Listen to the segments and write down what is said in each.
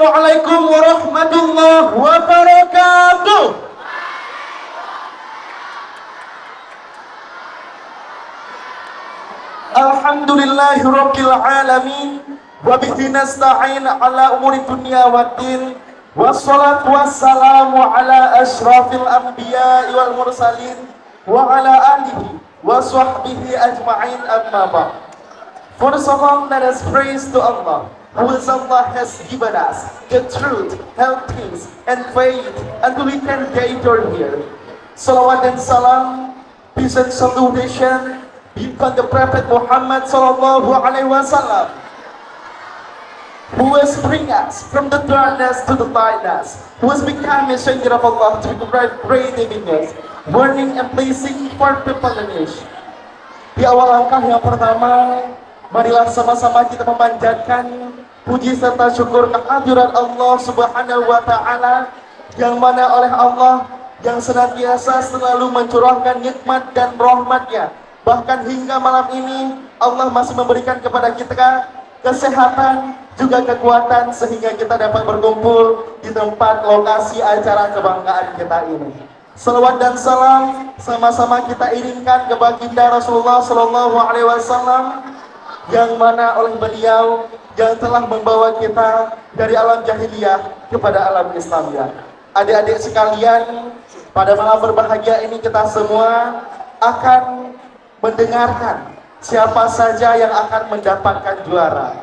Assalamualaikum warahmatullahi wabarakatuh. Alhamdulillahirabbil alamin wa bihi nasta'in ala umuri dunya waddin. Wassalatu wassalamu ala asyrafil anbiya'i wal mursalin wa ala alihi wa sahbihi ajma'in, amma ba'd. First of all, let us praise to Allah, who is Allah has given us the truth, health, peace, and faith until we can gather here. Salawat dan salam, peace and salutation be upon the Prophet Muhammad sallallahu alaihi wasallam, who has bring us from the darkness to the lightness, who has become a messenger of Allah to provide great evidence, warning and pleasing for people in nation. Di awal langkah yang pertama, marilah sama-sama kita memanjatkan puji serta syukur kehadirat Allah Subhanahu wa Ta'ala, yang mana oleh Allah yang senantiasa selalu mencurahkan nikmat dan rahmat-Nya. Bahkan hingga malam ini Allah masih memberikan kepada kita kesehatan, juga kekuatan, sehingga kita dapat berkumpul di tempat lokasi acara kebanggaan kita ini. Salawat dan salam sama-sama kita iringkan ke baginda Rasulullah Sallallahu Alaihi Wasallam, yang mana oleh beliau yang telah membawa kita dari alam jahiliyah kepada alam Islamiyah. Adik-adik sekalian, pada malam berbahagia ini kita semua akan mendengarkan siapa saja yang akan mendapatkan juara.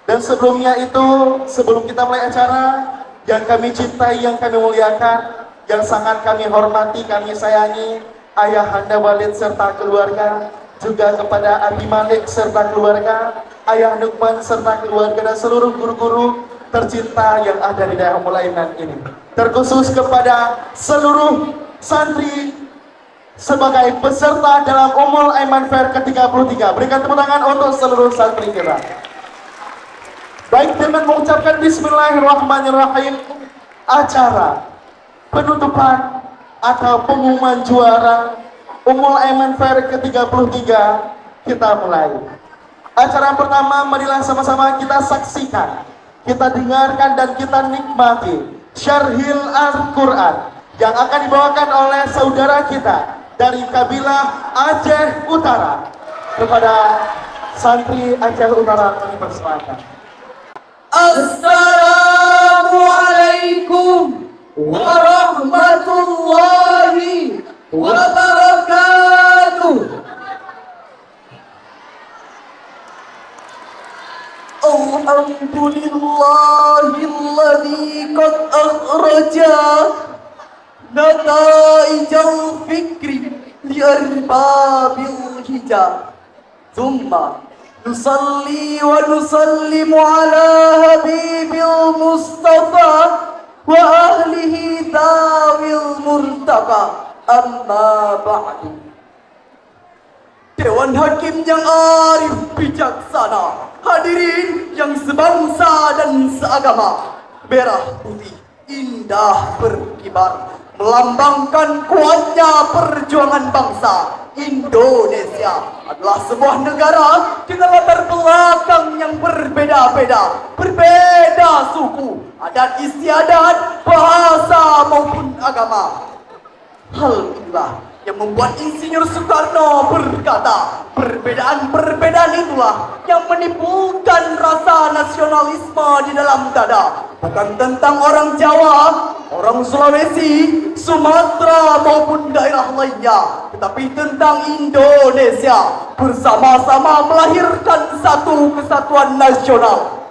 Dan sebelumnya itu, sebelum kita mulai acara, yang kami cintai, yang kami muliakan, yang sangat kami hormati, kami sayangi, Ayahanda Walid serta keluarga, juga kepada Abi Malik serta keluarga, Ayah Nukman serta keluarga, dan seluruh guru-guru tercinta yang ada di daerah Mulainan ini. Terkhusus kepada seluruh santri sebagai peserta dalam Ummul Aiman Fair ke-33. Berikan tepuk tangan untuk seluruh santri kita. Baik, dengan mengucapkan Bismillahirrahmanirrahim, acara penutupan atau pengumuman juara Ummul Aiman Fair ke-33 kita mulai. Acara yang pertama, marilah sama-sama kita saksikan, kita dengarkan dan kita nikmati Syarhil Al-Quran yang akan dibawakan oleh saudara kita dari kabilah Aceh Utara. Kepada santri Aceh Utara kami persilakan. Assalamualaikum warahmatullahi wabarakatuh. Alhamdulillahilladzi qad akhraja nataijal fikri li arbabil hijab. Thumma nusalli wa nusallimu ala habibil mustafa wa ahlihi dawil murtaka, amma ba'du. Dewan Hakim yang arif bijaksana, hadirin yang sebangsa dan seagama, merah putih indah berkibar melambangkan kuatnya perjuangan bangsa. Indonesia adalah sebuah negara dengan latar belakang yang berbeda-beda, berbeda suku, adat istiadat, bahasa maupun agama. Hal inilah yang membuat Insinyur Soekarno berkata, perbedaan-perbedaan itulah yang menimbulkan rasa nasionalisme di dalam dada. Bukan tentang orang Jawa, orang Sulawesi, Sumatera maupun daerah lainnya, tetapi tentang Indonesia bersama-sama melahirkan satu kesatuan nasional.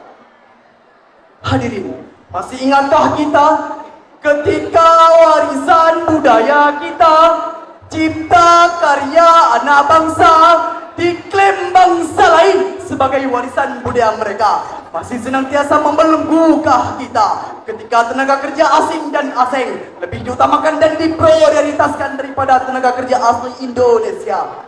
Hadirin, masih ingatkah kita ketika warisan budaya kita, cipta karya anak bangsa, diklaim bangsa lain sebagai warisan budaya mereka? Masih senantiasa membelenggukah kita ketika tenaga kerja asing dan asing lebih diutamakan dan diprioritaskan daripada tenaga kerja asli Indonesia?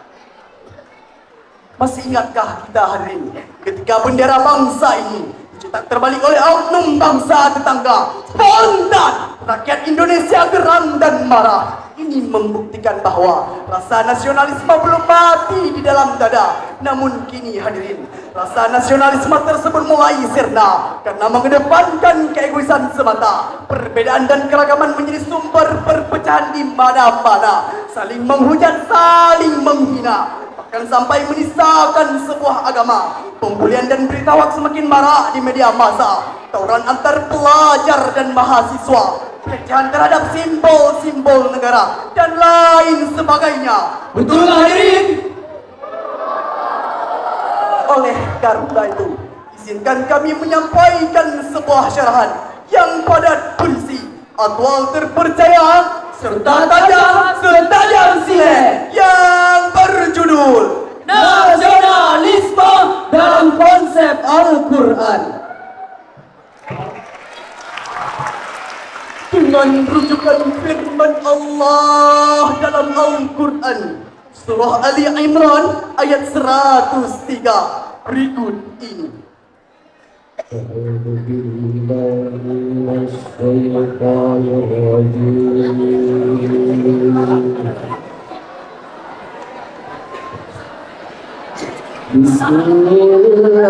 Masih ingatkah kita hadirin ketika bendera bangsa ini dicetak terbalik oleh oknum bangsa tetangga. Spontan, rakyat Indonesia geram dan marah. Ini membuktikan bahwa rasa nasionalisme belum mati di dalam dada. Namun kini hadirin, rasa nasionalisme tersebut mulai sirna karena mengedepankan keegoisan semata. Perbedaan dan keragaman menjadi sumber perpecahan di mana-mana. Saling menghujat, saling menghina, bahkan sampai menistakan sebuah agama. Pembulian dan berita hoaks semakin marak di media massa. Tawuran antar pelajar dan mahasiswa, pelecehan terhadap simbol-simbol negara, dan lain sebagainya. Betul hadirin. Oleh karena itu, izinkan kami menyampaikan sebuah syarahan yang padat berisi, aktual, terpercaya, serta tajam silet yang berjudul Nasionalisme dalam konsep Al-Quran. dengan rujukan firman Allah dalam Al-Quran Surah Ali Imran ayat 103 berikut ini. أعوذ بالله من الشيطان الرجيم بسم الله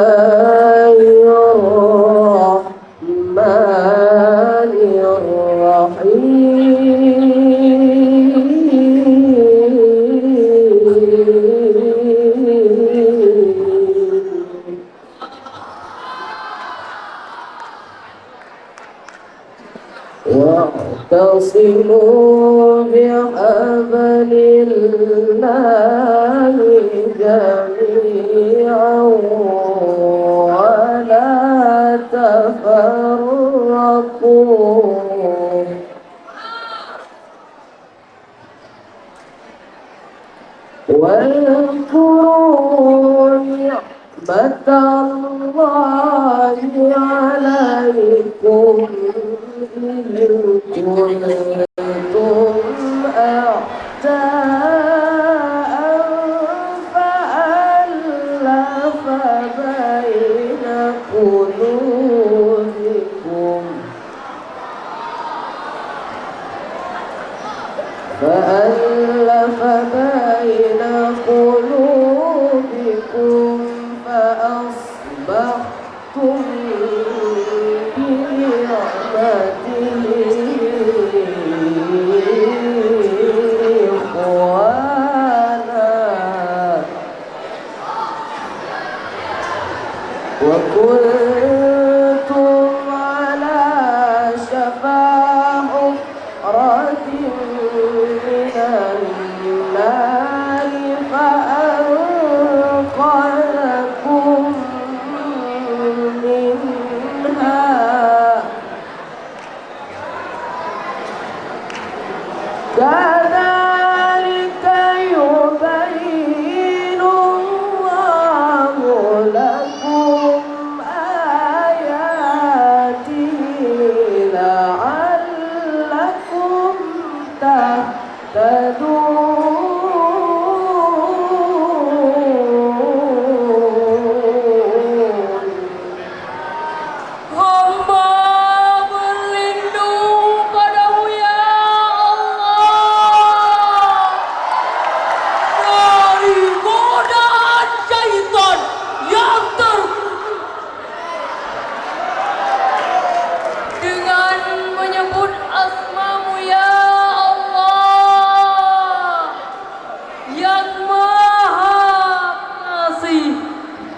الرحمن الرحيم واعتصموا بحبل الله جميعا ولا تفرقوا واذكروا نعمة الله عليكم إذ كنتم أعداء فألف بين قلوبكم فأصبحتم بنعمته إخوانا وكنتم على شفا حفرة من النار فأنقذكم منها كذلك يبين الله لكم آياته لعلكم تهتدون. Hamba berlindung padamu ya Allah dari godaan syaitan yang dengan menyebut asmamu ya Allah yang maha kasih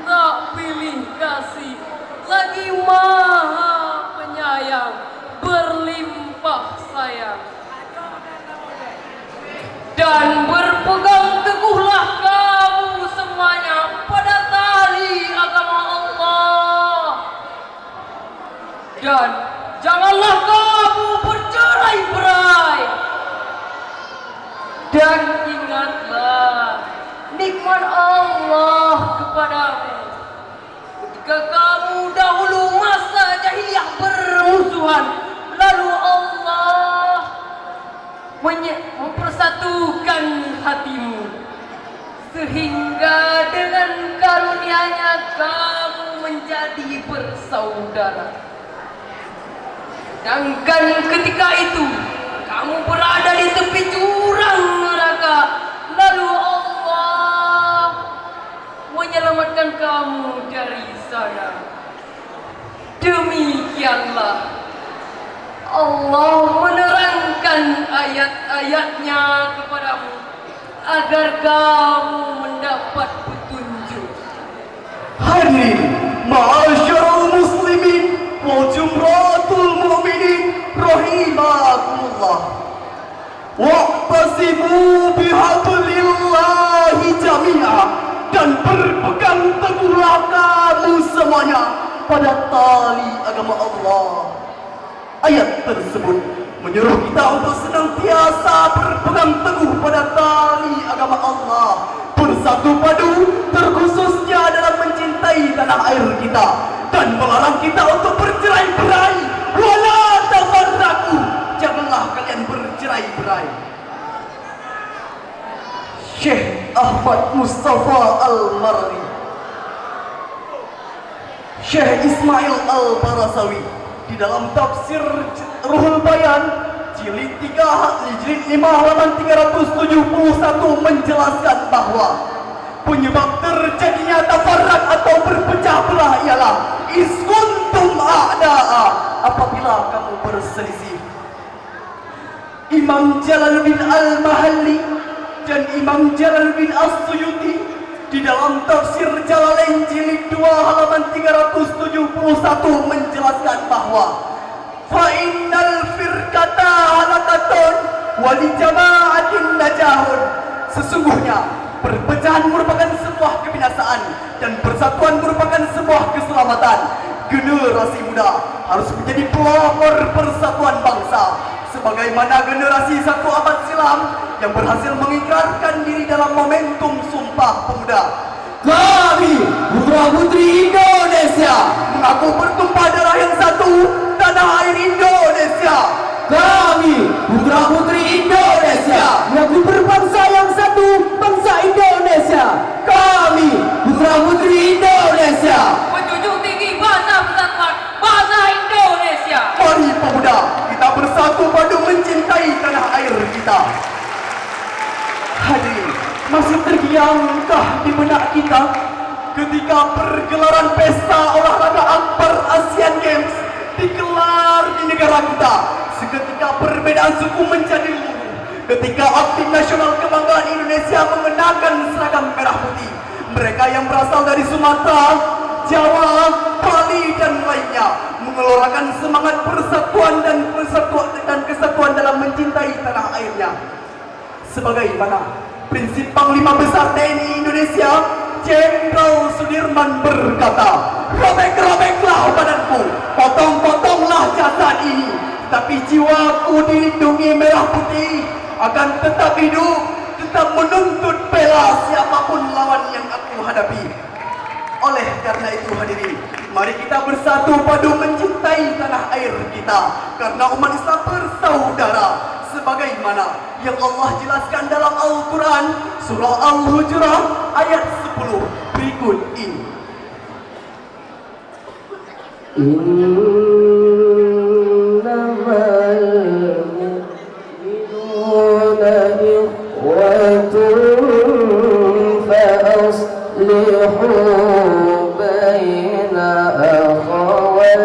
tak pilih kasih lagi maha penyayang berlimpah sayang. Dan berpegang teguhlah kamu semuanya pada tali agama Allah. Dan janganlah kamu bercerai-berai. Dan ingatlah nikmat Allah kepadamu ketika kamu dahulu masa jahiliyah bermusuhan, lalu Allah mempersatukan hatimu sehingga dengan karunia-Nya kamu menjadi bersaudara. Sedangkan ketika itu kamu berada di tepi jurang neraka, lalu Allah menyelamatkan kamu dari sana. Demikianlah Allah menerangkan ayat-ayatnya kepadamu agar kamu mendapat petunjuk. Hadirin, ma'asyarul muslimin wa jumratul mu'minin rahimakumullah. Wa'tasimu bihablillahi jami'a, dan berpegang teguhlah kamu semuanya pada tali agama Allah. Ayat tersebut menyuruh kita untuk senantiasa berpegang teguh pada tali agama Allah, bersatu padu terkhususnya dalam mencintai tanah air kita, dan melarang kita untuk bercerai-berai. Wala tafarraqu, janganlah kalian bercerai-berai. Syekh Ahmad Mustafa Al-Marri, Syekh Ismail Al-Barasawi di dalam tafsir Ruhul Bayan jilid 5 halaman 371 menjelaskan bahwa penyebab terjadinya tafarraq atau berpecah belah ialah iskuntum a'da'a, apabila kamu berselisih. Imam Jalaluddin Al-Mahalli dan Imam Jalaluddin As-Suyuti di dalam tafsir Jalalain jilid 2 halaman 371 menjelaskan bahwa fa innal firqata halakatun wa li jama'atin najahun, sesungguhnya perpecahan merupakan sebuah kebinasaan dan persatuan merupakan sebuah keselamatan. Generasi muda harus menjadi pelopor persatuan bangsa, sebagaimana generasi 1 abad silam yang berhasil mengikrarkan diri dalam momentum Sumpah Pemuda. Kami, putra-putri Indonesia, mengaku bertumpah darah yang satu, tanah air Indonesia. Kami, putra-putri Indonesia, mengaku berbangsa yang satu, bangsa Indonesia. Kami, putra-putri Indonesia, Menjunjung tinggi bahasa persatuan bangsa Indonesia. mari pemuda, kita bersatu padu mencintai tanah air kita. Hadirin, masih tergiangkah di benak kita ketika pergelaran pesta olahraga akbar Asian Games digelar di negara kita? Seketika perbedaan suku menjadi lumpuh, ketika atlet nasional kebanggaan Indonesia mengenakan seragam merah putih. Mereka yang berasal dari Sumatera, Jawa, Bali dan lainnya mengeluarkan semangat persatuan dan kesatuan dalam mencintai tanah airnya. Sebagaimana prinsip Panglima Besar TNI Indonesia Jenderal Sudirman berkata, robek-robeklah badanku, potong-potonglah jasad ini, tapi jiwaku dilindungi merah putih, akan tetap hidup, tetap menuntut bela siapapun lawan yang aku hadapi. Oleh karena itu hadirin, mari kita bersatu padu mencintai tanah air kita, karena umat Islam bersaudara, sebagaimana yang Allah jelaskan dalam Al-Quran surah Al-Hujurat ayat 10 berikut ini. Innamal mu'minuna ikhwatun fa aslihu baina akhawaykum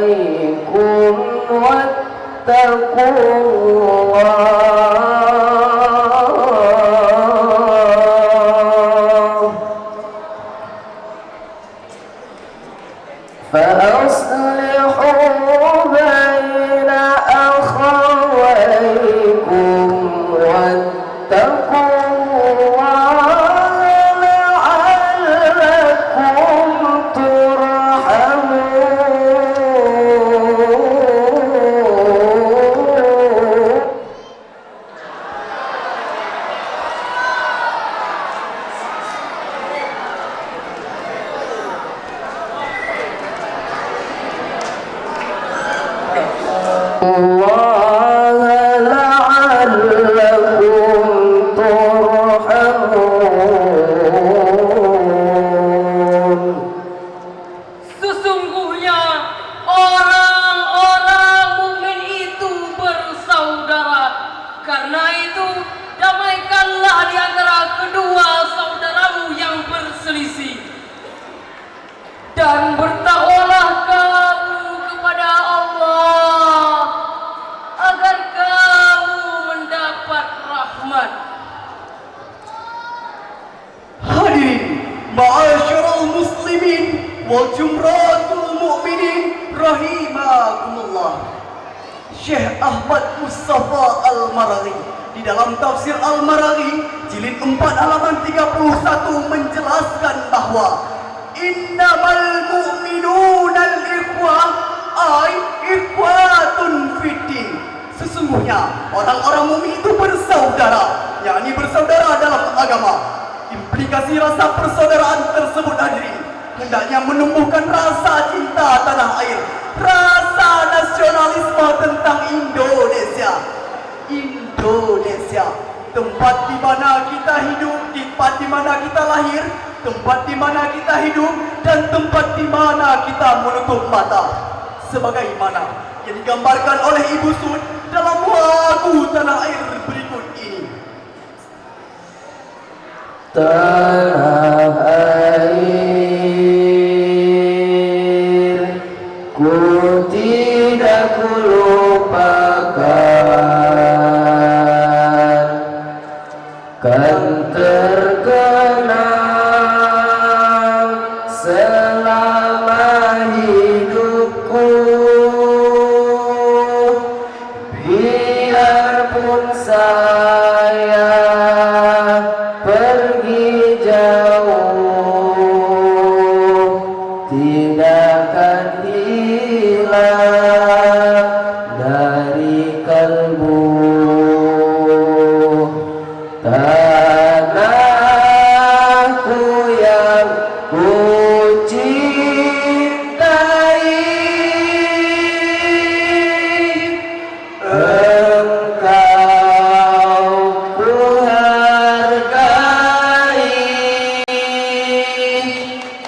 wattaqullah. فأصلحوا بين أخويكم واتقوا الله لعلكم ترحمون. الله لعلكم ترحمون. Rahman. Hadirin, ma'asyiral muslimin wal jumratul mu'minin rahimakumullah. Syekh Ahmad Mustafa Al-Maraghi di dalam tafsir Al-Maraghi jilid 4 halaman 31 menjelaskan bahwa innamal mu'minuna al-ikhwah ay ikhwatun fiddin. Sesungguhnya orang-orang mukmin itu bersaudara, yakni bersaudara dalam agama. Implikasi rasa persaudaraan tersebut hadirin hendaknya menumbuhkan rasa cinta tanah air, rasa nasionalisme tentang Indonesia. Indonesia, tempat di mana kita hidup, tempat di mana kita lahir, tempat di mana kita hidup, dan tempat di mana kita menutup mata. Sebagaimana yang digambarkan oleh Ibu Sud dalam lagu Tanah Air berikut ini. Tanah air, ku tidak kulupakan, kan terkenang selama hidupku. Biarpun saya pergi jauh, tidak akan hilang dari kalbu. Tanahku yang ku cintai, engkau ku hargai.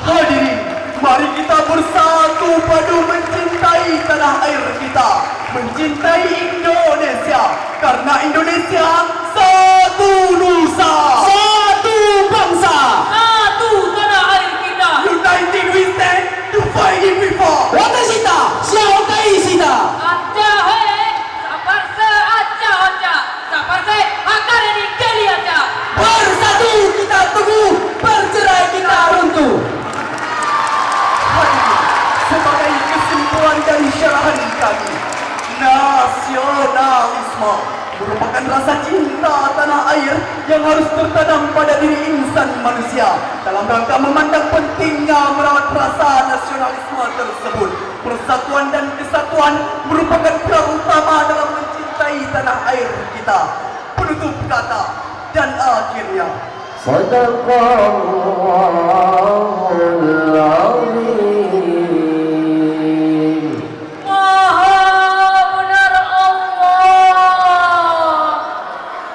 Hadirin, mari kita bersatu padu mencintai tanah air kita, mencintai Indonesia, karena Indonesia satu nusa, satu bangsa. Satu tanah air kita. United we stand, divided we fall. Watashita, xiaokai shita. Aja he, sabar se aja aja, sabar se akar ini kali aja. Bersatu kita teguh, bercerai kita runtuh. Hadirin, sebagai kesimpulan dari syarahan kami, nasionalisme merupakan rasa cinta tanah air yang harus tertanam pada diri insan manusia dalam rangka memandang pentingnya merawat rasa nasionalisme tersebut. Persatuan dan kesatuan merupakan pilar utama dalam mencintai tanah air kita. Penutup kata dan akhirnya, Sadaqallahul azim. Maha benar Allah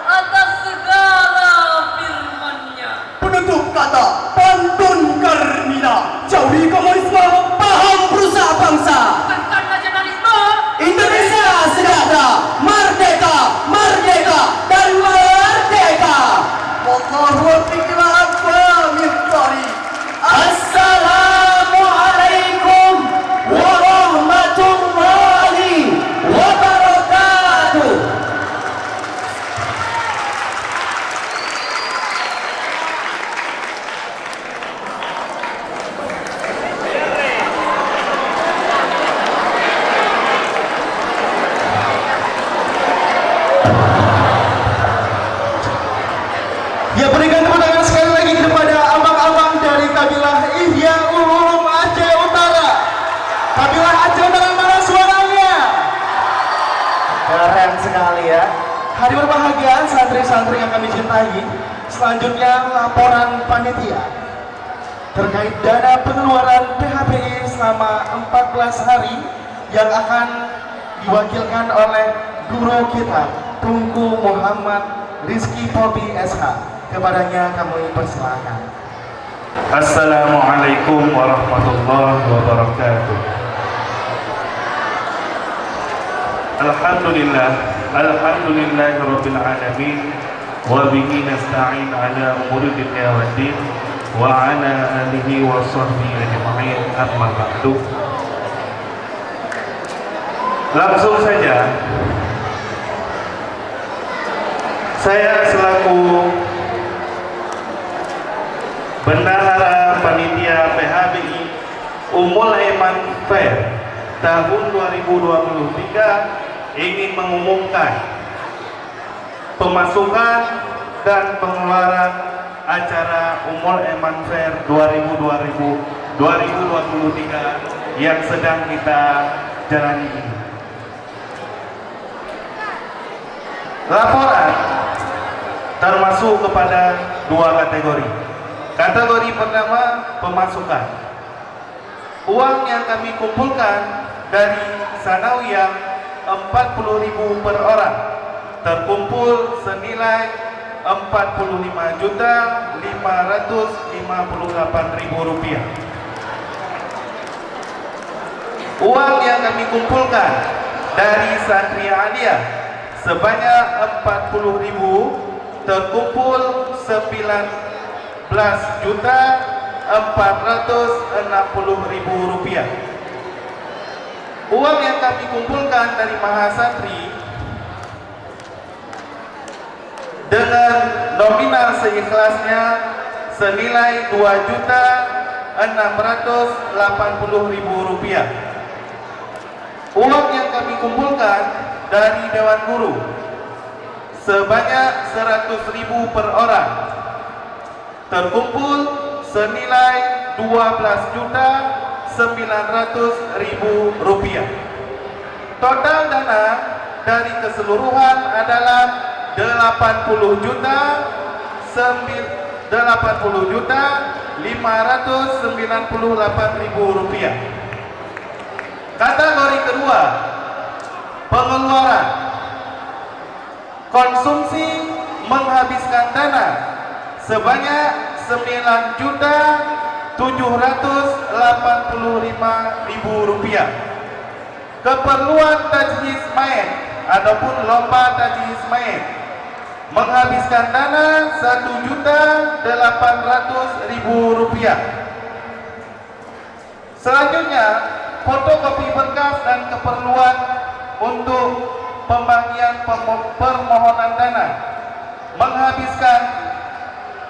atas segala firman-Nya. penutup kata, pantun Karmina, jauhi komunisme, paham perusak bangsa. Tekan nasionalisme. Indonesia sejahtera, merdeka, merdeka, dan merdeka. Wallahu a'lam. Assalamualaikum warahmatullahi wabarakatuh. Ya, berikan tepuk tangan sekali lagi kepada abang-abang dari kabilah Ihya Ulum Aceh Utara. Kabilah Aceh Utara, mana suaranya? Keren sekali ya. Hari berbahagia santri-santri yang kami cintai. Selanjutnya laporan panitia terkait dana pengeluaran PHBI selama 14 hari yang akan diwakilkan oleh guru kita Tunku Muhammad Rizky Pobi SH. Kepadanya kami persilakan. Assalamualaikum warahmatullahi wabarakatuh. Alhamdulillahirabbil alamin wa bihi nasta'in ala umuri dunya waddin wa ala alihi wa sahbihi ajma'in, amma ba'du. Langsung saja Saya selaku Bendahara Panitia PHBI Ummul Aiman Fair tahun 2023 ingin mengumumkan pemasukan dan pengeluaran acara Ummul Aiman Fair 2023 yang sedang kita jalani ini. Laporan termasuk kepada dua kategori. Kategori pertama, pemasukan. Uang yang kami kumpulkan dari Sanawiyah 40.000 per orang, terkumpul senilai 45.558.000 rupiah. Uang yang kami kumpulkan dari Santri Aliyah sebanyak 40.000, terkumpul 19.460.000 rupiah. Uang yang kami kumpulkan dari Mahasantri dengan nominal seikhlasnya senilai 2.680.000 rupiah. Uang yang kami kumpulkan dari Dewan Guru sebanyak 100.000 per orang, terkumpul senilai 12.900.000 rupiah. Total dana dari keseluruhan adalah 80.598.000 rupiah. Kategori kedua, pengeluaran. Konsumsi menghabiskan dana sebanyak 9.785.000 rupiah. Keperluan tajhiz mayit ataupun lomba tajhiz mayit menghabiskan dana 1.800.000 rupiah. Selanjutnya, fotokopi berkas dan keperluan untuk pembagian permohonan dana menghabiskan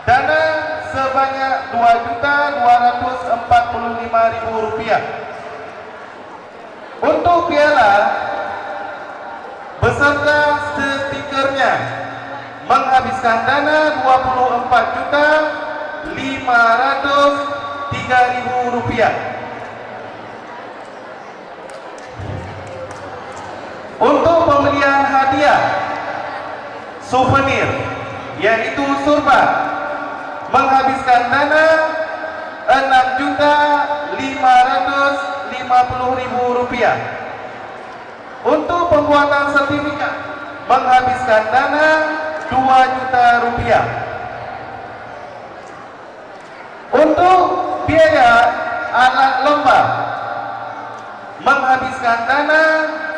dana sebanyak 2.245.000 rupiah. Untuk piala beserta stikernya menghabiskan dana 24.503.000 rupiah. Untuk pembelian hadiah souvenir yaitu surban menghabiskan dana 6.550.000 rupiah. Untuk pembuatan sertifikat menghabiskan dana 2 juta rupiah. Untuk biaya alat lomba menghabiskan dana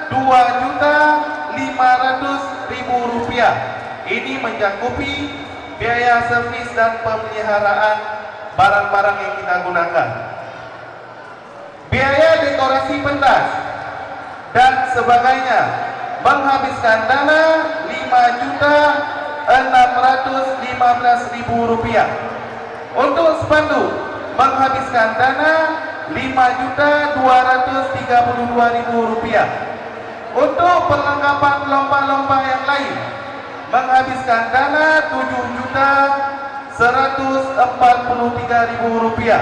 2.500.000 rupiah. Ini mencakupi biaya servis dan pemeliharaan barang-barang yang kita gunakan. Biaya dekorasi pentas dan sebagainya menghabiskan dana 5.615.000 rupiah. Untuk spanduk menghabiskan dana 5.232.000 rupiah. Untuk perlengkapan lomba-lomba yang lain menghabiskan dana 7.143.000 rupiah.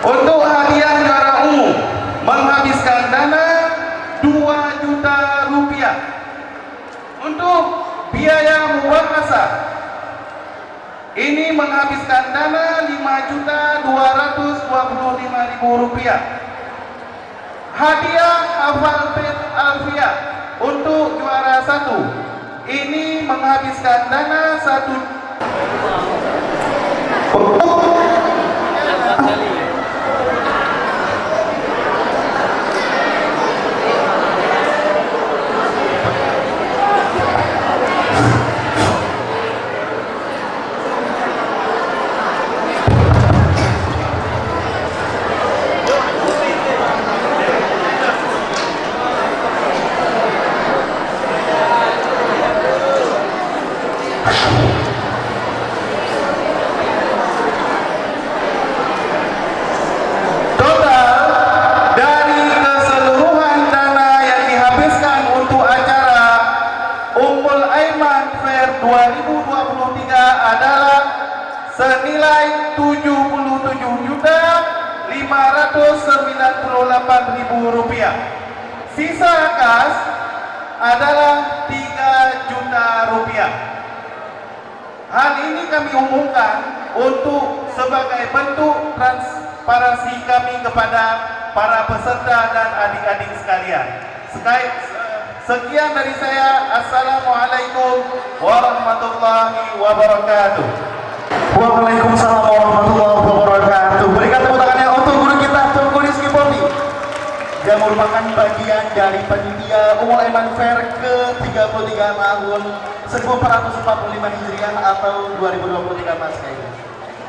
Untuk hadiah juara umum menghabiskan dana 2 juta rupiah. Untuk biaya muwakasah ini menghabiskan dana 5.225.000 rupiah. Hadiah hafal bait alfiah untuk juara 1 ini menghabiskan dana 1. Total dari keseluruhan dana yang dihabiskan untuk acara Ummul Aiman Fair 2023 adalah senilai Rp77.598.000. Sisa kas adalah Rp3 juta. Hal ini kami umumkan untuk sebagai bentuk transparansi kami kepada para peserta dan adik-adik sekalian. Sekian dari saya. Assalamualaikum warahmatullahi wabarakatuh. Waalaikumsalam warahmatullahi wabarakatuh. Berikan tepuk tangannya untuk guru kita Tunku Rizky Bobi yang merupakan bagian dari panitia Ummul Aiman Fair ke-33 tahun 1445 Hijriah atau 2023 Masehi.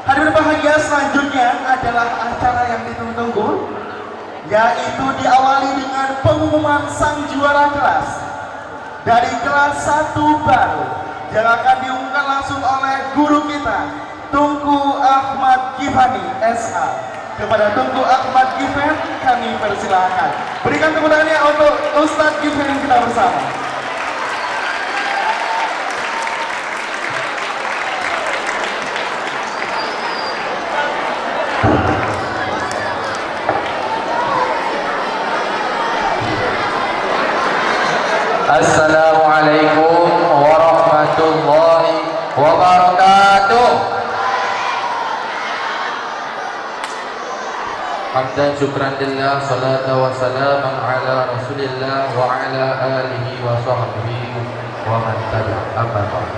Hadirin bahagia, selanjutnya adalah acara yang ditunggu-tunggu, yaitu diawali dengan pengumuman sang juara kelas dari kelas 1 baru yang akan diumumkan langsung oleh guru kita Tunku Ahmad Gifani SH. Kepada Tunku Ahmad Gifan kami persilakan. Berikan tepuk tangannya untuk Ustadz Gifan kita bersama. Assalamualaikum warahmatullahi wabarakatuh. Hamdan syukran lillah, salatu wa salaman ala rasulillah wa ala alihi wa sahbihi wa man tabi'ah. Amma ba'd.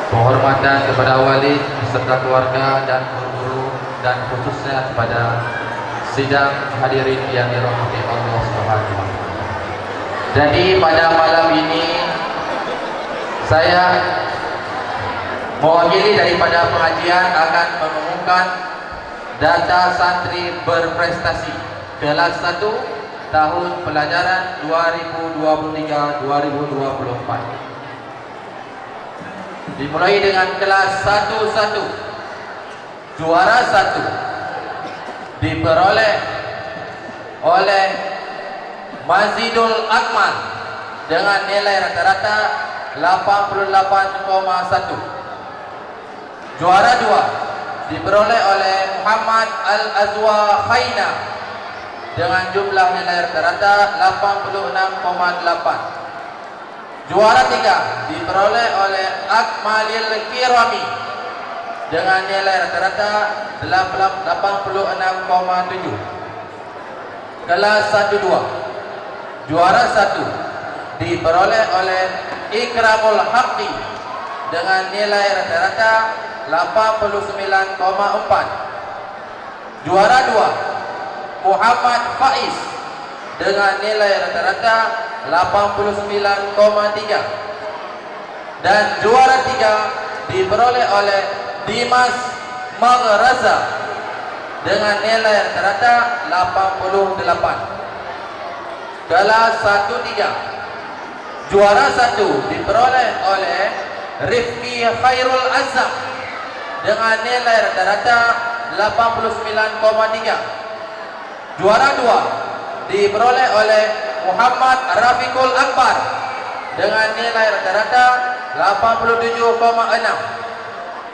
Penghormatan kepada wali beserta keluarga dan guru-guru dan khususnya kepada sidang hadirin yang dirahmati Allah Subhanahu wa taala. Jadi pada malam ini saya mewakili daripada pengajian akan mengumumkan data santri berprestasi kelas 1 tahun pelajaran 2023-2024. Dimulai dengan kelas 11. Juara 1 diperoleh oleh Mazidul Akmal dengan nilai rata-rata 88,1. Juara 2 diperoleh oleh Muhammad Al-Azwa Khaina dengan jumlah nilai rata-rata 86,8. Juara 3 diperoleh oleh Akmalil Kirami dengan nilai rata-rata 86,7. Kelas 1-2 juara 1 diperoleh oleh Ikramul Haqqi dengan nilai rata-rata 89,4. Juara 2 Muhammad Faiz dengan nilai rata-rata 89,3. Dan juara 3 diperoleh oleh Dimas Maghraza dengan nilai rata-rata 88. Kelas 1-3 juara 1 diperoleh oleh Rifki Khairul Azam dengan nilai rata-rata 89,3. Juara 2 diperoleh oleh Muhammad Rafiqul Akbar dengan nilai rata-rata 87,6.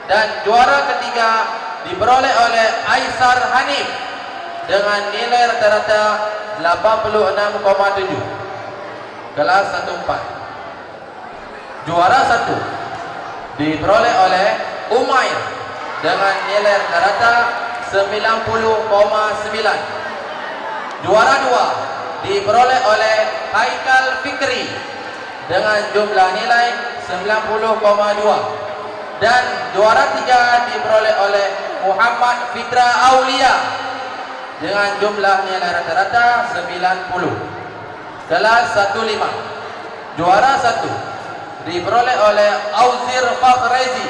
Dan juara ketiga diperoleh oleh Aisar Hanif dengan nilai rata-rata 86,7. Kelas 1-4 juara 1 diperoleh oleh Umair dengan nilai rata-rata 90,9. Juara 2 diperoleh oleh Haikal Fikri dengan jumlah nilai 90,2. Dan juara 3 diperoleh oleh Muhammad Fitra Aulia dengan jumlah nilai rata-rata 90. Kelas 1-5 juara 1 diperoleh oleh Auzir Fakhrezi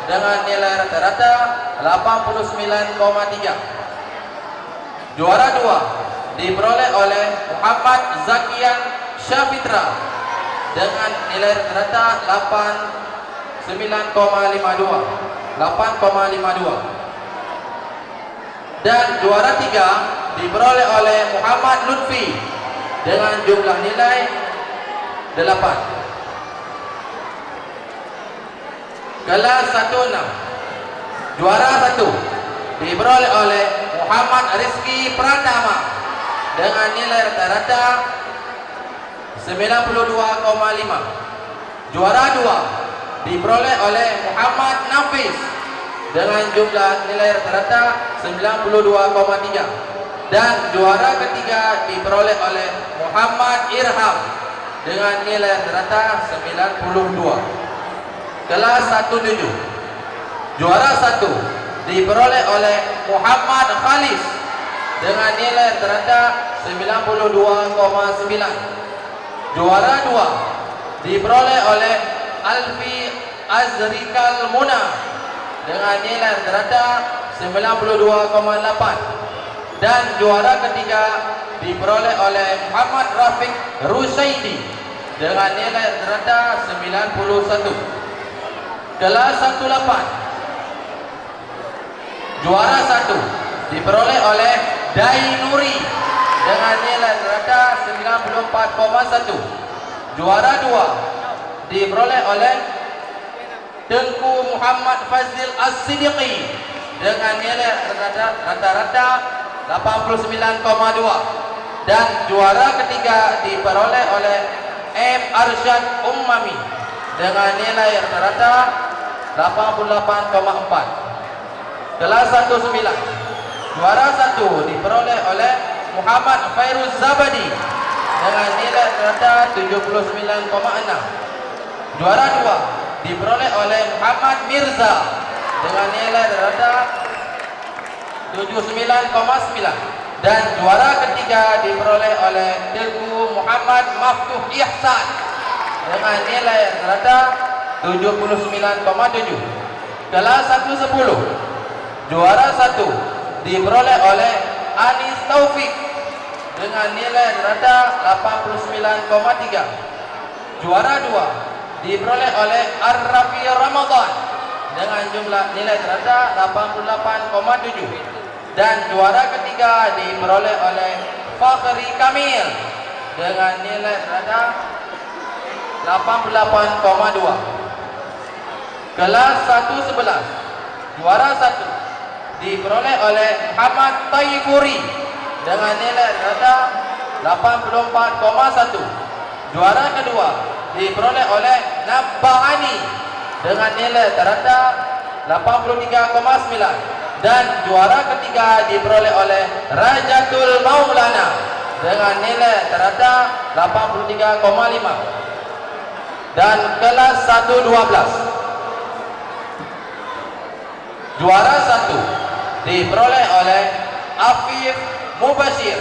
dengan nilai rata-rata 89,3. Juara 2 diperoleh oleh Muhammad Zakian Syafitra dengan nilai rata-rata 8,52. Dan juara 3 diperoleh oleh Muhammad Lutfi dengan jumlah nilai 8. Kelas 16, juara 1 diperoleh oleh Muhammad Rizki Pratama dengan nilai rata-rata 92,5. Juara 2 diperoleh oleh Muhammad Nafis dengan jumlah nilai rata-rata 92,3. Dan juara ketiga diperoleh oleh Muhammad Irham dengan nilai rata-rata 92. Kelas 17, juara 1 diperoleh oleh Muhammad Khalis dengan nilai rata-rata 92,9. Juara 2 diperoleh oleh Alfi Azrikal Muna dengan nilai rata-rata 92,8. Dan juara ketiga diperoleh oleh Muhammad Rafiq Rusaidi dengan nilai rata-rata 91. Kelas 18, juara 1 diperoleh oleh Dai Nuri dengan nilai rata 94,1. Juara 2 diperoleh oleh Tengku Muhammad Fazil As-Siddiqi dengan nilai rata-rata 89,2. Dan juara ketiga diperoleh oleh M. Arsyad Ummami dengan nilai rata-rata 88,4. Kelas 19, juara 1 diperoleh oleh Muhammad Fairuz Zabadi dengan nilai rata 79,6. Juara 2 diperoleh oleh Muhammad Mirza dengan nilai rata 79,9. Dan juara ketiga diperoleh oleh Tengku Muhammad Maftuh Ihsan dengan nilai rata 79,7. Kelas 110, juara 1 diperoleh oleh Anis Taufik dengan nilai rata 89,3. Juara 2 diperoleh oleh Ar-Rafi Ramadan dengan jumlah nilai rata 88,7. Dan juara ketiga diperoleh oleh Fakhri Kamil dengan nilai rata 88,2. Kelas 111, juara 1 diperoleh oleh Muhammad Taifuri dengan nilai rata 84,1. Juara kedua diperoleh oleh Nabbahani dengan nilai rata 83,9. Dan juara ketiga diperoleh oleh Rajatul Maulana dengan nilai rata 83,5. Dan kelas 112, juara 1 diperoleh oleh Afif Mubashir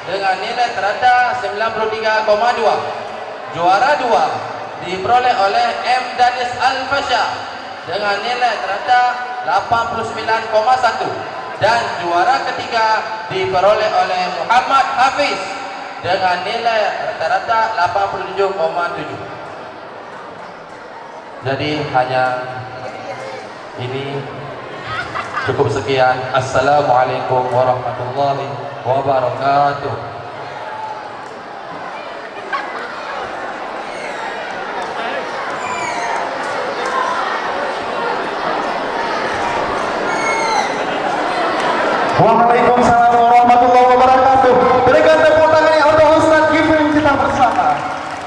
dengan nilai rata 93,2. Juara 2 diperoleh oleh M. Danis Al-Fasha dengan nilai rata 89,1. Dan juara ketiga diperoleh oleh Muhammad Hafiz dengan nilai rata-rata 87,7. Jadi hanya ini, cukup sekian. Assalamualaikum warahmatullahi wabarakatuh. Waalaikumsalam warahmatullahi wabarakatuh. Berikan tepuk tangannya untuk Ustaz Gifin kita bersama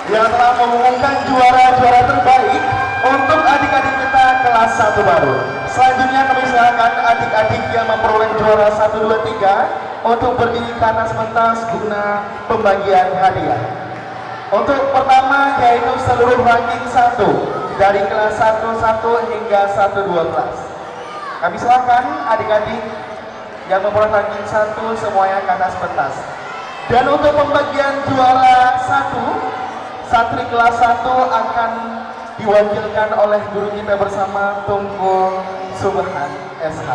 yang telah mengumumkan juara-juara terbaik untuk adik-adik kita kelas 1 baru. Selanjutnya kami silakan adik-adik yang memperoleh juara 1, 2, 3 untuk berdiri ke atas pentas guna pembagian hadiah. Untuk pertama yaitu seluruh ranking 1 dari kelas 1 hingga 1-12. Kami silakan adik-adik yang memperoleh ranking 1 semuanya ke atas pentas. Dan untuk pembagian juara 1, santri kelas 1 akan diwakilkan oleh guru kita bersama Tunggul Subhan SH.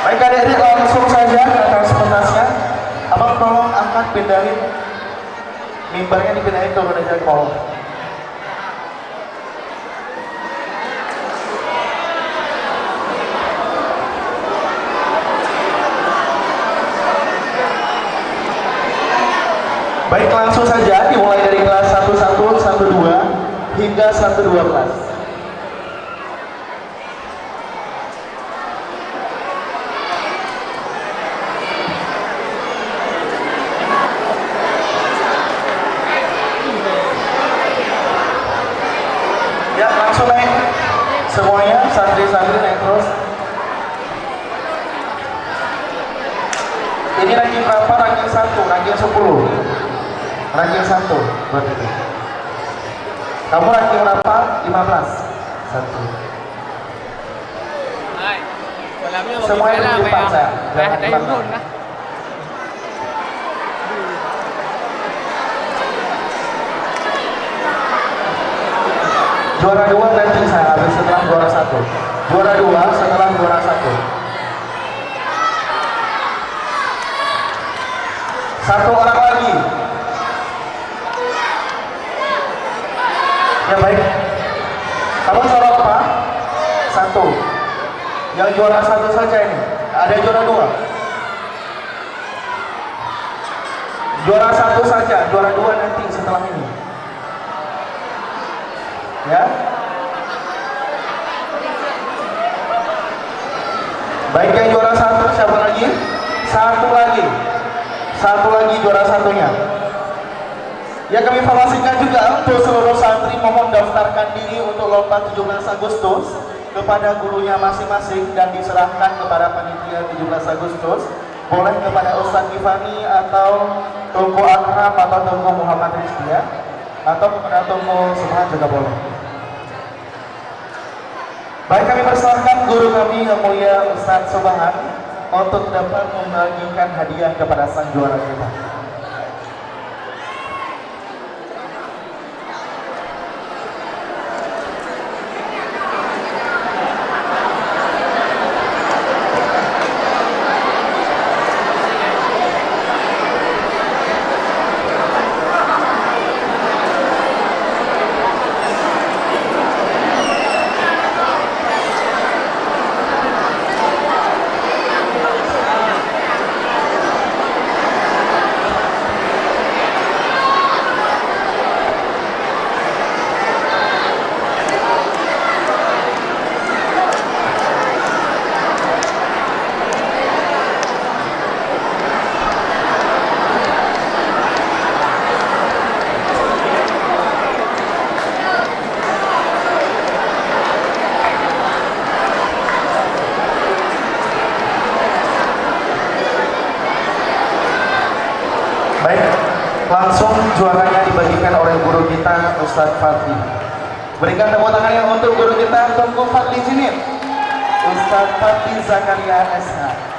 Baik adik-adik, langsung saja ke atas pentasnya. Abang tolong angkat, pindahin mimbarnya, dipindahin turun aja ke bawah. Baik, langsung saja dimulai dari kelas 11, 12 hingga 112. Ya, langsung naik semuanya, santri-santri naik terus. Ini ranking berapa? Ranking 1, ranking 10. Ranking 1 berarti itu. Kamu ranking berapa? 15. 1. Semuanya di depan saya. Jangan di belakang. Juara 2 ranking saya habis setelah juara 1. Juara 2 setelah juara 1. Satu orang lagi. Ya baik. Kamu juara apa? 1. Yang juara 1 saja ini. Ada juara 2. Juara 1 saja, juara 2 nanti setelah ini. Ya. Baik, yang juara 1 siapa lagi? Satu lagi juara 1-nya. Ya, kami informasikan juga untuk seluruh santri mohon daftarkan diri untuk lomba 17 Agustus kepada gurunya masing-masing dan diserahkan kepada panitia 17 Agustus. Boleh kepada Ustadz Gifani atau Tunku Akram atau Tunku Muhammad Rizky, ya. Atau kepada Tunku Subhan juga boleh. Baik, kami persilahkan guru kami yang mulia Ustadz Subhan untuk dapat membagikan hadiah kepada sang juara kita. Langsung juaranya dibagikan oleh guru kita Ustadz Fadli. Berikan tepuk tangan yang untuk guru kita Tunku Fadli sini, Ustadz Fadli Zakaria SH.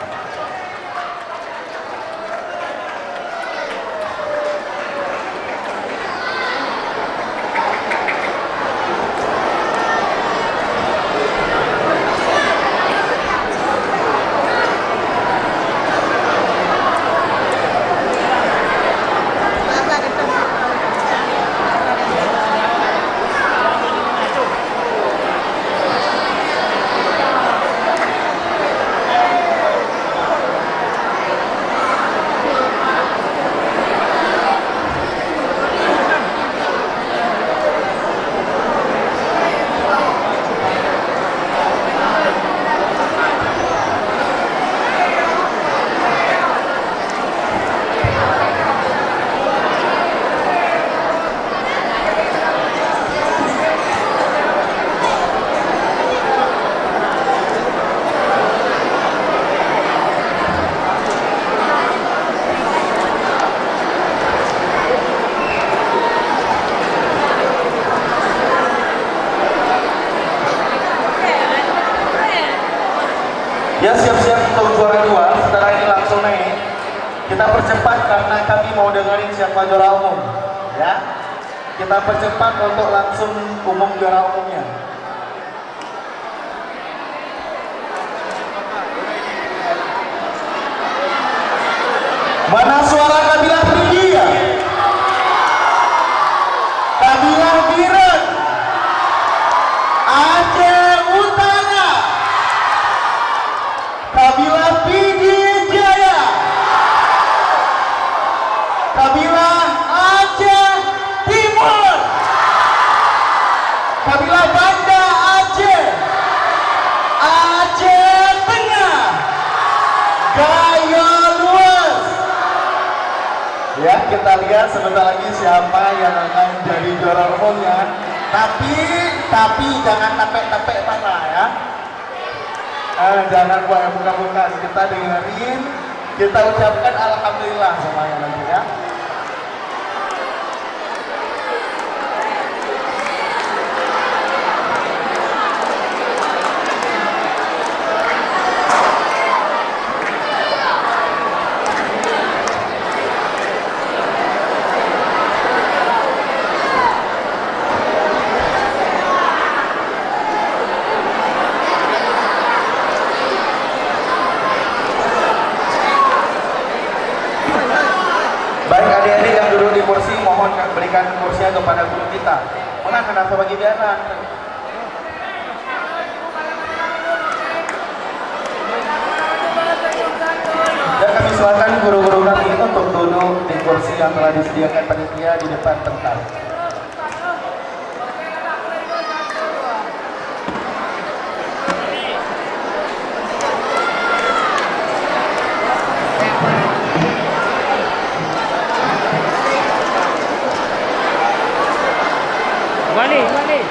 Ya, siap-siap untuk juara 2. Setelah ini langsung naik. Kita percepat karena kami mau dengerin siapa juara umum. Ya, kita percepat untuk langsung umum juara umumnya. Mana suara kabilah Pringgia? Kabilah Biren, Aceh Utara, kabilah Pidi Jaya, kabilah Aceh Timur, kabilah Banda Aceh, Aceh Tengah, Gaya Luas. Ya, kita lihat sebentar lagi siapa yang akan jadi juara umumnya. Tapi jangan tapek-tapek mana ya. Jangan buat buka-buka. Kita dengerin, kita ucapkan alhamdulillah semuanya nanti ya. Baik adik-adik yang duduk di kursi, mohon berikan kursinya kepada guru kita. Mohon kenapa bagi biaran? Dan kami silakan guru-guru kami untuk duduk di kursi yang telah disediakan panitia di depan pentas.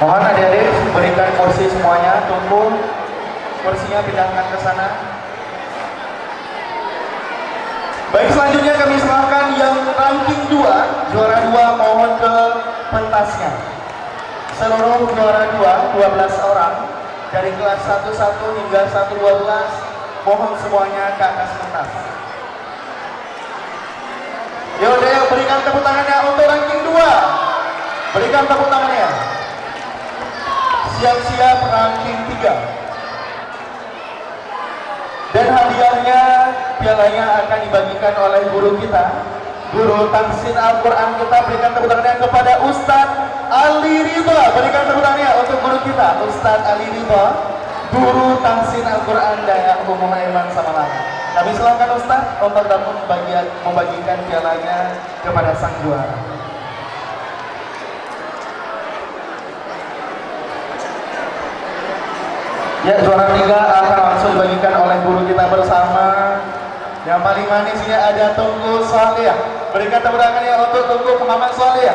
Mohon adik-adik berikan kursi semuanya, tunggu kursinya pindahkan ke sana. Baik, selanjutnya kami serahkan yang ranking 2, juara 2 mohon ke pentasnya. Seluruh juara 2, 12 orang dari kelas 11 hingga 112, mohon semuanya ke atas pentas. Yaudah, berikan tepuk tangannya untuk ranking 2. Berikan tepuk tangannya. Siap-siap ranking 3. Dan hadiahnya, pialanya akan dibagikan oleh guru kita, guru tafsir Al-Quran kita. Berikan tepuk tangannya kepada Ustadz Ali Ridha. Berikan tepuk tangannya untuk guru kita, Ustadz Ali Ridha, guru tafsir Al-Quran Dayak Umum Aiman Samalangan. Kami silakan Ustadz untuk dapat membagikan pialanya kepada sang juara. Ya, juara 3 akan langsung dibagikan oleh guru kita bersama. Yang paling manis ini ada Tunggu Salih. Berikan tepuk tangannya untuk Tunggu Muhammad Salih.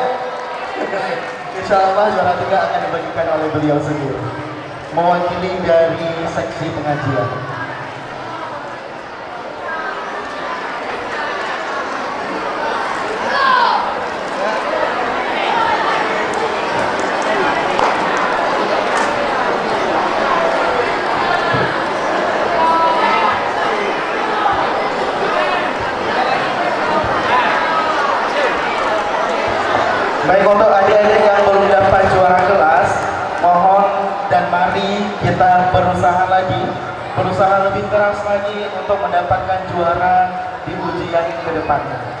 Insya Allah juara 3 akan dibagikan oleh beliau sendiri, mewakili dari seksi pengajian. Baik, untuk adik-adik yang belum dapat juara kelas, mohon dan mari kita berusaha lagi, berusaha lebih keras lagi untuk mendapatkan juara di ujian ke depannya.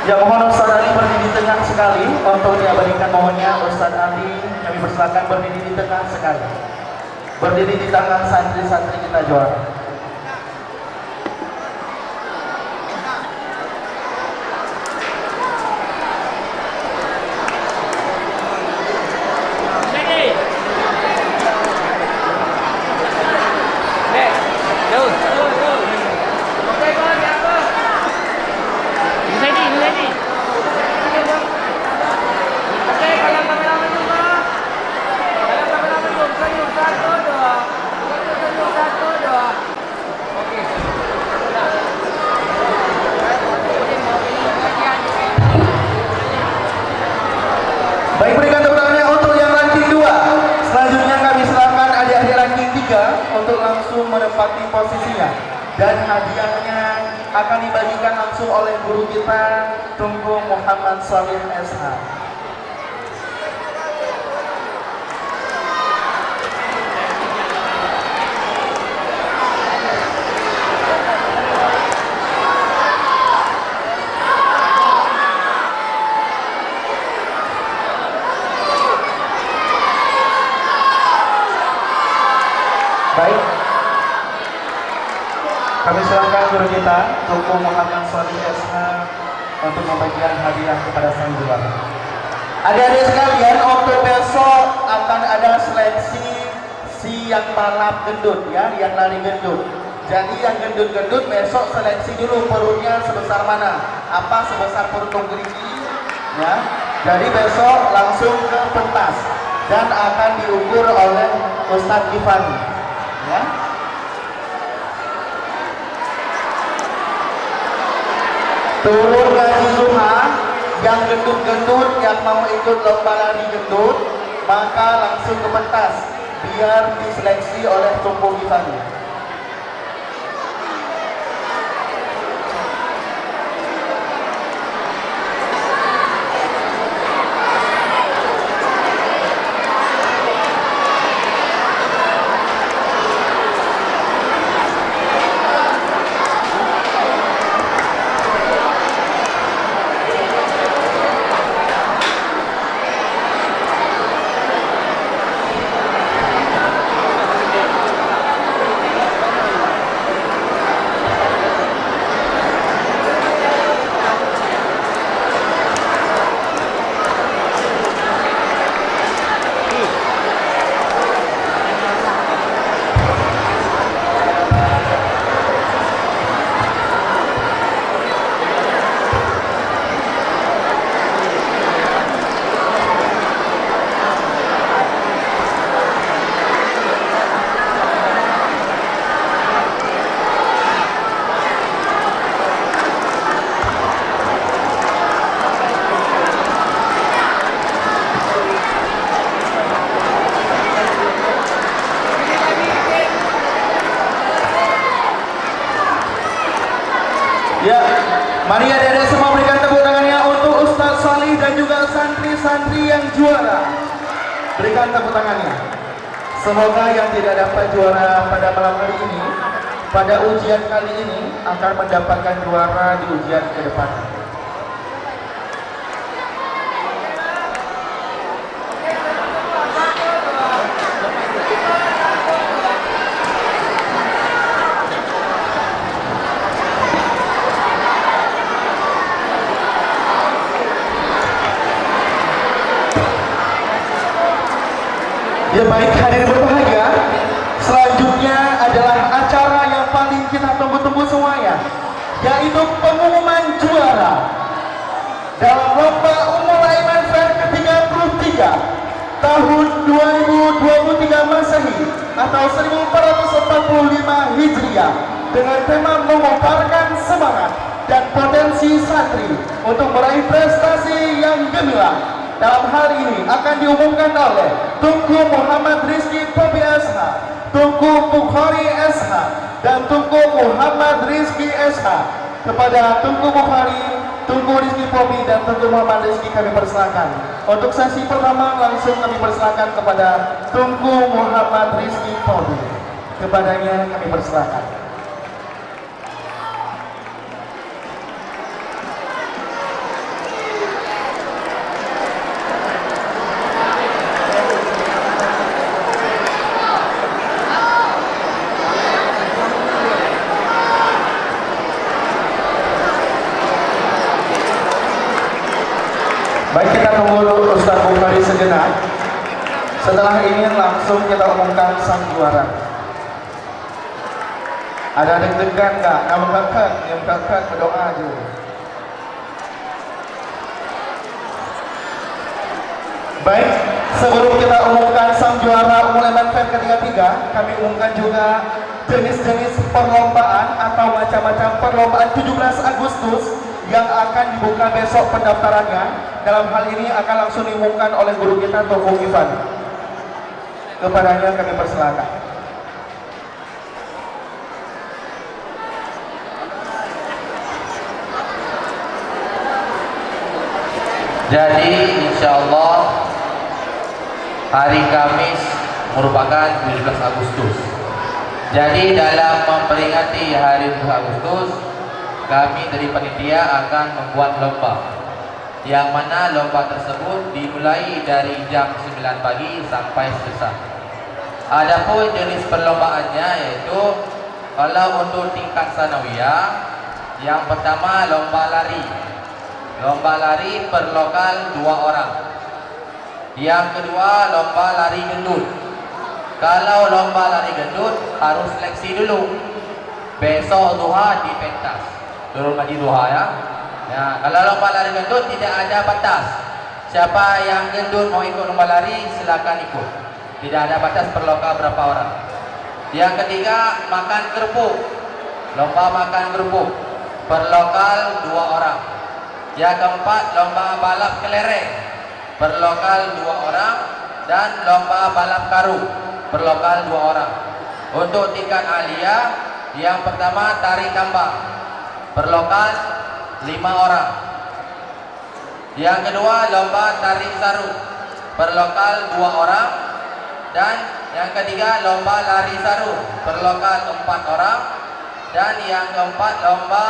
Ya, mohon Ustaz Ali berdiri di tengah sekali untuk diabadikan mohonnya. Ustaz Ali kami persilakan berdiri di tengah sekali. Berdiri di tangan santri-santri kita juara. Baik, berikan tepuk tangannya untuk yang ranking 2. Selanjutnya kami silakan adik-adik ranking 3 untuk langsung menempati posisinya. Dan hadiahnya akan dibagikan langsung oleh guru kita Tunku Muhammad Salih SH. Baik, kami silakan guru kita Tunku Muhammad Salih SH untuk membagikan hadiah kepada sang juara. Adik-adik sekalian, untuk besok akan ada seleksi si yang balap gendut ya, yang lari gendut. Jadi yang gendut-gendut besok seleksi dulu perutnya sebesar mana, apa sebesar perut gerigi ya. Jadi besok langsung ke pentas dan akan diukur oleh Ustadz Gifani. Ya. Turun gaji Zuha, yang gendut-gendut yang mau ikut lomba lari gendut maka langsung ke pentas biar diseleksi oleh Tunku Gifani. Ya, mari adik-adik semua berikan tepuk tangannya untuk Ustadz Salih dan juga santri-santri yang juara. Berikan tepuk tangannya. Semoga yang tidak dapat juara pada malam hari ini, pada ujian kali ini akan mendapatkan juara di ujian ke depan. Ya baik, hadirin berbahagia, selanjutnya adalah acara yang paling kita tunggu-tunggu semuanya, yaitu pengumuman juara dalam lomba Ummul Aiman Fair ke-33 tahun 2023 Masehi atau 1445 Hijriah dengan tema memaparkan semangat dan potensi santri untuk meraih prestasi yang gemilang. Dalam hal ini akan diumumkan oleh Tunku Muhammad Rizki Pobi SH, Tunku Bukhari SH, dan Tunku Muhammad Rizki SH. Kepada Tunku Bukhari, Tunku Rizki Pobi, dan Tunku Muhammad Rizki kami persilakan. Untuk sesi pertama langsung kami persilakan kepada Tunku Muhammad Rizki Pobi. Kepadanya kami persilakan. Baik, kita tunggu dulu Ustaz Bukhari sejenak. Setelah ini langsung kita umumkan sang juara. Ada deg-degan nggak? Yang kakak berdoa aja. Baik, sebelum kita umumkan sang juara Umul Aiman Fair ketiga, kami umumkan juga jenis-jenis perlombaan atau macam-macam perlombaan 17 Agustus yang akan dibuka besok pendaftarannya. Dalam hal ini akan langsung diumumkan oleh guru kita Toko Ivan. Kepadanya kami persilakan. Jadi insya Allah hari Kamis merupakan 17 Agustus. Jadi dalam memperingati hari 17 Agustus, kami dari panitia akan membuat lomba, yang mana lomba tersebut dimulai dari jam 9 pagi sampai selesai. Adapun jenis perlombaannya yaitu kalau untuk tingkat sanawiyah, yang pertama lomba lari. Lomba lari per lokal 2 orang. Yang kedua lomba lari gendut. Kalau lomba lari gendut harus seleksi dulu. Besok duha di pentas. Turun ngaji duha ya. Ya, kalau lomba lari gendut tidak ada batas. Siapa yang gendut mau ikut lomba lari silakan ikut. Tidak ada batas per lokal berapa orang. Yang ketiga makan kerupuk. Lomba makan kerupuk per lokal 2 orang. Yang keempat lomba balap kelereng per lokal 2 orang, dan lomba balap karung per lokal 2 orang. Untuk tingkat aliyah, yang pertama tari tambang per lokal 5 orang. Yang kedua lomba tarik sarung per lokal 2 orang, dan yang ketiga lomba lari sarung per lokal 4 orang, dan yang keempat lomba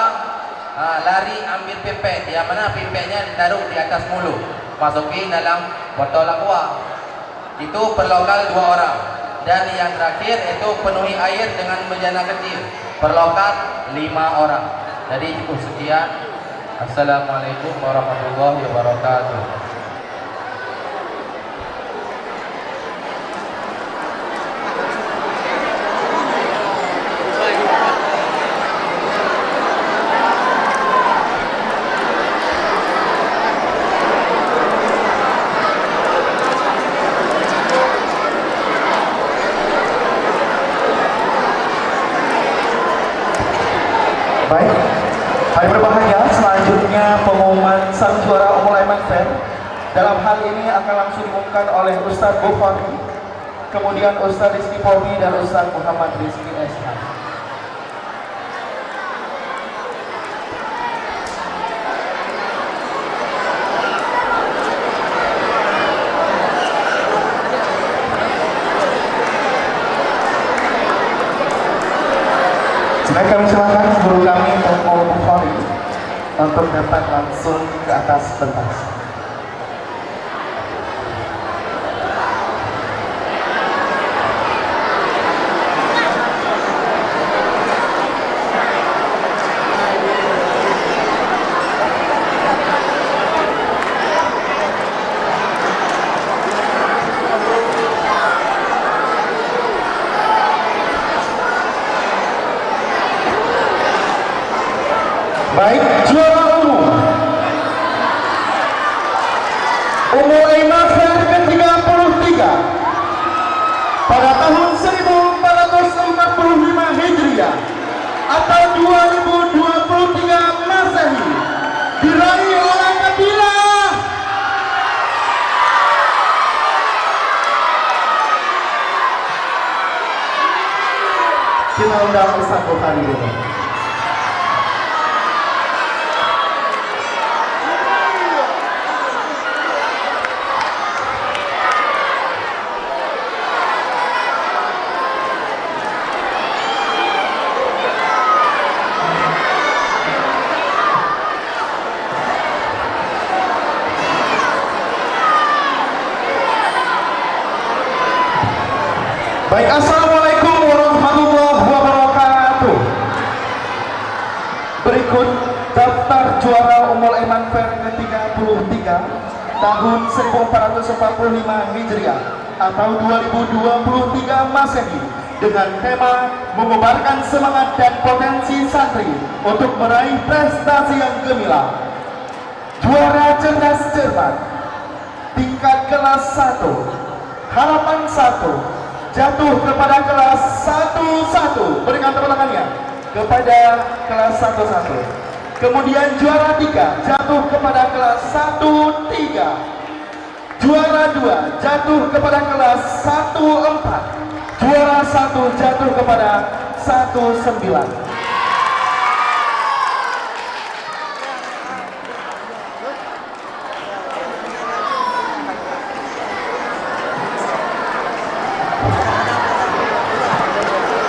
lari ambil pipet, yang mana pipetnya ditaruh di atas mulut, masukin dalam botol aqua. Itu per lokal 2 orang. Dan yang terakhir itu penuhi air dengan bejana kecil per lokal 5 orang. Jadi cukup sekian. Assalamualaikum warahmatullahi wabarakatuh. Baik, hari berbahagia, selanjutnya pengumuman sang juara Umul Aiman Fair. Dalam hal ini akan langsung diumumkan oleh Ustaz Bukhari, kemudian Ustaz Rizky Polri dan Ustaz Muhammad Rizky SH. Baik, kami silakan guru kami Toko Bukhari untuk dapat langsung ke atas pentas. Baik, juara umum Umul Aiman Fair ke-33 pada tahun 1445 Hijriah atau 2023 Masehi diraih oleh kabilah kita undang Ustaz Bukhari dulu. Baik, assalamualaikum warahmatullahi wabarakatuh. Berikut daftar juara Umul Aiman Fair ke-33 tahun 1445 Hijriah atau 2023 Masehi dengan tema mengobarkan semangat dan potensi santri untuk meraih prestasi yang gemilang. Juara cerdas cermat tingkat kelas 1 harapan 1 jatuh kepada kelas 11, berikan tepuk tangannya kepada kelas 11. Kemudian juara 3 jatuh kepada kelas 13. Juara 2 jatuh kepada kelas 14. Juara 1 jatuh kepada 19.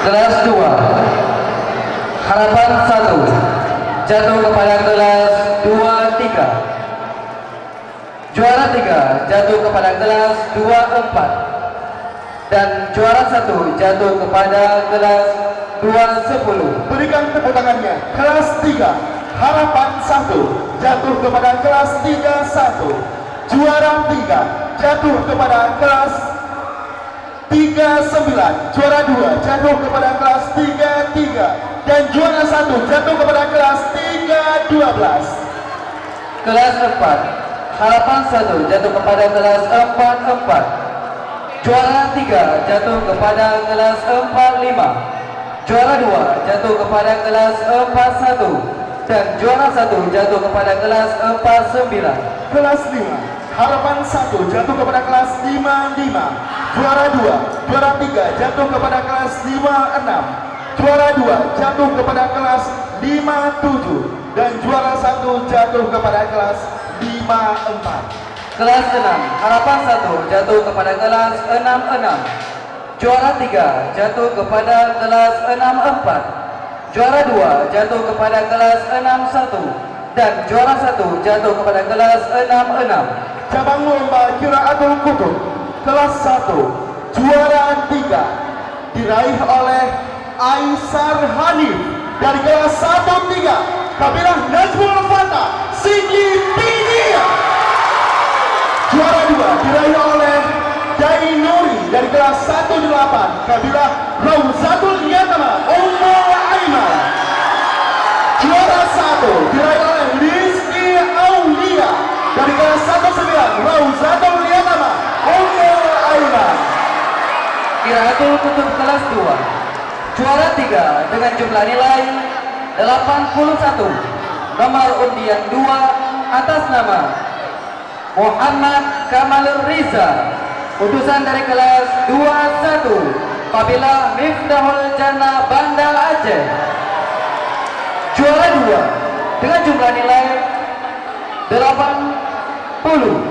Kelas 2 harapan 1 jatuh kepada kelas 23. Juara 3 jatuh kepada kelas 24 dan juara 1 jatuh kepada kelas 210. Berikan tepuk tangannya. Kelas 3 harapan 1 jatuh kepada kelas 31. Juara 3 jatuh kepada kelas 39. Juara 2 jatuh kepada kelas 33 dan juara 1 jatuh kepada kelas 312. Kelas 4 harapan 1 jatuh kepada kelas 44. Juara 3 jatuh kepada kelas 45. Juara 2 jatuh kepada kelas 41 dan juara 1 jatuh kepada kelas 49. Kelas 5 harapan 1 jatuh kepada kelas 55. Juara 2, juara 3 jatuh kepada kelas 56. Juara 2 jatuh kepada kelas 57 dan juara 1 jatuh kepada kelas 54. Kelas 6 harapan 1 jatuh kepada kelas 66. Juara 3 jatuh kepada kelas 64. Juara 2 jatuh kepada kelas 61 dan juara 1 jatuh kepada kelas 66. Cabang lomba Qiraatul Kutub kelas 1 juara 3 diraih oleh Aisar Hanif dari kelas 13 kabilah Najmul Fatah Sikipinia. Juara 2 diraih oleh Dai Nuri dari kelas 18 kabilah Rauzatul Yatama Ummul Aiman. Juara 1 diraih oleh Rizki Aulia dari kelas 19 Rauzatul Yatama Ummul Aiman. Qiraatul Kutub kelas 2 juara 3 dengan jumlah nilai 81. Nomor undian 2 atas nama Muhammad Kamal Riza, utusan dari kelas 21 kabilah Miftahul Jannah Banda Aceh. Juara 2 dengan jumlah nilai 80.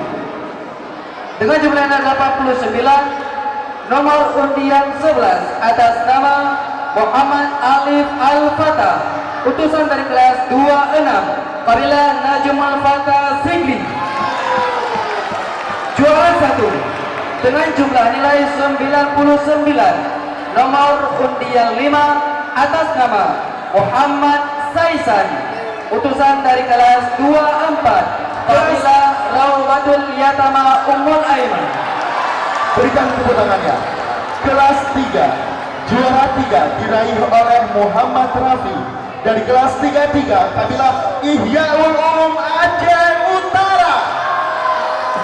Dengan jumlah nilai 89, nomor undian 11 atas nama Muhammad Alif Al-Fatah, utusan dari kelas 26 kabilah Najmul Fatah Sigli. Juara 1 dengan jumlah nilai 99, nomor undian 5 atas nama Muhammad Saisan, utusan dari kelas 24 kabilah Rauzatul Yatama Ummul Aiman. Berikan tepuk tangannya. Kelas 3 juara 3 diraih oleh Muhammad Rafi dari kelas 33 kabilah Ihyaul Ulum Aceh Utara.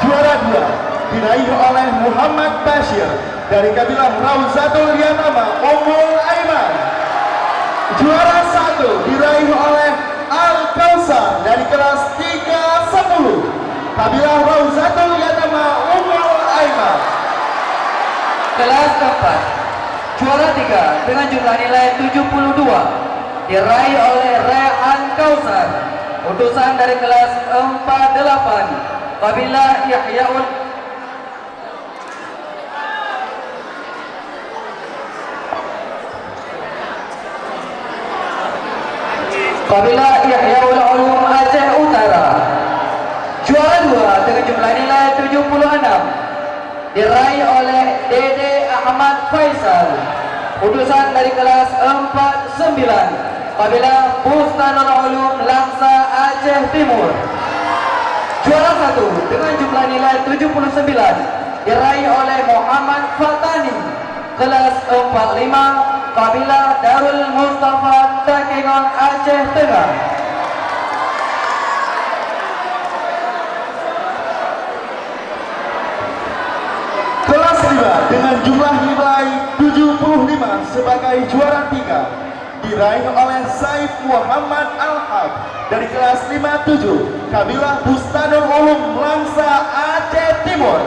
Juara 2 diraih oleh Muhammad Bashir dari kabilah Rauzatul Yatama Ummul Aiman. Juara 1 diraih oleh Al-Kausar dari kelas 310 kabilah Rauzatul Yatama Ummul Aiman. Kelas 4 juara 3 dengan jumlah nilai 72 diraih oleh Rehan Kausar, utusan dari kelas 48 kabilah Yahyaul kabilah Yahyaul Ulum Aceh Utara. Juara 2 dengan jumlah nilai 76 diraih oleh Dede Ahmad Faisal, utusan dari kelas 49 kabilah Bustanul Ulum Langsa Aceh Timur. Juara 1 dengan jumlah nilai 79 diraih oleh Muhammad Fatani, kelas 45, Kabilah Darul Mustafa Takengon, Aceh Tengah. Kelas 5 dengan jumlah nilai 75 sebagai juara 3 diraih oleh Saif Muhammad Al-Hab dari kelas 57 Kabilah Bustanul Ulum Langsa, Aceh Timur.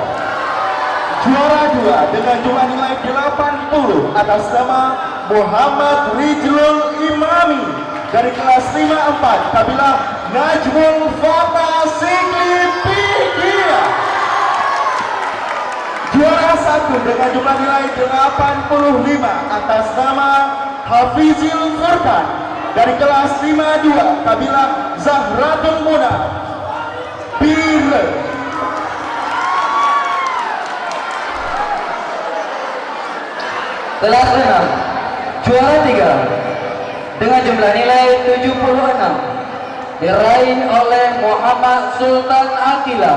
Juara 2 dengan jumlah nilai 80 atas nama Muhammad Rijlul Imami dari kelas 54 Kabilah Najmul Fatah Sikli Pidia. Juara 1 dengan jumlah nilai 85 atas nama Hafizil Furqan dari kelas 52 Kabilah Zahratul Muna Bir. Kelas 6, juara 3 dengan jumlah nilai 76 diraih oleh Muhammad Sultan Akila,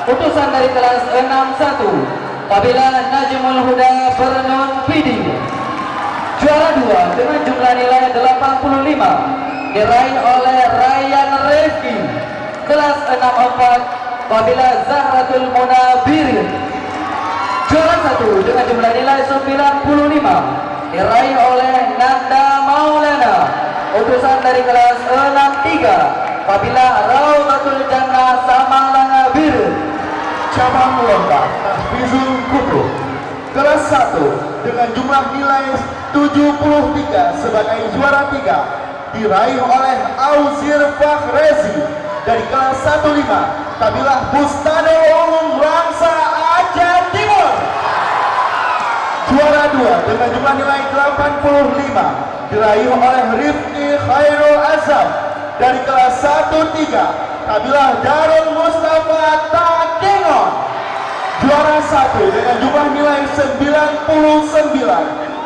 utusan dari kelas 61 Kabilah Najmul Huda Bernun Pidi. Juara 2 dengan jumlah nilai 85 diraih oleh Ryan Rifki, kelas 64 Kabilah Zahratul Munabir. Juara 1 dengan jumlah nilai 95 diraih oleh Nanda Maulana, utusan dari kelas 63 Kabilah Raudatul Jannah Samalanga Bir. Cabang lomba Tahfizul Kubro kelas 1 dengan jumlah nilai 73 sebagai juara 3 diraih oleh Auzir Fakhrezi dari kelas 15 Kabilah Bustanul Ulum Langsa, Aceh Timur. Juara 2 dengan jumlah nilai 85 diraih oleh Rifki Khairul Azam dari kelas 13 Kabilah Darul Mustafa Takengon. Juara 1 dengan jumlah nilai 99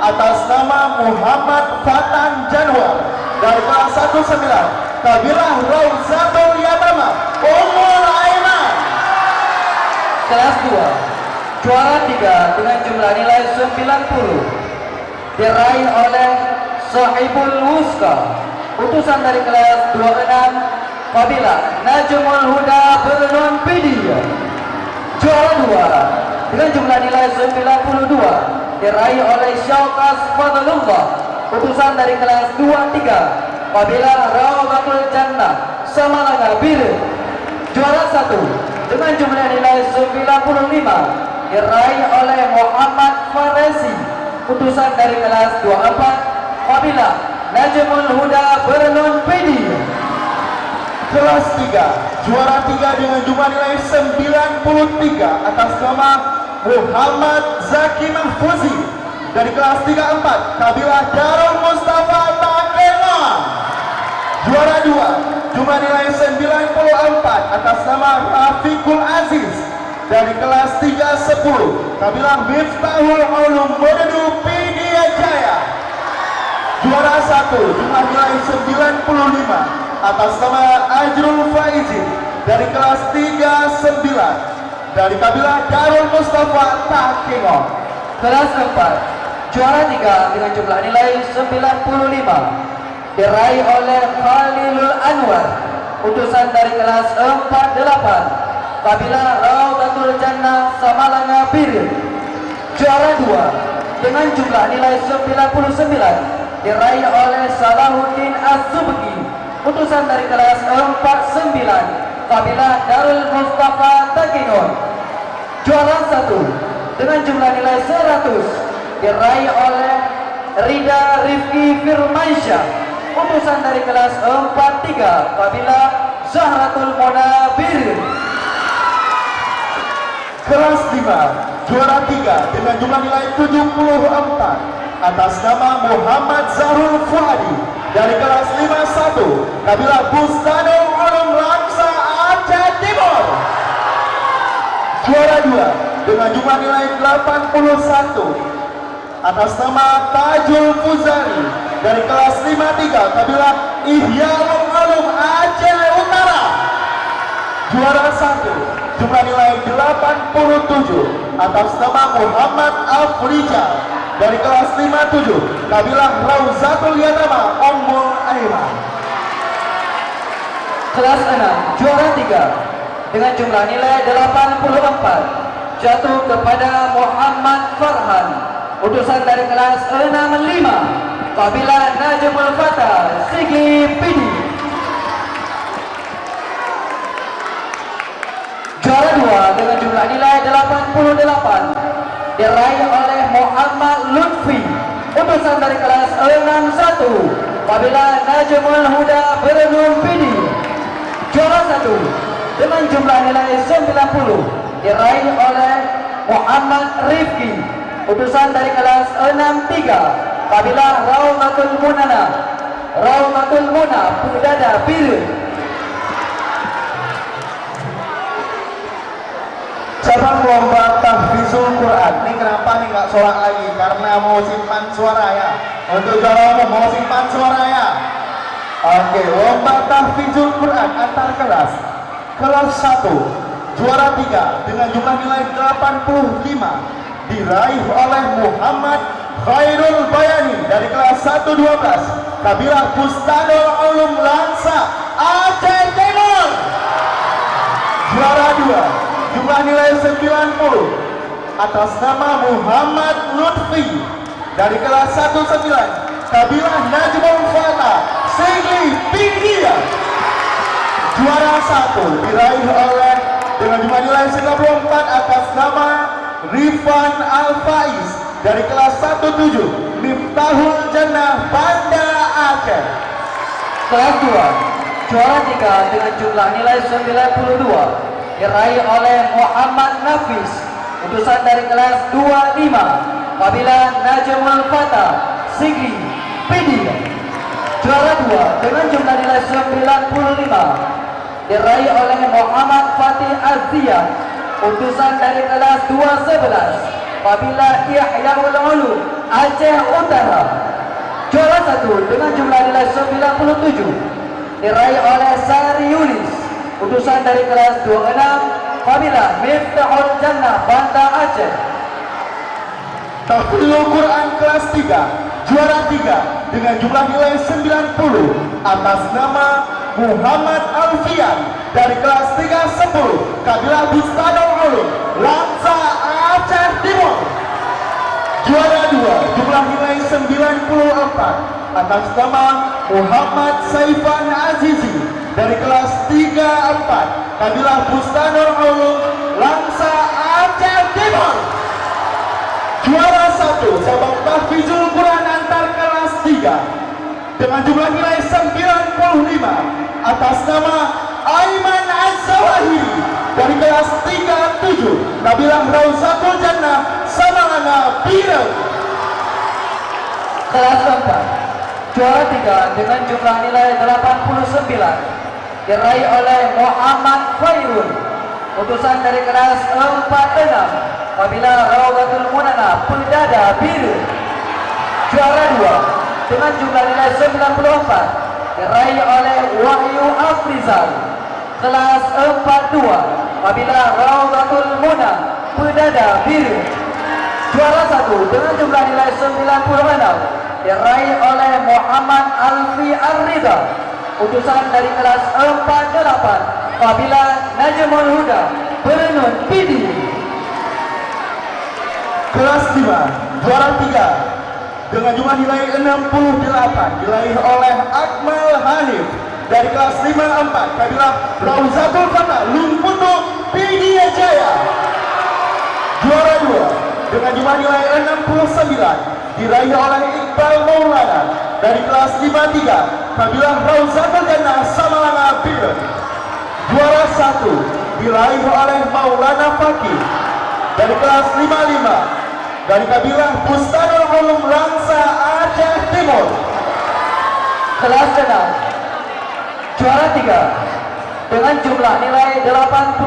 atas nama Muhammad Fatan Januar dari kelas 19 Kabilah Rauzatul Yatama Ummul Aiman. Kelas 2, juara 3 dengan jumlah nilai 90 diraih oleh Sahibul Wuska, utusan dari kelas 26 Kabilah Najmul Huda Bernun Pidi. Juara 2 dengan jumlah nilai 92 diraih oleh Syaukas Fadlullah, utusan dari kelas 23 Kabilah Raudatul Jannah Samalanga Bir. Juara 1 dengan jumlah nilai 95 diraih oleh Muhammad Faresi, utusan dari kelas 24 Kabilah Najmul Huda Bernun Pidi. Kelas 3 juara 3 dengan jumlah nilai 93 atas nama Muhammad Zaki Mahfuzi dari kelas 34 Kabilah Darul Mustafa Takengon. Juara 2 jumlah nilai 94 atas nama Rafiqul Aziz dari kelas 310 Kabilah Miftahul Ulum Menuju Pidia Jaya. Juara 1 jumlah nilai 95 atas nama Ajrul Faizi dari kelas 39 dari Kabilah Darul Mustafa Takengon. Kelas 4, juara 3 dengan jumlah nilai 95 diraih oleh Khalilul Anwar, utusan dari kelas 48 Kabilah Raudatul Jannah Samalanga Bir. Juara 2 dengan jumlah nilai 99 diraih oleh Salahuddin Az-Zubki, utusan dari kelas 49 Kabilah Darul Mustafa Takengon. Juara 1 dengan jumlah nilai 100 diraih oleh Rida Rifki Firmansyah, utusan dari kelas 43 Kabilah Zahratul Munabir. Kelas 5 juara 3 dengan jumlah nilai 74 atas nama Muhammad Zahrul Fuadi dari kelas 51 Kabilah Bustanul Ulum Langsa, Aceh Timur. Juara 2 dengan jumlah nilai 81 atas nama Tajul Fuzari dari kelas 53 Kabilah Ihyaul Ulum Aceh Utara. Juara 1 jumlah nilai 87 atas nama Muhammad Afrijal dari kelas 57 kabilah Rauzatul Yatama Ummul Aiman. Kelas 6, juara 3 dengan jumlah nilai 84 jatuh kepada Muhammad Farhan, utusan dari kelas 65 kabilah Najmul Fatah Sigli Pidi. Juara 2 dengan jumlah nilai 88 diraih oleh Muhammad Lutfi, utusan dari kelas 61 kabilah Najmul Huda Bernun Pidi. Juara 1 dengan jumlah nilai 90 diraih oleh Muhammad Rifki, utusan dari kelas 63 kabilah Raumatul Muna Pudada Biru. Cabang lomba tahfizul Quran. Ini kenapa nih nggak sholat lagi? Karena mau simpan suara ya. Untuk juara umum mau simpan suara ya. Oke, lomba tahfizul Quran antar kelas. Kelas 1 juara 3 dengan jumlah nilai 85 diraih oleh Muhammad Khairul Bayani dari kelas 112 kabilah Bustanul Ulum Langsa Aceh Timur. Juara 2 jumlah nilai 90 atas nama Muhammad Lutfi dari kelas 19 kabilah Najmul Fatah Sigli Pinggia. Juara 1 diraih oleh dengan jumlah nilai 94 atas nama Rifan Al-Faiz dari kelas 17 Miftahul Jannah Banda Aceh. Kelas 2 juara 3 dengan jumlah nilai 92 diraih oleh Muhammad Nafis, utusan dari kelas 25 kabilah Najmul Fatah Sigli Pidi. Juara 2 dengan jumlah nilai 95 diraih oleh Muhammad Fatih Azia, utusan dari kelas 211 kabilah Ihyaul Ulum Aceh Utara. Juara 1 dengan jumlah nilai 97 diraih oleh Sari Yunis, utusan dari kelas 26 kabilah Miftahul Jannah Banda Aceh. Tahfizul Quran kelas 3 juara 3 dengan jumlah nilai 90 atas nama Muhammad Alfian dari kelas 310 kabilah Bustanul Ulum Langsa Aceh Timur. Juara 2 jumlah nilai 94 atas nama Muhammad Saifan Azizi dari kelas 34 kabilah Bustanul Ulum Langsa Aceh Timur. Juara 1 cabang tahfizul Quran antar kelas 3 dengan jumlah nilai 95 atas nama Aiman Az-Zawahiri dari kelas 37 kabilah Rauzatul Jannah Samalanga Biru. Kelas 4 juara 3 dengan jumlah nilai 89 diraih oleh Muhammad Khairul, utusan dari kelas 46 kabilah Raudatul Munana Pudada Biru. Juara 2 dengan jumlah nilai 94 diraih oleh Wahyu Afrizal, kelas 42 kabilah Raudatul Muna Pudada Biru. Juara 1 dengan jumlah nilai 96 diraih oleh Muhammad Alfi Ar-Ridha, utusan dari kelas 48 kabilah Najmul Huda Bernun Pidi. Kelas 5 juara 3 dengan jumlah nilai 68 diraih oleh Akmal Hanif dari kelas 54 kabilah Rauzatul Fatah Lumputu Pidie Jaya. Juara 2 dengan jumlah nilai 69 diraih oleh Iqbal Maulana dari kelas 53 kabilah Rauzatul Jannah Samalanga Biru. Juara 1 diraih oleh Maulana Fakih dari kelas 55 dari kabilah Bustanul Ulum Langsa Aceh Timur. Kelas 6 juara 3 dengan jumlah nilai 86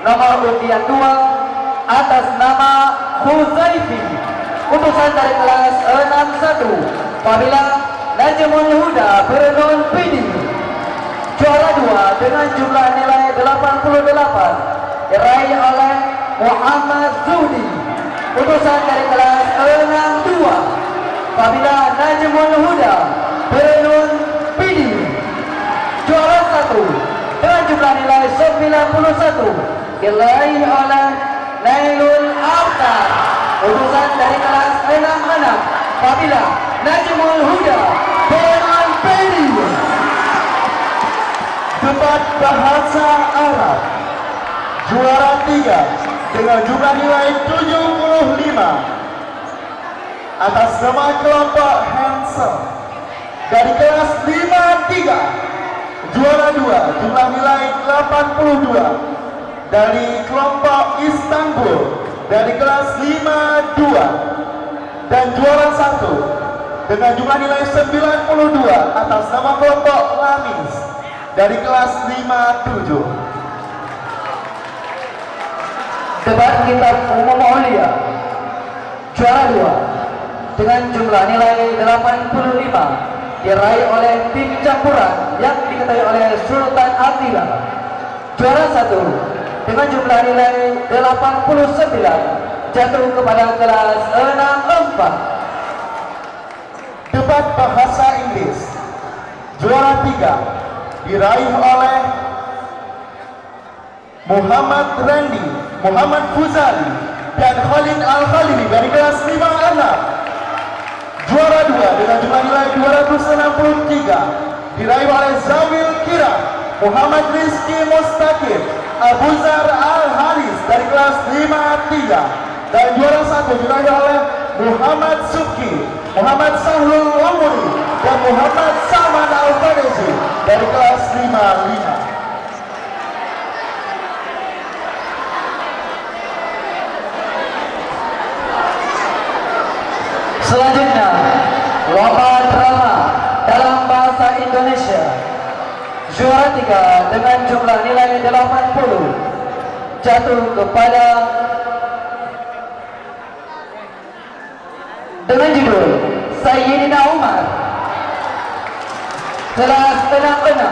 nomor undian 2 atas nama Huzaifi, utusan dari kelas 61 kabilah Najmul Huda Bernun Pidi. Juara 2 dengan jumlah nilai 88 diraih oleh Muhammad Zudi, utusan dari kelas 62 Kabilah Najmul Huda, Benun Pidi. Juara 1 dengan jumlah nilai 91 diraih oleh Nailul Aftar, utusan dari kelas 66 Kabilah Najmul Huda, Benun Pidi. Debat bahasa Arab. Juara 3 dengan jumlah nilai 75 atas nama kelompok Hansel dari kelas 53. Juara 2 jumlah nilai 82 dari kelompok Istanbul dari kelas 52. Dan juara 1 dengan jumlah nilai 92 atas nama kelompok Lamis dari kelas 57. Debat kitab umum Aulia. Juara 2 dengan jumlah nilai 85 diraih oleh tim campuran yang diketahui oleh Sultan Attila. Juara 1 dengan jumlah nilai 89 jatuh kepada kelas 64. Debat bahasa Inggris. Juara 3 diraih oleh Muhammad Randy, Muhammad Fuzali, dan Khalid Al-Khalili dari kelas 56. Juara 2 dengan jumlah nilai 263 diraih oleh Zawil Kira, Muhammad Rizky Mustaqim, Abu Zar Al-Haris dari kelas 53. Dan juara 1 diraih oleh Muhammad Suki, Muhammad Sahlul Umuri, dan Muhammad Salman Al-Farisi dari kelas 55. Selanjutnya, lomba drama dalam bahasa Indonesia. Juara 3 dengan jumlah nilai 80 jatuh kepada dengan judul Sayyidina Umar, kelas 66.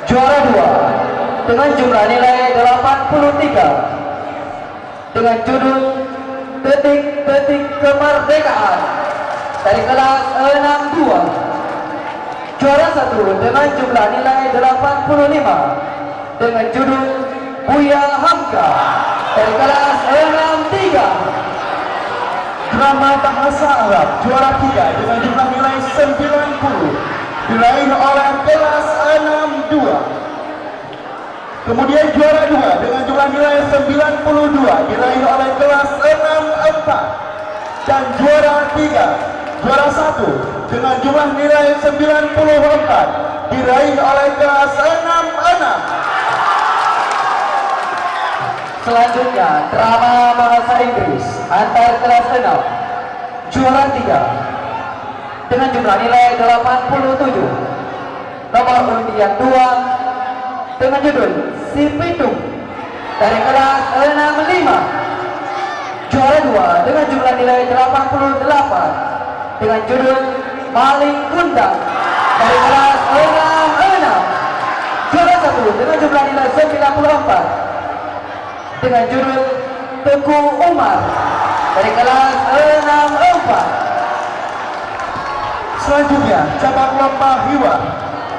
Juara 2 dengan jumlah nilai 83 dengan judul Detik-detik Kemerdekaan dari kelas 62. Juara 1 dengan jumlah nilai 85 dengan judul Buya Hamka dari kelas 63. Drama bahasa Arab juara 3 dengan jumlah nilai 90 diraih oleh kelas 62. Kemudian juara 2 dengan jumlah nilai 92 diraih oleh kelas 64. Dan juara 3, juara 1 dengan jumlah nilai 94 diraih oleh kelas 66. Selanjutnya, drama bahasa Inggris antar kelas 6. Juara 3 dengan jumlah nilai 87. Nomor undian 2 dengan judul Si Pitung dari kelas 65. Juara 2 dengan jumlah nilai 88 dengan judul Maling Kundang dari kelas 66. Juara 1 dengan jumlah nilai 94 dengan judul Teguh Umar dari kelas 64. Selanjutnya, cabang lomba hiwa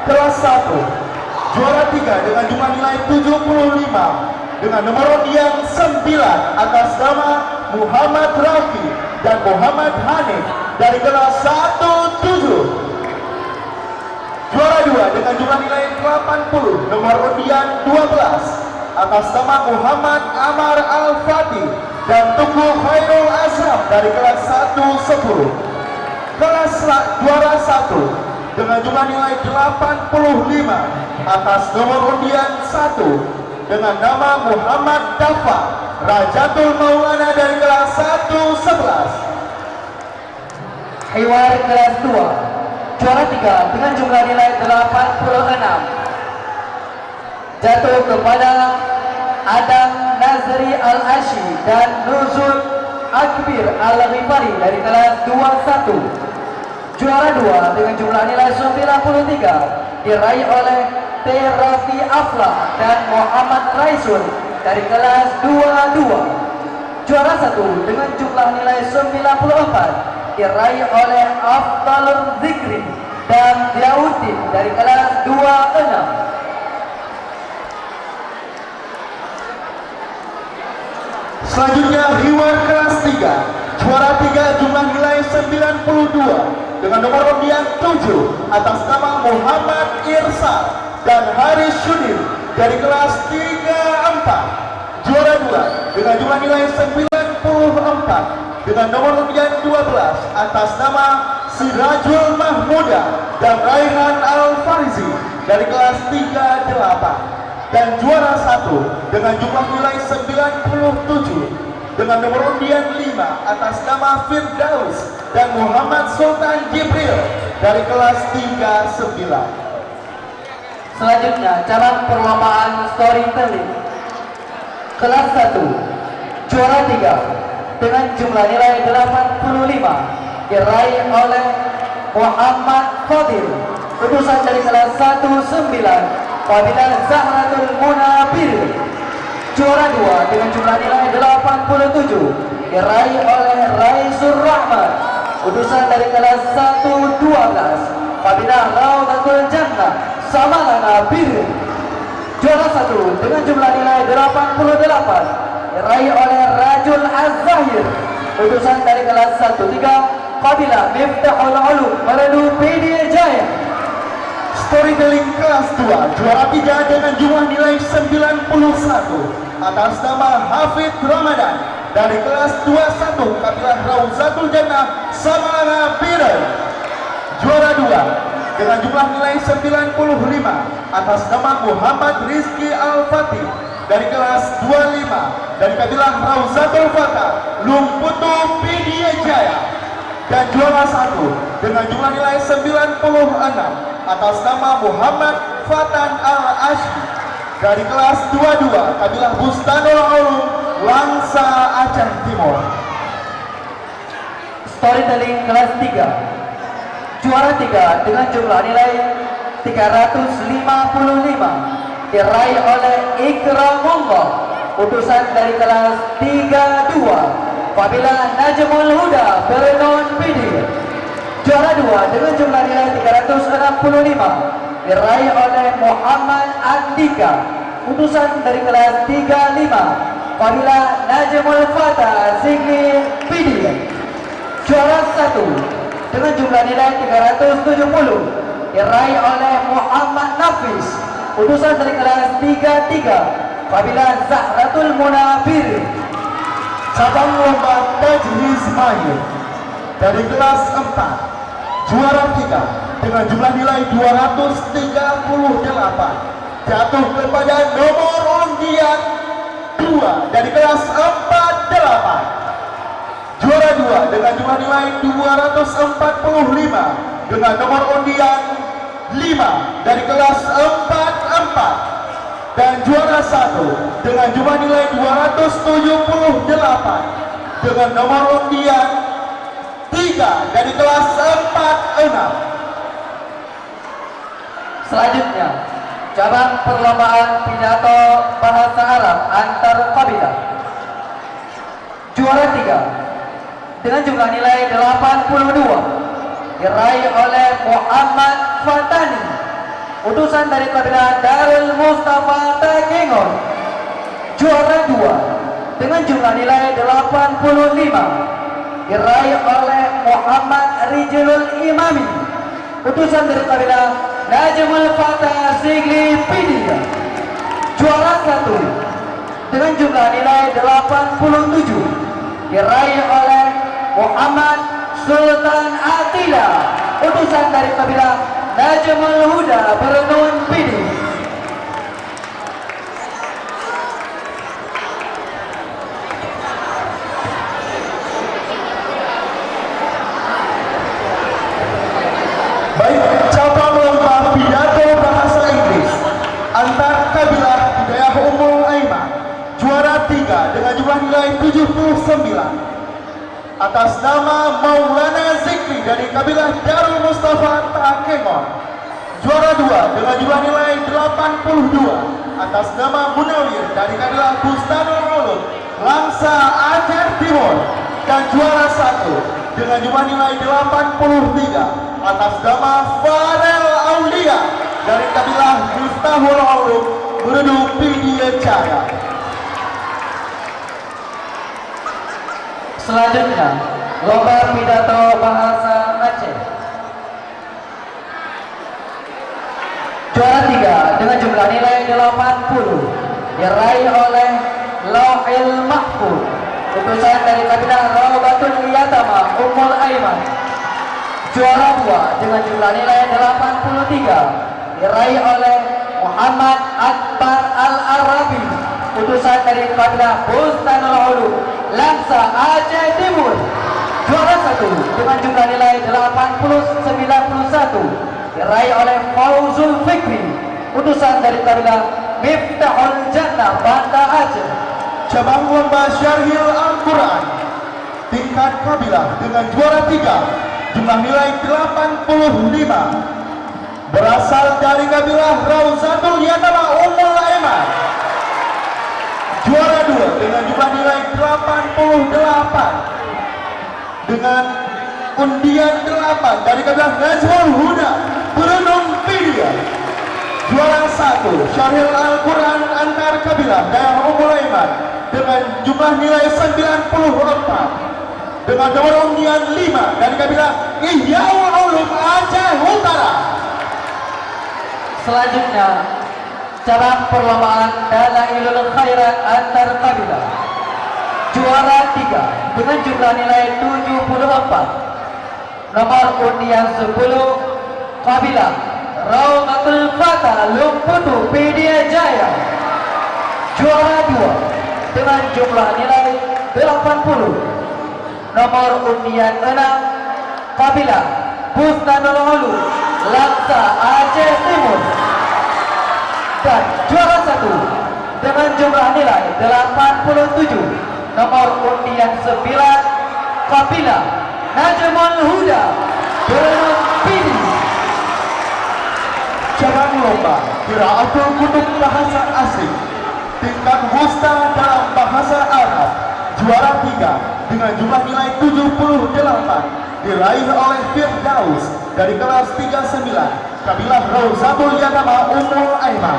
kelas 1. Juara 3 dengan jumlah nilai 75 dengan nomor undian 9 atas nama Muhammad Rafi dan Muhammad Hanif dari kelas 17. Juara 2 dengan jumlah nilai 80 nomor undian 12 atas nama Muhammad Amar Al-Fatih dan Tugu Khairul Azam dari kelas 110. Kelas juara 1 dengan jumlah nilai 85 atas nomor undian 1 dengan nama Muhammad Dafa Rajatul Maulana dari kelas 111. Hiwar kelas 2 juara 3 dengan jumlah nilai 86 jatuh kepada Adam Nazri Al-Ashi dan Nuzul Akbir Al-Ghifari dari kelas 21. Juara 2 dengan jumlah nilai 93 diraih oleh T. Raffi Afla dan Muhammad Raisul dari kelas 22. Juara 1 dengan jumlah nilai 94 diraih oleh Afdalul Zikri dan Diauddin dari kelas 26. Selanjutnya reward kelas 3, juara 3 jumlah nilai 92 dengan nomor undian 7 atas nama Muhammad Irsal dan Haris Syudir dari kelas 34. Juara 2 dengan jumlah nilai 94 dengan nomor undian 12 atas nama Sirajul Mahmuda dan Raihan Al-Farizi dari kelas 38. Dan juara 1 dengan jumlah nilai 97 dengan nomor undian 5 atas nama Firdaus dan Muhammad Sultan Jibril dari kelas 39. Selanjutnya cabang perlombaan storytelling kelas 1 juara 3 dengan jumlah nilai 85 diraih oleh Muhammad Fadil utusan dari kelas 19 Fadilah Zahratul Munabir. Juara 2 dengan jumlah nilai 87 diraih oleh Raisur Rahman utusan dari kelas 112 Fadilah Raudatul Jannah Samalana Bir. Juara 1 dengan jumlah nilai 88 diraih oleh Rajul Az-Zahir utusan dari kelas 13 Fadilah Miftahul Ulum Merdu PD Jaya. Storytelling kelas 2 juara 3 dengan jumlah nilai 91 atas nama Hafid Ramadan dari kelas 21 Kabilah Rauzatul Jannah Samalana Biren. Juara 2 dengan jumlah nilai 95 atas nama Muhammad Rizki Al-Fatih dari kelas 25 dari Kabilah Rauzatul Fatah Lumputu Pidia Jaya. Dan juara 1 dengan jumlah nilai 96 atas nama Muhammad Fatan Al-Ashmi dari kelas 22 Kabilah Bustanul Ulum Langsa Aceh Timur. Storytelling kelas 3 juara 3 dengan jumlah nilai 355 diraih oleh Ikramullah utusan dari kelas 32 Fadilah Najmul Huda Bernon Pidi. Juara 2 dengan jumlah nilai 365 diraih oleh Muhammad Andika utusan dari kelas 35 Fadilah Najmul Fatah Zikri Pidi. Juara 1 dengan jumlah nilai 370 diraih oleh Muhammad Nafis utusan dari kelas 33 Fadilah Zahratul Munabir. Cabang lomba Tajhiz Mahir dari kelas 4 juara 3 dengan jumlah nilai 238 jatuh kepada nomor undian 2 dari kelas 48. Juara 2 dengan jumlah nilai 245 dengan nomor undian 5 dari kelas 44. Dan juara 1 dengan jumlah nilai 278 dengan nomor undian 3 dari kelas 46. Selanjutnya cabang perlombaan pidato bahasa Arab antar kabilah juara 3 dengan jumlah nilai 82 diraih oleh Muhammad Fatani utusan dari kabilah Darul Mustafa Takengon. Juara 2 dengan jumlah nilai 85 diraih oleh Muhammad Rijlul Imami utusan dari kabilah Najmul Fatah Sigli Pidia. Juara 1 dengan jumlah nilai 87 diraih oleh Muhammad Sultan Atila utusan dari kabilah Najmul Huda Bernun Pidi. Baik, cabang lomba pidato bahasa Inggris antar kabilah Hidayah Ummul Aiman juara 3 dengan jumlah nilai 79 atas nama Maulana Zikri dari kabilah Darul Mustafa Takengon. Juara 2 dengan jumlah nilai 82 atas nama Munawir dari kabilah Bustanul Ulum Langsa Aceh Timur. Dan juara 1 dengan jumlah nilai 83 atas nama Farel Aulia dari kabilah Miftahul Ulum Berudu Pidia Jaya. Selanjutnya, lomba pidato bahasa Aceh. Juara 3 dengan jumlah nilai 80 diraih oleh Lauhil Mahfud, utusan dari kabilah Rawbatul Yatama Ummul Aiman. Juara 2 dengan jumlah nilai 83 diraih oleh Muhammad Akbar Al-Arabi, utusan dari kabilah Bustanul Ulum Langsa Aceh Timur. Juara 1 dengan jumlah nilai 80-91 diraih oleh Fauzul Fikri, utusan dari kabilah Miftahul Jannah Banda Aceh. Cabang lomba Syarhil Al-Quran tingkat kabilah dengan juara 3 jumlah nilai 85 berasal dari kabilah Rauzatul Yatama Ummul Aiman. Juara 2 dengan jumlah nilai 88 dengan undian 8 dari kabilah Najmul Huda Berenung Pidia. Juara 1 Syarhil Al-Quran antar kabilah daerah Ummul Aiman dengan jumlah nilai 94 dengan nomor undian 5 dari kabilah Ihyaul Ulum Aceh Utara. Selanjutnya, cabang perlombaan Dalailul Khairat antar kabilah. Juara 3 dengan jumlah nilai 74. Nomor undian 10 kabilah Rawbatul Fatah Lumputu Pidia Jaya. Juara 2 dengan jumlah nilai 80. Nomor undian 6 kabilah Bustanul Ulum Langsa Aceh Timur. Dan juara 1 dengan jumlah nilai 87. Nomor undian 9 kabilah Najmul Huda Berenung Pidi. Cabang lomba Qiraatul Kutub bahasa asing tingkat wusta dalam bahasa Arab. Juara 3 dengan jumlah nilai 78 diraih oleh Firdaus dari kelas 39 kabilah Rauzatul Yatama Ummul Aiman.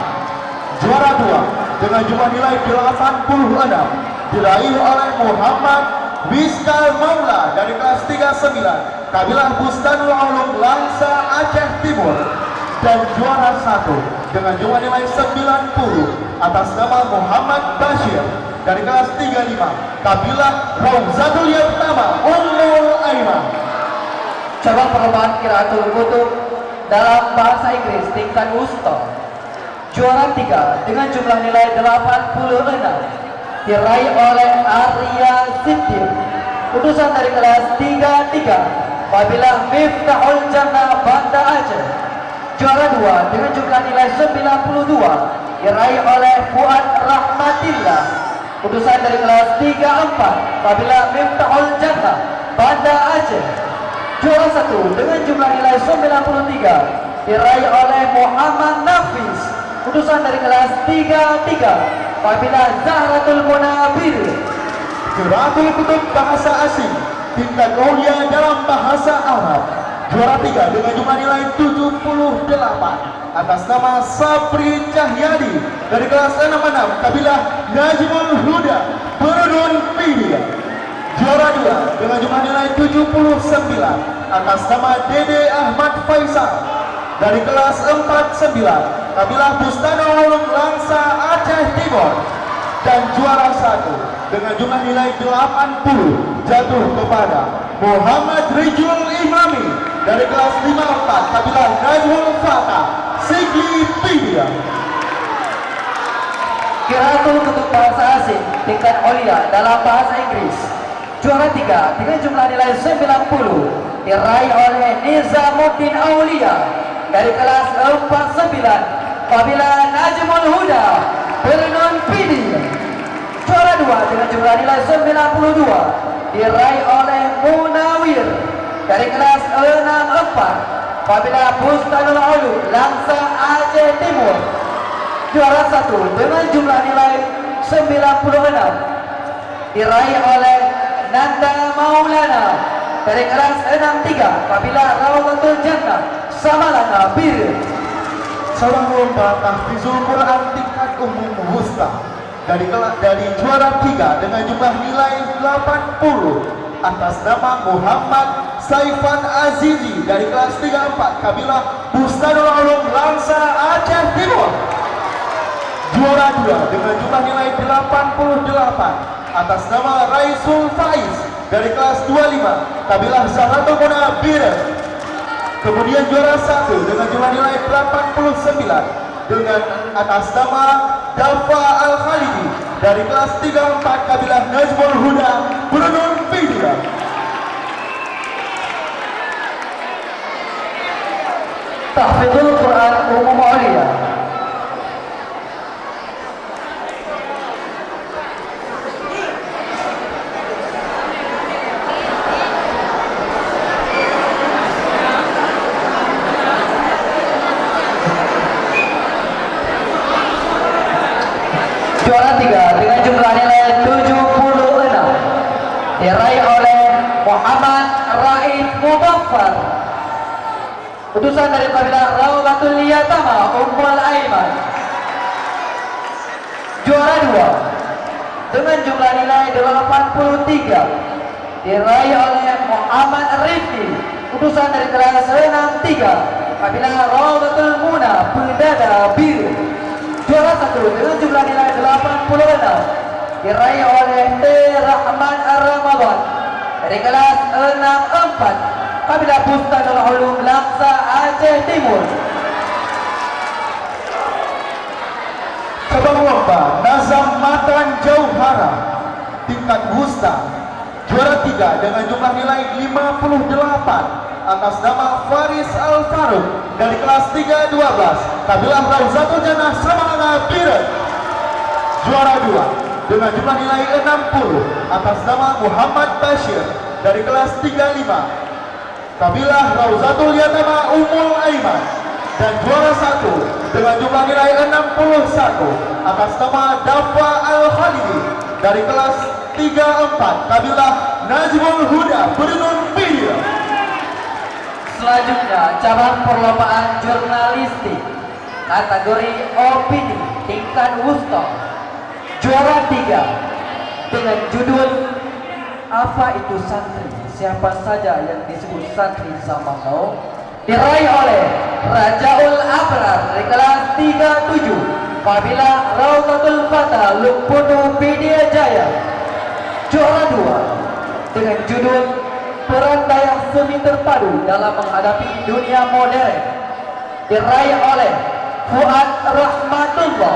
Juara 2 dengan jumlah nilai 86 diraih oleh Muhammad Wiskal Maula dari kelas 39 kabilah Bustanul Ulum Langsa Aceh Timur. Dan juara 1 dengan jumlah nilai 90 atas nama Muhammad Bashir dari kelas 35 kabilah Rauzatul Yatama Ummul Aiman. Cabang perlombaan Qiraatul Kutub dalam bahasa Inggris tingkat wusta. Juara 3 dengan jumlah nilai 86 diraih oleh Arya Siddiq, utusan dari kelas 33 kabilah Miftahul Jannah Banda Aceh. Juara 2 dengan jumlah nilai 92 diraih oleh Fuad Rahmatillah, utusan dari kelas 34 kabilah Miftahul Jannah Banda Aceh. Juara 1 dengan jumlah nilai 93 diraih oleh Muhammad Nafis, utusan dari kelas 33 kabilah Zahratul Munabir. Qiraatul Kutub bahasa asing tingkat mulia dalam bahasa Arab. Juara 3 dengan jumlah nilai 78 atas nama Sapri Cahyadi dari kelas 66 kabilah Najmul Huda Berenun Pidia. Juara 2 dengan jumlah nilai 79 atas nama Dede Ahmad Faisal dari kelas 49 kabilah Bustanul Ulum Langsa Aceh Timur. Dan juara 1 dengan jumlah nilai 80 jatuh kepada Muhammad Rijul Imami dari kelas 54 kabilah Najmul Fatah Sigli Pidia. Qiraatul Kutub bahasa asing tingkat olia dalam bahasa Inggris. Juara 3 dengan jumlah nilai 90 diraih oleh Nizamuddin Aulia dari kelas 49 kabilah Najmul Huda Berenun Pidi. Juara 2 dengan jumlah nilai 92 diraih oleh Munawir dari kelas 64 Kabila Bustanul Ulum Langsa Aceh Timur. Juara 1 dengan jumlah nilai 96 diraih oleh Nanda Maulana dari kelas 63 Kabila Rawdatul Jannah Samalanga Bir. Cabang lomba tahfizul Quran tingkat umum wusta dari juara 3 dengan jumlah nilai 80 atas nama Muhammad Saifan Azizi dari kelas 34 Kabilah Bustanul Ulum Langsa Aceh Timur. Juara 2 dengan jumlah nilai 88 atas nama Raisul Faiz dari kelas 25 Kabilah Zahratul Munabir. Kemudian juara 1 dengan jumlah nilai 89 dengan atas nama Dafa Al-Khalidi dari kelas 34 Kabilah Najmul Huda Brunei Video. Tahfizul Quran Umum Aulia. Juara 3 dengan jumlah nilai 76 diraih oleh Muhammad Raif Mubaffar, utusan dari kabilah Rawdatul Yatama Ummul Aiman. Juara 2 dengan jumlah nilai 83 diraih oleh Muhammad Rifki, utusan dari kelas 63 kabilah Rawdatul Muna Pendada Bir. Juara 1 dengan jumlah nilai 86 diraih oleh T. Rahman Ar-Ramadan dari kelas 64 Kabilah Bustanul Ulum Langsa Aceh Timur. Cabang lomba Nazam Matan Jauhara tingkat wusta juara 3 dengan jumlah nilai 58 atas nama Faris Al-Faruq dari kelas 312 Kabilah Rawdatul Jannah Samalanga Bir. Juara 2 dengan jumlah nilai 60 atas nama Muhammad Bashir dari kelas 35 Kabilah Rawdatul Yatama Ummul Aiman. Dan juara 1 dengan jumlah nilai 61 atas nama Dafa Al-Khalidi dari kelas 34 Kabilah Najmul Huda Brunei Video. Selanjutnya cabang perlombaan jurnalistik kategori opini tingkat wusta. Juara 3 dengan judul Apa Itu Santri? Siapa saja yang disebut santri sama kau? Diraih oleh Rajaul Abrar dari kelas 37 Kabilah Rawdatul Fatah Lukputu Widya Jaya. Juara 2 dengan judul Peran Dayak Semi Terpadu dalam menghadapi dunia modern diraih oleh Fuad Rahmatullah,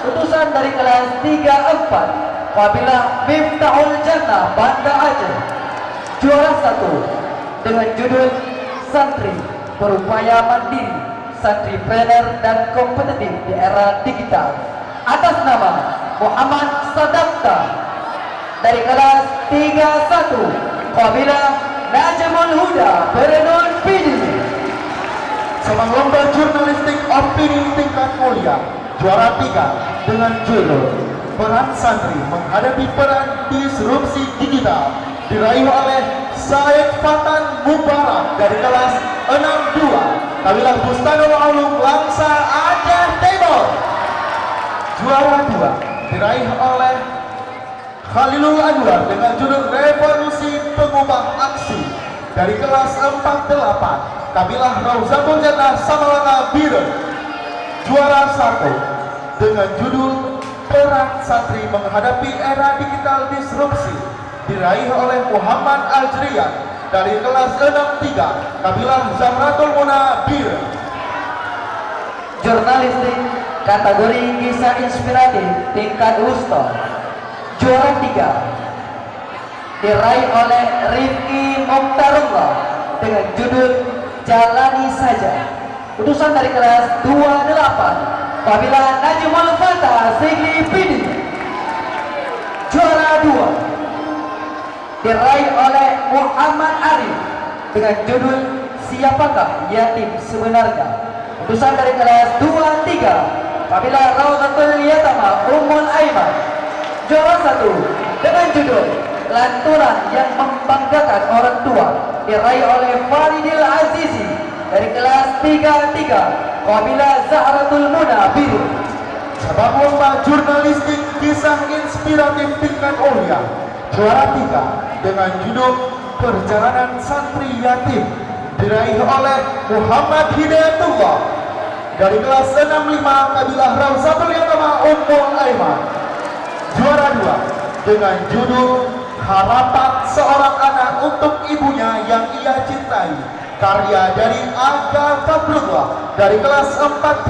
utusan dari kelas 34 Kabilah Miftahul Jannah Banda Aceh. Juara 1 dengan judul Santri Berupaya Mandiri, Santripreneur dan Kompetitif di Era Digital atas nama Muhammad Sadaqta dari kelas 31 Kabilah Najmul Huda Brunei Video. Cabang lomba jurnalistik opini tingkat mulia juara 3 dengan judul Peran Santri Menghadapi Peran Disrupsi Digital diraih oleh Said Fatan Mubarak dari kelas 62 Kabilah Bustanul Ulum Langsa Aceh Timur. Juara 2 diraih oleh Khalilul Anwar dengan judul Revolusi Pengubah Aksi dari kelas 48 Kabilah Rawdatul Jannah Samalanga Bir. Juara 1 dengan judul Peran Santri Menghadapi Era Digital Disrupsi diraih oleh Muhammad Ajrian dari kelas 63 Kabilah Zahratul Munabir. Jurnalistik kategori kisah inspiratif tingkat wusta. Juara 3 diraih oleh Rifki Mukhtarullah dengan judul Jalani Saja, utusan dari kelas 28 Kabilah Najmul Fatah Sigli Pidi. Juara 2 diraih oleh Muhammad Arif dengan judul siapakah yatim sebenarnya? Utusan dari kelas 2-3 kabilah Raudatul Yatama Ummul Aiman. Juara 1 dengan judul Lanturan yang Membanggakan Orang Tua diraih oleh Faridil Azizi dari kelas 3-3 kabilah Zahratul Muna Biru. Cabang lomba jurnalistik kisah inspiratif tingkat Olia juara 3 dengan judul Perjalanan Santri Yatim diraih oleh Muhammad Hidayatullah dari kelas 65 kabilah Rauzatul Yatama Ummul Aiman. Juara 2 dengan judul Harapan Seorang Anak Untuk Ibunya Yang Ia Cintai karya dari Aga Fakrullah dari kelas 48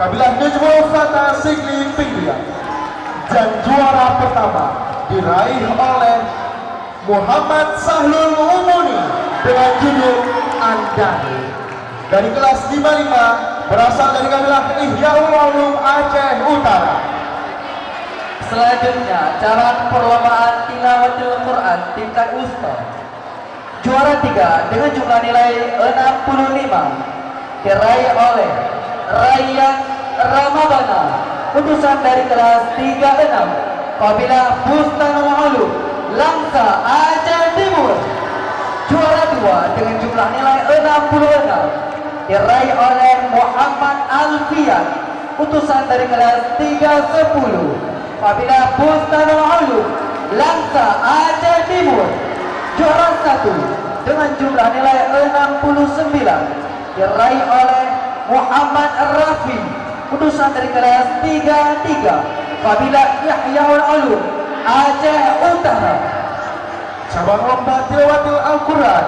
kabilah Najmul Fata Sigli Pindia. Dan juara pertama diraih oleh Muhammad Sahlul Umuni dengan judul Andani dari kelas 55 berasal dari kabilah Ihyaul Ulum Aceh Utara. Selanjutnya, cabang perlombaan tilawatil Quran tingkat usta. Juara 3 dengan jumlah nilai 65 diraih oleh Rayyan Ramadana, utusan dari kelas 36 kabilah Bustanul Ulum Langsa Aceh Timur. Juara 2 dengan jumlah nilai 66 diraih oleh Muhammad Alfian, utusan dari kelas 310 kabilah Bustanul Ulum Langsa Aceh Timur. Juara 1 dengan jumlah nilai 69 diraih oleh Muhammad Rafi, utusan dari kelas 33 kabilah Ihyaul Ulum Aceh Utara. Cabang lomba tilawatil Al-Quran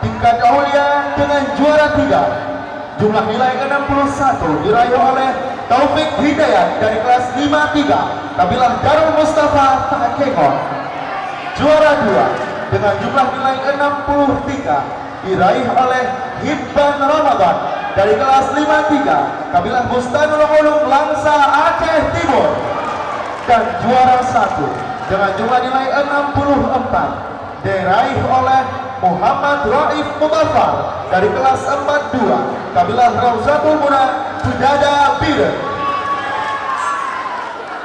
tingkat Aulia dengan juara 3 jumlah nilai 61 diraih oleh Taufik Hidayat dari kelas 53 kabilah Darul Mustafa Takengon. Juara 2 dengan jumlah nilai 63 diraih oleh Hibban Ramadan dari kelas 53 kabilah Bustanul Ulum Langsa Aceh Timur. Dan juara 1 dengan jumlah nilai 64 diraih oleh Muhammad Raif Mutafar dari kelas 42 kabilah Rauzatul Muna Sudada Biren.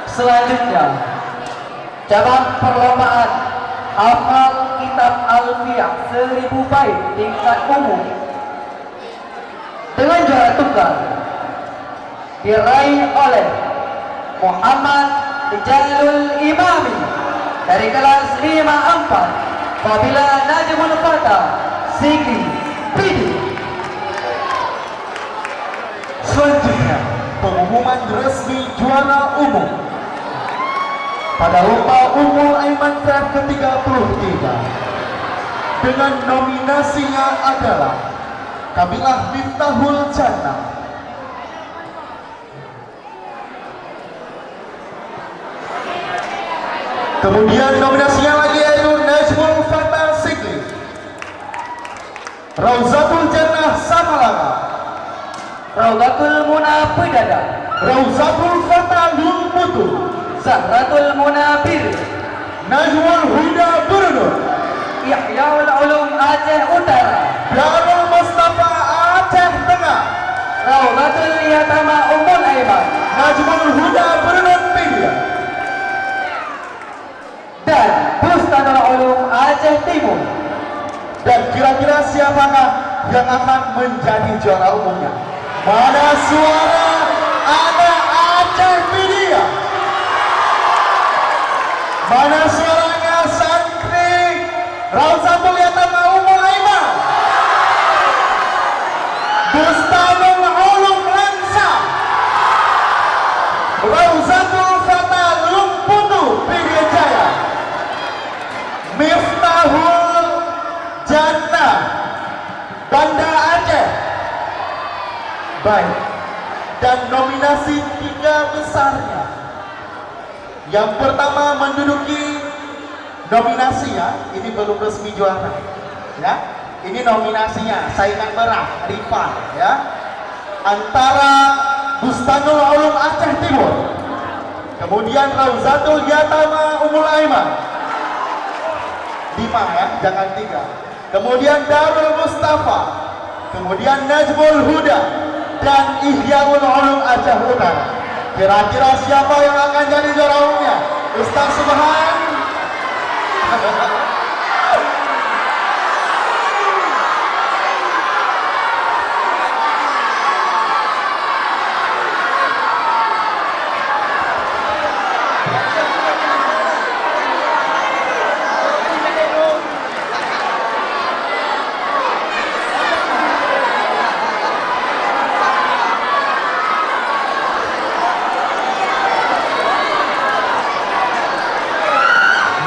Selanjutnya, cabang perlombaan hafal kitab Alfiah 1000 bait tingkat umum dengan juara tunggal diraih oleh Muhammad Jalul Imami dari kelas 54 kabilah Najmul Fata Sigli Pidi. Selanjutnya, pengumuman resmi juara umum pada lomba Ummul Aiman Fair ke-33 dengan nominasinya adalah kabilah Miftahul Jannah. Kemudian nominasinya lagi yaitu Najmul Fata Sigli, Rauzatul Jannah Samalaka, Raudatul Muna Pidada, Rauzatul Fata Lulmutu, Zahratul Muna Bir, Najmul Huda Burnur, Ihyaul Ulum Aceh Utara, Darul Mustafa Aceh Tengah, Raudatul Yatama Ummul Aiman, Najmul Huda Burnur Pindia. dan Bustanul Ulum Aceh Timur. Dan kira-kira siapakah yang akan menjadi juara umumnya? Mana suara anak Aceh Media? Mana suaranya santri Rauzatul Yatama Ummul Aiman? Bustanul Ulum Langsa, Rauzatul Fata Lumputu Pidya Jaya, Miftahul Jannah Banda Aceh. Baik, dan nominasi 3 besarnya. Yang pertama menduduki nominasi, ya, ini belum resmi juara, ya. Ini nominasinya, saingan berat, rival, ya, antara Bustanul Ulum Aceh Timur, kemudian Rauzatul Yatama Ummul Aiman, 5 ya, jangan 3. Kemudian Darul Mustafa kemudian Najmul Huda dan Ihyaul Ulum Aceh Utara. Kira-kira siapa yang akan jadi juara umumnya? Ustaz Subhan?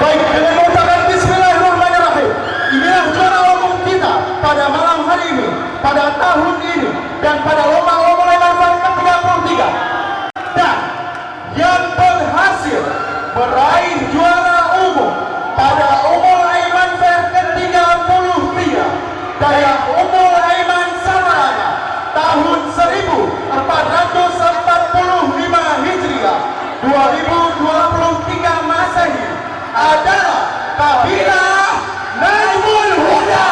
Baik, dengan mengucapkan Bismillahirrahmanirrahim, inilah juara umum kita pada malam hari ini, pada tahun ini, dan pada lomba-lomba level ke-33. Dan yang berhasil meraih juara umum pada Ummul Aiman Fair ke-33 Daya Ummul Aiman Samarana tahun 1445 Hijriah 2023 Masehi adalah kabilah Najmul Huda.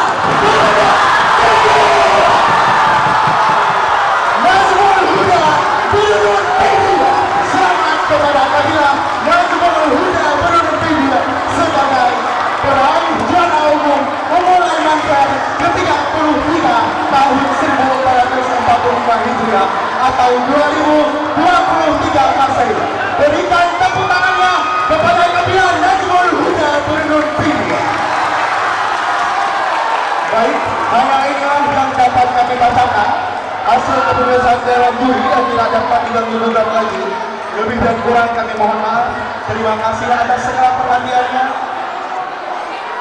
Najmul Huda Burun Media. Selamat kepada kabilah Najmul Huda Burun Media sebagai peraih juara umum Ummul Aiman Fair ke-33 tahun 1445 Hijriah atau 2023 Masehi. Berikan tepuk tangannya kepada kabilah Najmul Huda Burun Media. Baik, hanya inilah yang dapat kami bacakan. Hasil keputusan dewan juri yang tidak dapat diganggu-gugat lagi. Lebih dan kurang kami mohon maaf. Terima kasih atas segala perhatiannya.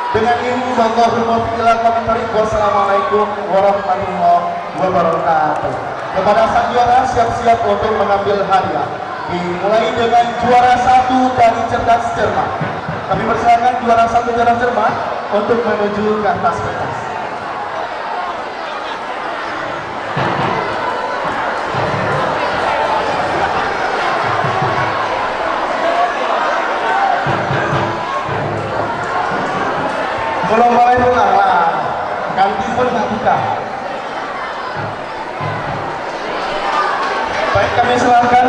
Dengan ini, wallahul muwaffiq ila aqwamit thoriq. Wassalamualaikum warahmatullahi wabarakatuh. Kepada sang juara, siap-siap untuk mengambil hadiah. Dimulai dengan juara 1 dari Cerdas Cermat. Kami persilakan juara 1 Cerdas Cermat untuk menuju ke atas pentas. Belum boleh pulang lah, ganti pun nggak buka. Baik, kami silakan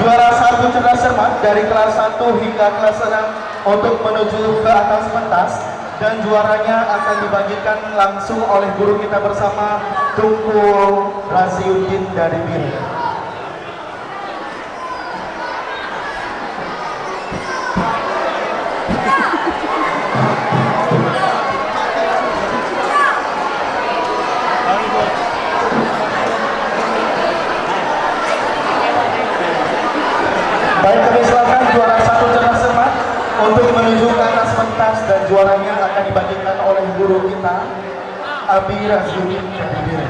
juara 1 Cerdas Cermat dari kelas 1 hingga kelas 6 untuk menuju ke atas pentas, dan juaranya akan dibagikan langsung oleh guru kita bersama, Tunku Raziuddin dari BIN. Baik, kami silakan juara 1 Cerdas Cermat untuk menuju ke atas pentas, dan juaranya akan dibagikan oleh guru kita, Abi Raziuddin dari BIN.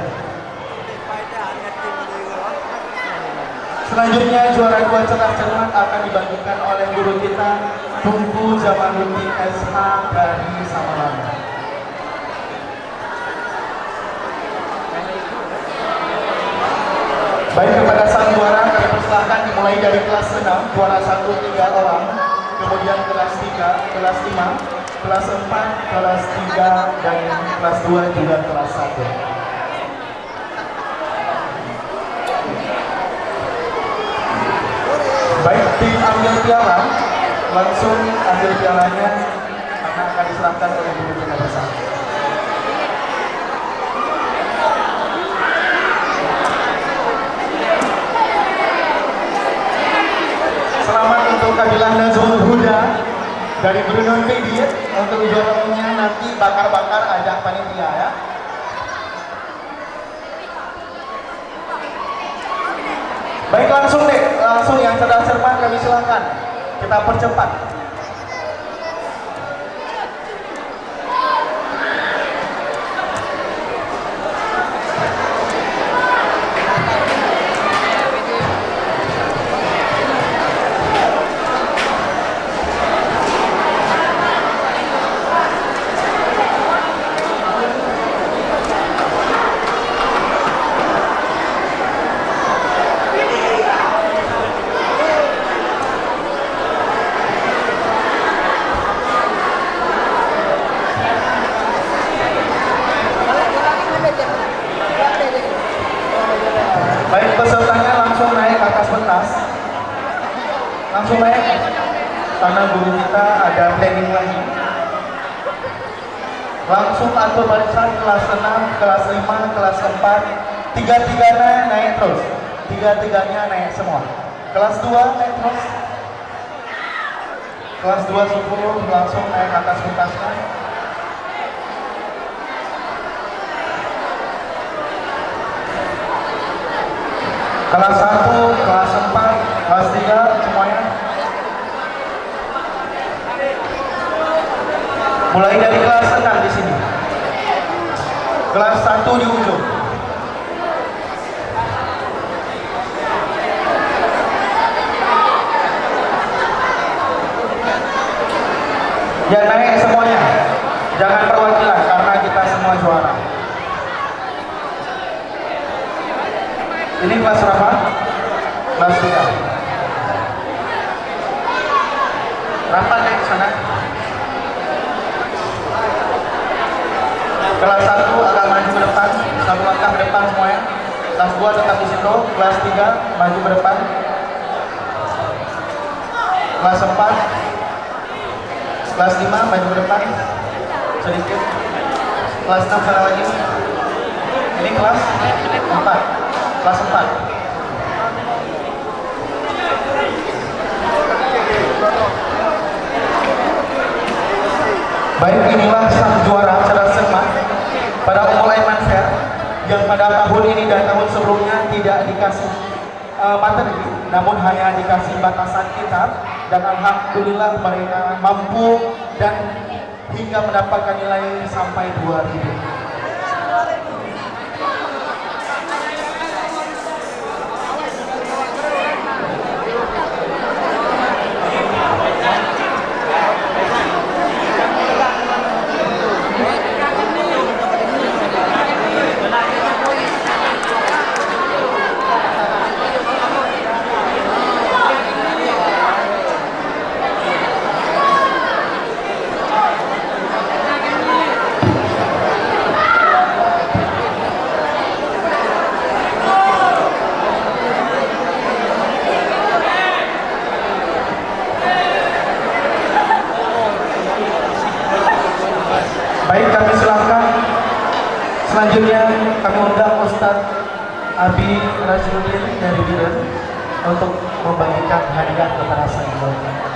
Selanjutnya juara 2 Cerdas Cermat akan dibagikan oleh guru kita, Tunku Jamaluddin SH dari Samarana. Baik, kepada sang juara kami persilahkan dimulai dari kelas 6, juara 1 3 orang, kemudian kelas 3, kelas 5, kelas 4, kelas 3, dan kelas 2 juga kelas 1. Baik, tim ambil piala, langsung ambil pialanya karena akan diserahkan oleh guru kita bersama. Selamat untuk kabilah Najmul Huda dari Burun Media. Untuk juaranya nanti bakar-bakar ajak panitia ya. Baik, langsung deh, langsung yang Cerdas Cermat kami silakan. Kita percepat. karena guru kita ada planning lagi. Langsung atur barisan kelas 6, kelas 5, kelas 4, tiga-tiganya naik terus. Tiga-tiganya naik semua. Kelas 2 naik terus. Kelas 2 10 langsung naik ke atas pentasnya. Kelas 1, kelas 4, kelas 3 semuanya. Mulai dari kelas 6 di sini. Kelas 1 di ujung. Ya naik semuanya. Jangan perwakilan karena kita semua juara. Ini kelas berapa? Kelas 3. Rapat naik ke sana. Kelas 1 agak maju ke depan, 1 langkah ke depan semuanya. Kelas 2 tetap di situ. Kelas 3 maju ke depan. Kelas 4, kelas 5 maju ke depan sedikit. Kelas 6 sana lagi. Ini kelas 4. Kelas 4. Baik, inilah sang juara cerdas cermat pada Ummul Aiman Fair yang pada tahun ini dan tahun sebelumnya tidak dikasih materi, namun hanya dikasih batasan kitab, dan alhamdulillah mereka mampu dan hingga mendapatkan nilai sampai 2000. Baik, kami silakan. Selanjutnya kami undang Ustadz Abi Rajuluddin dari Biren untuk membagikan hadiah kepada sang juara.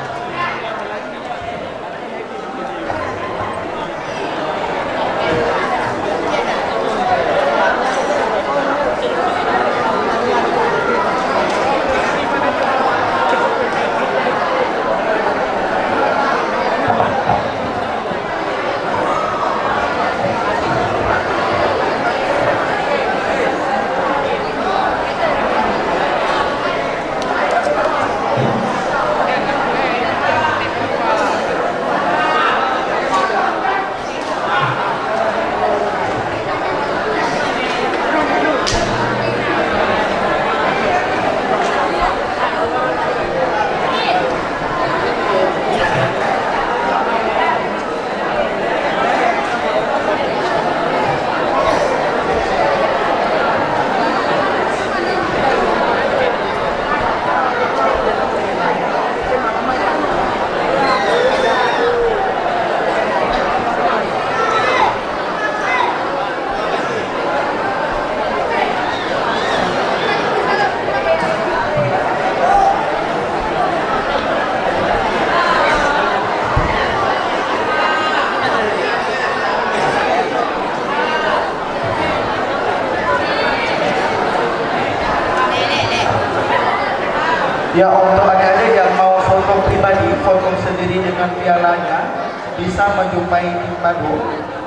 Ya, untuk adik-adik yang mau foto pribadi, foto sendiri dengan pialanya, bisa menjumpai tim Padu.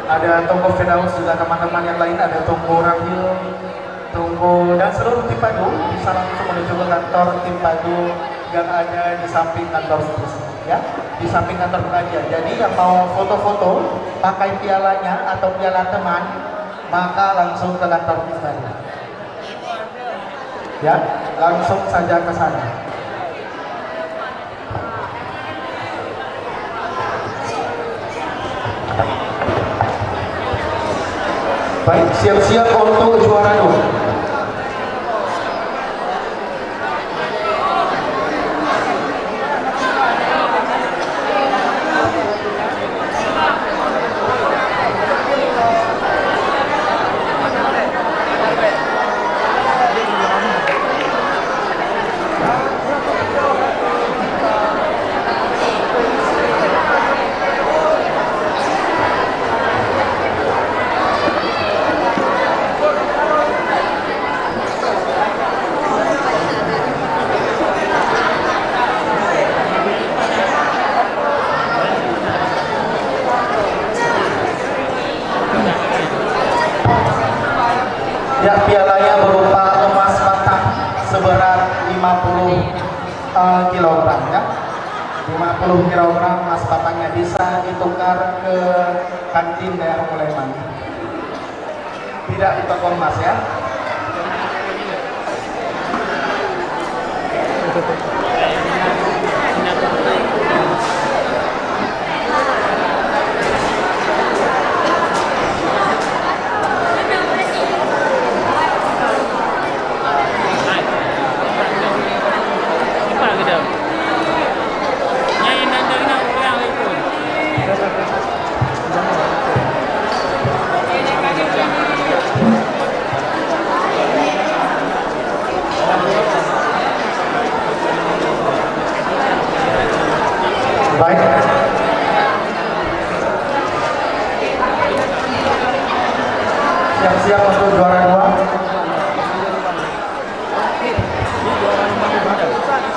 Ada toko Firdaus juga teman-teman yang lain, ada toko Rahil, toko dan seluruh tim Padu bisa langsung menuju ke kantor tim Padu yang ada di samping kantor tersebut, ya, di samping kantor pengajian. Jadi yang mau foto-foto pakai pialanya atau piala teman, maka langsung ke kantor tim Padu. Ya, langsung saja ke sana. Baik, siap-siap untuk juara dulu. seberat 50 kilogram ya. 50 kilogram emas batangnya bisa ditukar ke kantin daerah Mulaiman. Tidak di toko emas ya. Baik. Siap-siap untuk juara 2.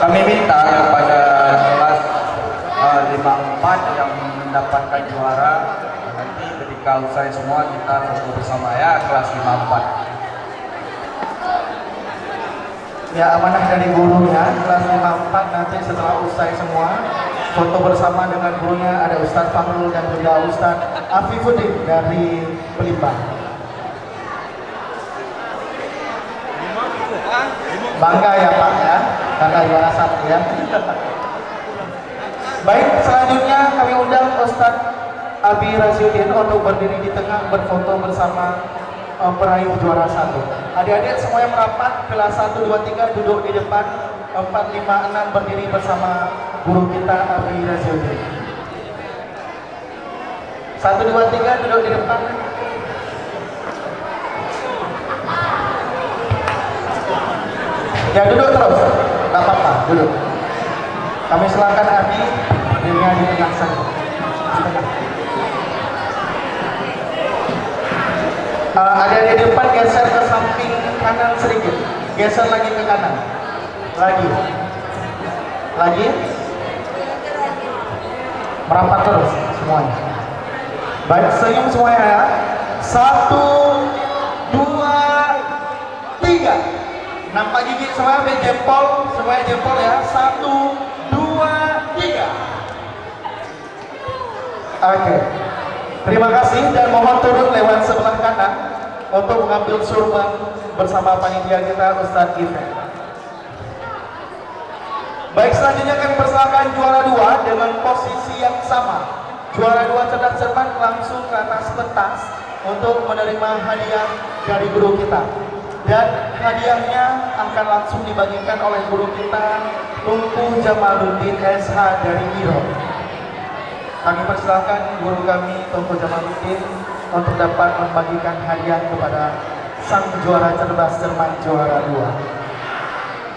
Kami minta kepada kelas 54 yang mendapatkan juara, nanti ketika usai semua kita foto bersama ya, kelas 54. Ya, amanah dari gurunya kelas 54 nanti setelah usai semua foto bersama dengan gurunya. Ada Ustadz Fahrul dan juga Ustadz Afifuddin dari Belimbang. Bangga ya Pak ya, karena juara 1 ya. Baik, selanjutnya kami undang Ustadz Abi Raziuddin untuk berdiri di tengah berfoto bersama peraih juara 1. Adik-adik semua yang merapat kelas 1, 2, 3 duduk di depan, 4, 5, 6 berdiri bersama guru kita Abi Raziuddin. 1, 2, 3 duduk di depan. Ya duduk terus, nggak apa-apa, duduk. Kami silakan Abi dirinya di tengah sana. Adik-adik di depan geser ke samping kanan sedikit, geser lagi ke kanan, lagi, merapat terus semuanya. Baik, senyum semuanya ya. 1, 2, 3. Nampak gigi semuanya, ambil jempol, semuanya jempol ya. 1, 2, 3. Oke. Terima kasih dan mohon turun lewat sebelah kanan untuk mengambil surban bersama panitia kita Ustadz Given. Baik, selanjutnya kami persilakan juara 2 dengan posisi yang sama. Juara 2 cerdas cermat langsung ke atas pentas untuk menerima hadiah dari guru kita. Dan hadiahnya akan langsung dibagikan oleh guru kita Tunku Jamaluddin SH dari Iro. Kami persilakan guru kami Tunku Jamaluddin untuk dapat membagikan hadiah kepada sang juara cerdas cermat juara 2.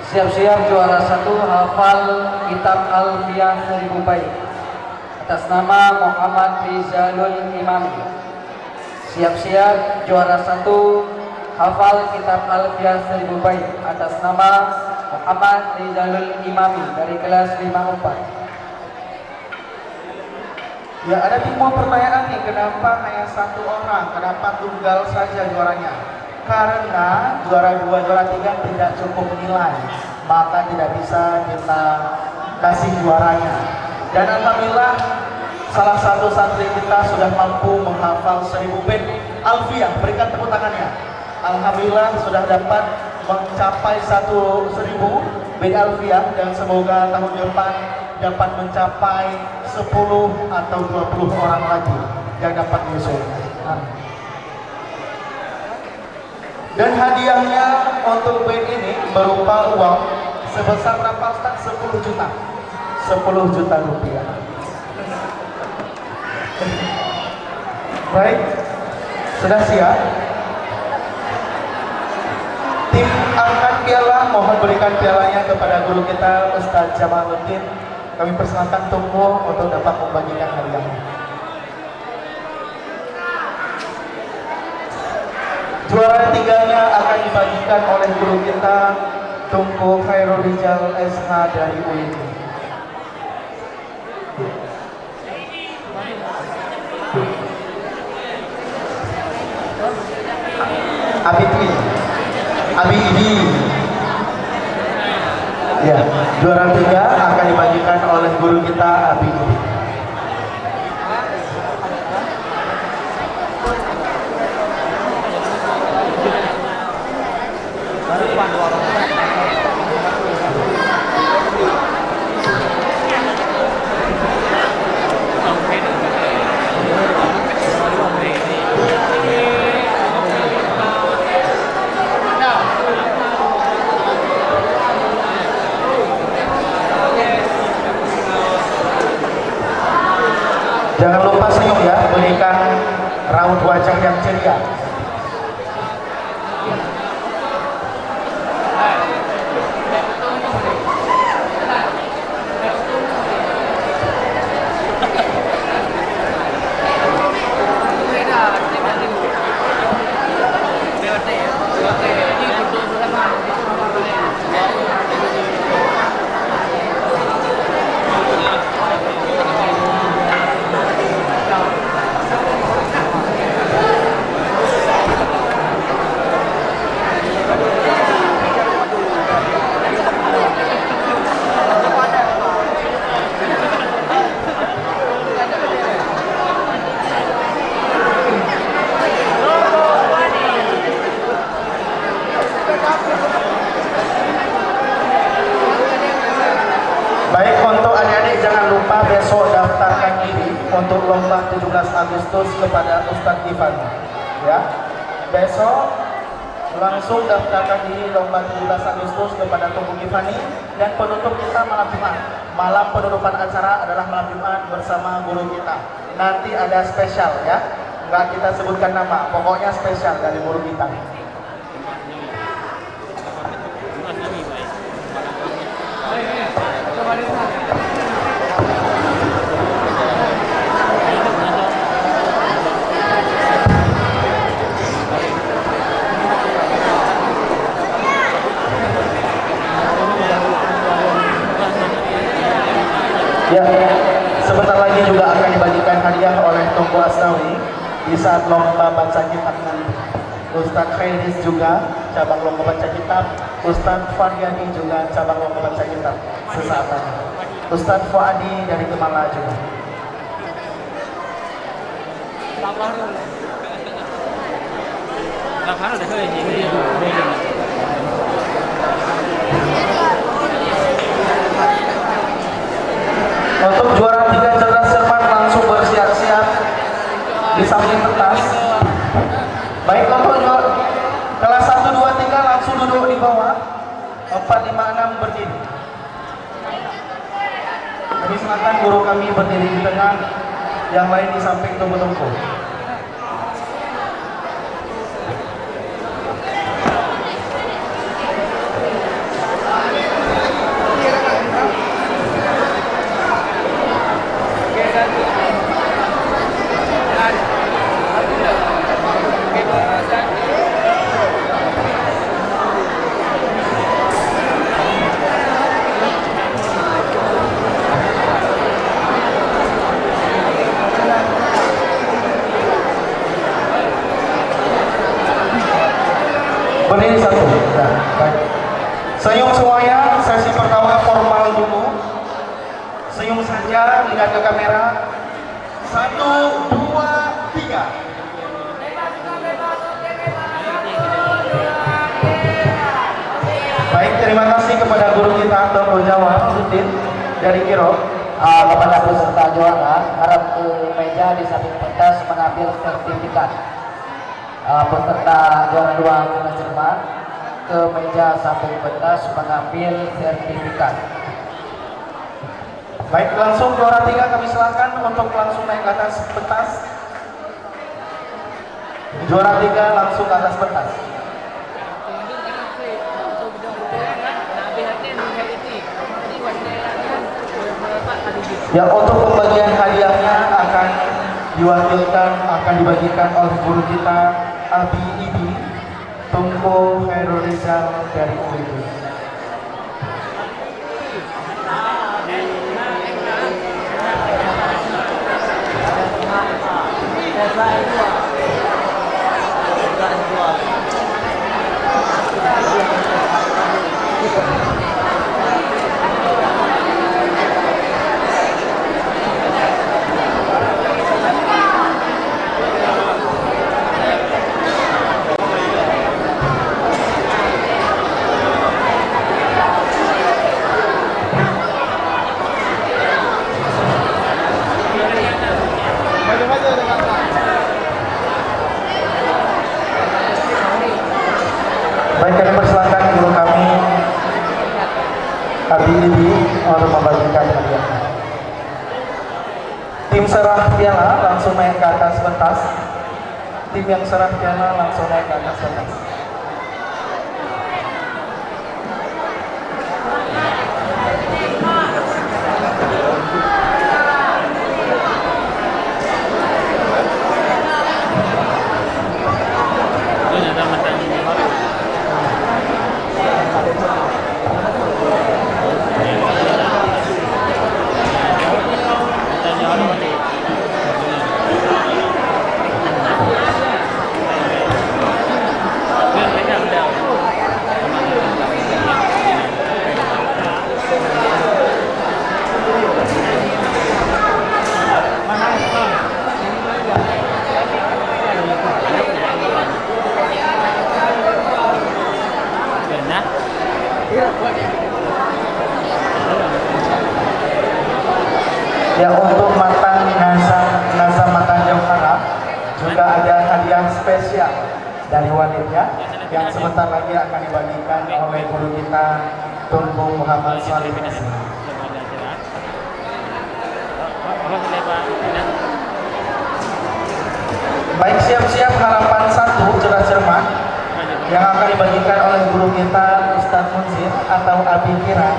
Siap-siap juara 1 hafal kitab Alfiyah 1000 bait atas nama Muhammad Rizalul Imami. Siap-siap juara 1 hafal kitab Alfiyah 1000 bait atas nama Muhammad Rizalul Imami dari kelas 54. Ya, ada timbul pertanyaan nih, kenapa hanya 1 orang, kenapa tunggal saja juaranya? Karena juara 2, juara 3 tidak cukup nilai, maka tidak bisa kita kasih juaranya. Dan alhamdulillah salah satu santri kita sudah mampu menghafal 1000 bait Alfiyah, berikan tepuk tangannya. Alhamdulillah sudah dapat mencapai 1000 bait Alfiyah dan semoga tahun depan dapat mencapai 10 atau 20 orang lagi yang dapat menyusul. Dan hadiahnya untuk bait ini berupa uang sebesar berapa Ustaz? 10 juta. 10 juta rupiah. Baik, sudah siap? Tim angkat piala mohon berikan pialanya kepada guru kita Ustadz Jamaluddin. Kami persilakan Tunku untuk dapat membagikan hadiahnya. Juara 3-nya akan dibagikan oleh guru kita Tunku Khairul Rijal SH dari UIN. Abi ini Ya, juara 3 akan dibagikan oleh guru kita Abi. Jangan lupa senyum ya, berikan raut wajah yang ceria. Baik, untuk adik-adik jangan lupa besok daftarkan diri untuk lomba 17 Agustus kepada Ustadz Ivan. Ya, besok langsung daftarkan diri lomba 17 Agustus kepada Tubuh Gifani, dan penutup kita malam Jumat. Malam penutupan acara adalah malam Jumat bersama guru kita. Nanti ada spesial ya, nggak kita sebutkan nama, pokoknya spesial dari guru kita. Ya, sebentar lagi juga akan dibagikan hadiah oleh Tunggu Asnawi di saat lomba baca kitab nanti. Ustadz Khairis juga cabang lomba baca kitab, Ustadz Faryani juga cabang lomba baca kitab sesaat lagi. Ustadz Fuadi dari Kemala juga. Untuk juara 3 cerdas cermat langsung bersiap-siap di samping pentas. Baik, untuk kelas 1, 2, 3 langsung duduk di bawah. 4, 5, 6 berdiri. Jadi silakan guru kami berdiri di tengah, yang lain di samping tunggu-tunggu. Berdiri satu. Nah, baik. Senyum semuanya, sesi pertama formal dulu. Senyum saja, lihat ke kamera. 1, 2, 3. Baik, terima kasih kepada guru kita Dr. Jawa Udin dari Kiro. Kepada peserta juara, harap ke meja di samping pentas mengambil sertifikat. Peserta juara 2 cerdas cermat ke meja samping pentas mengambil sertifikat. Baik, langsung juara 3 kami silakan untuk langsung naik ke atas pentas. Juara 3 langsung ke atas pentas. Ya, untuk pembagian hadiahnya akan diwakilkan, akan dibagikan oleh guru kita Abi Ibi Tunggu Khairul Rizal dari UIB. Abi Ibi untuk membagikan hadiah. Tim serah piala langsung naik ke atas pentas. Tim yang serah piala langsung naik ke atas pentas. Ya, untuk mantan Nasa Matan Jauhara juga ada hadiah spesial dari wanitnya yang sebentar lagi akan dibagikan oleh guru kita Tunku Muhammad Salih. Baik, siap-siap harapan 1 cerdas cermat yang akan dibagikan oleh guru kita Ustadz Munzir atau Abi Kira.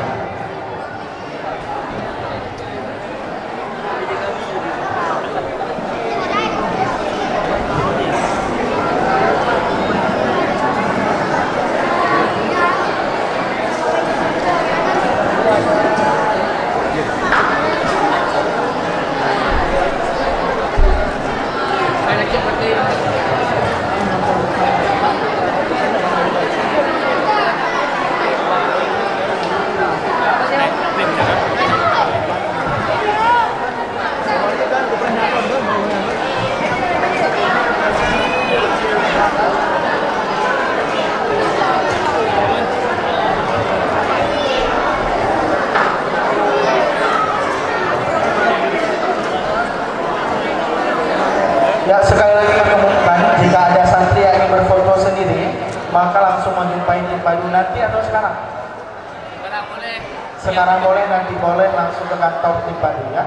Ya, sekali lagi kami umumkan, jika ada santri yang ingin berfoto sendiri, maka langsung menjumpai tim Padu nanti atau sekarang? Sekarang boleh. Sekarang boleh, nanti boleh langsung ke kantor tim Padu ya.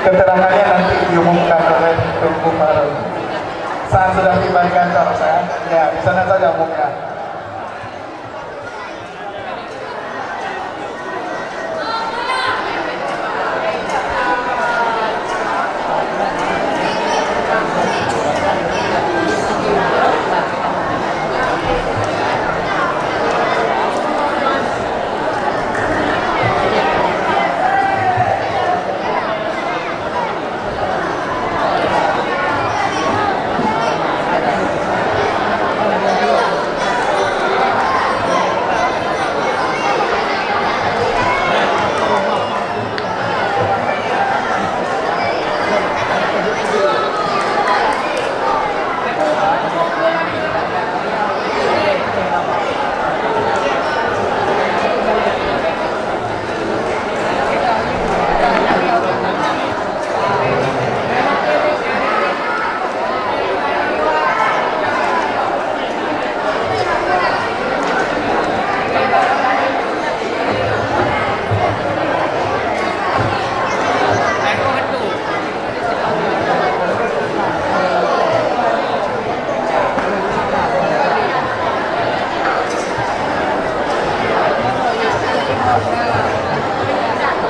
Keterangannya nanti diumumkan oleh Tunku Farul. Saat sudah tiba di kantor saya, ya di sana saja umumnya.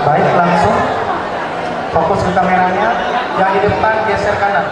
Baik, langsung fokus ke kameranya. Yang di depan geser kanan.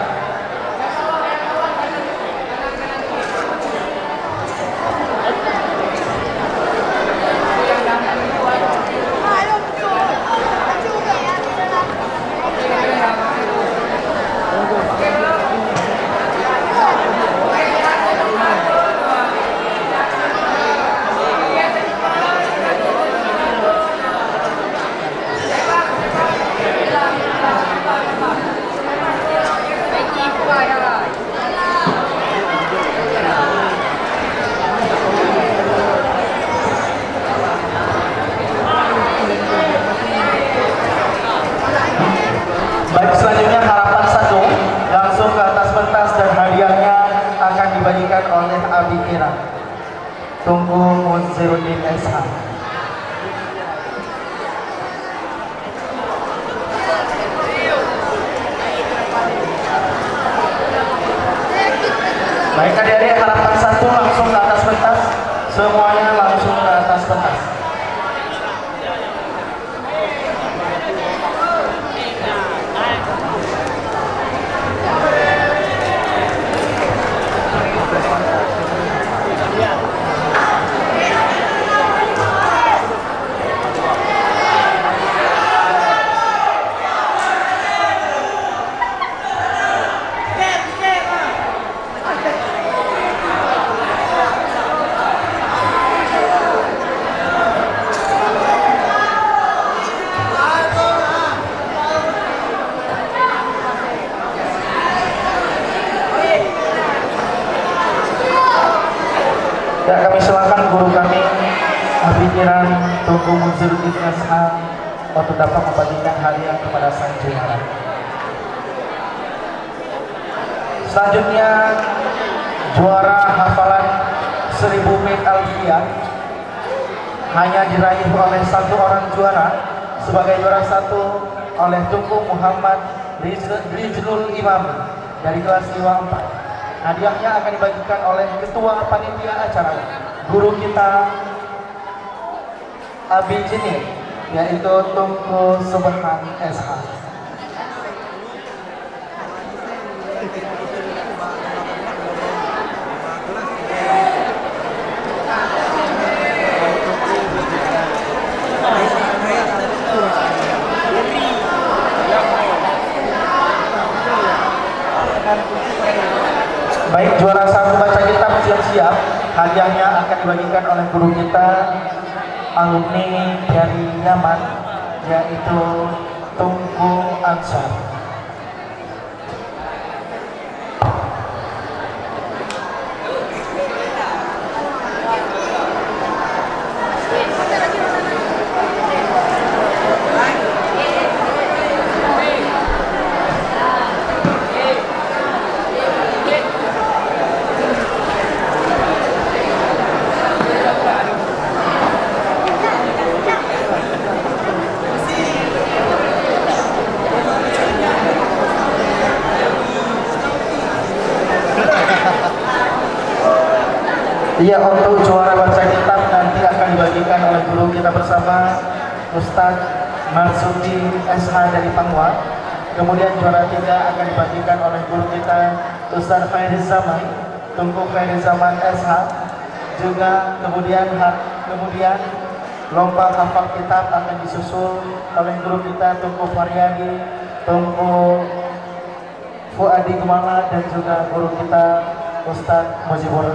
kehadiran Tunggu Munziruddin SH untuk dapat membagikan hadiah kepada sang juara. Selanjutnya juara hafalan 1000 bait Alfiyah hanya diraih oleh satu orang juara. Sebagai juara satu oleh Tunku Muhammad Rijlul Imam dari kelas 54. Hadiahnya akan dibagikan oleh ketua panitia acara, guru kita Abi Jinir, yaitu Tunku Subhan SH. Baik, juara satu baca kitab siap-siap. Hadiahnya akan dibagikan oleh guru kita alumni dari Yaman, yaitu Tunku Ansar. Iya, untuk juara baca kitab nanti akan dibagikan oleh guru kita bersama Ustadz Marsudi SH dari Pangwa. Kemudian juara 3 akan dibagikan oleh guru kita Ustadz Faiz Zaman, Tunku Faiz Zaman SH. Juga kemudian lomba hafal kitab akan disusul oleh guru kita Tunku Faryadi, Tunku Fuadi Gemala, dan juga guru kita Ustadz Mujibur.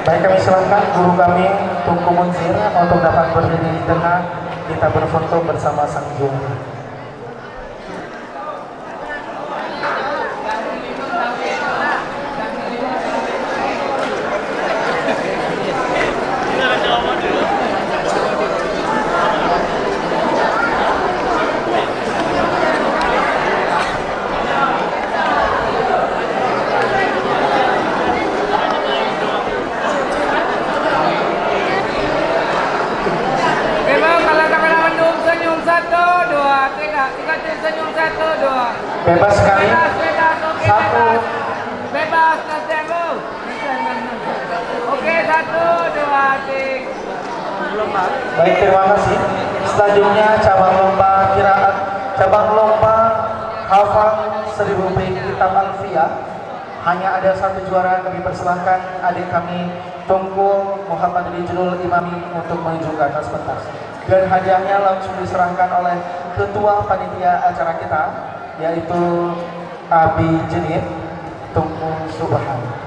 Baik, kami silakan guru kami Tunku Munzir untuk dapat berdiri di tengah, kita berfoto bersama sang juara. Bebas sekali. Satu. Bebas nanti aku. Oke, 1, 2, 3. Baik, terima kasih. Selanjutnya cabang lomba hafal 1000 bait kitab Alfiyah. Hanya ada satu juara. Kami persilahkan adik kami Tunku Muhammad Rijlul Imami untuk menuju ke atas pentas. Dan hadiahnya langsung diserahkan oleh ketua panitia acara kita, yaitu Abi Jinir, Tunku Subhan.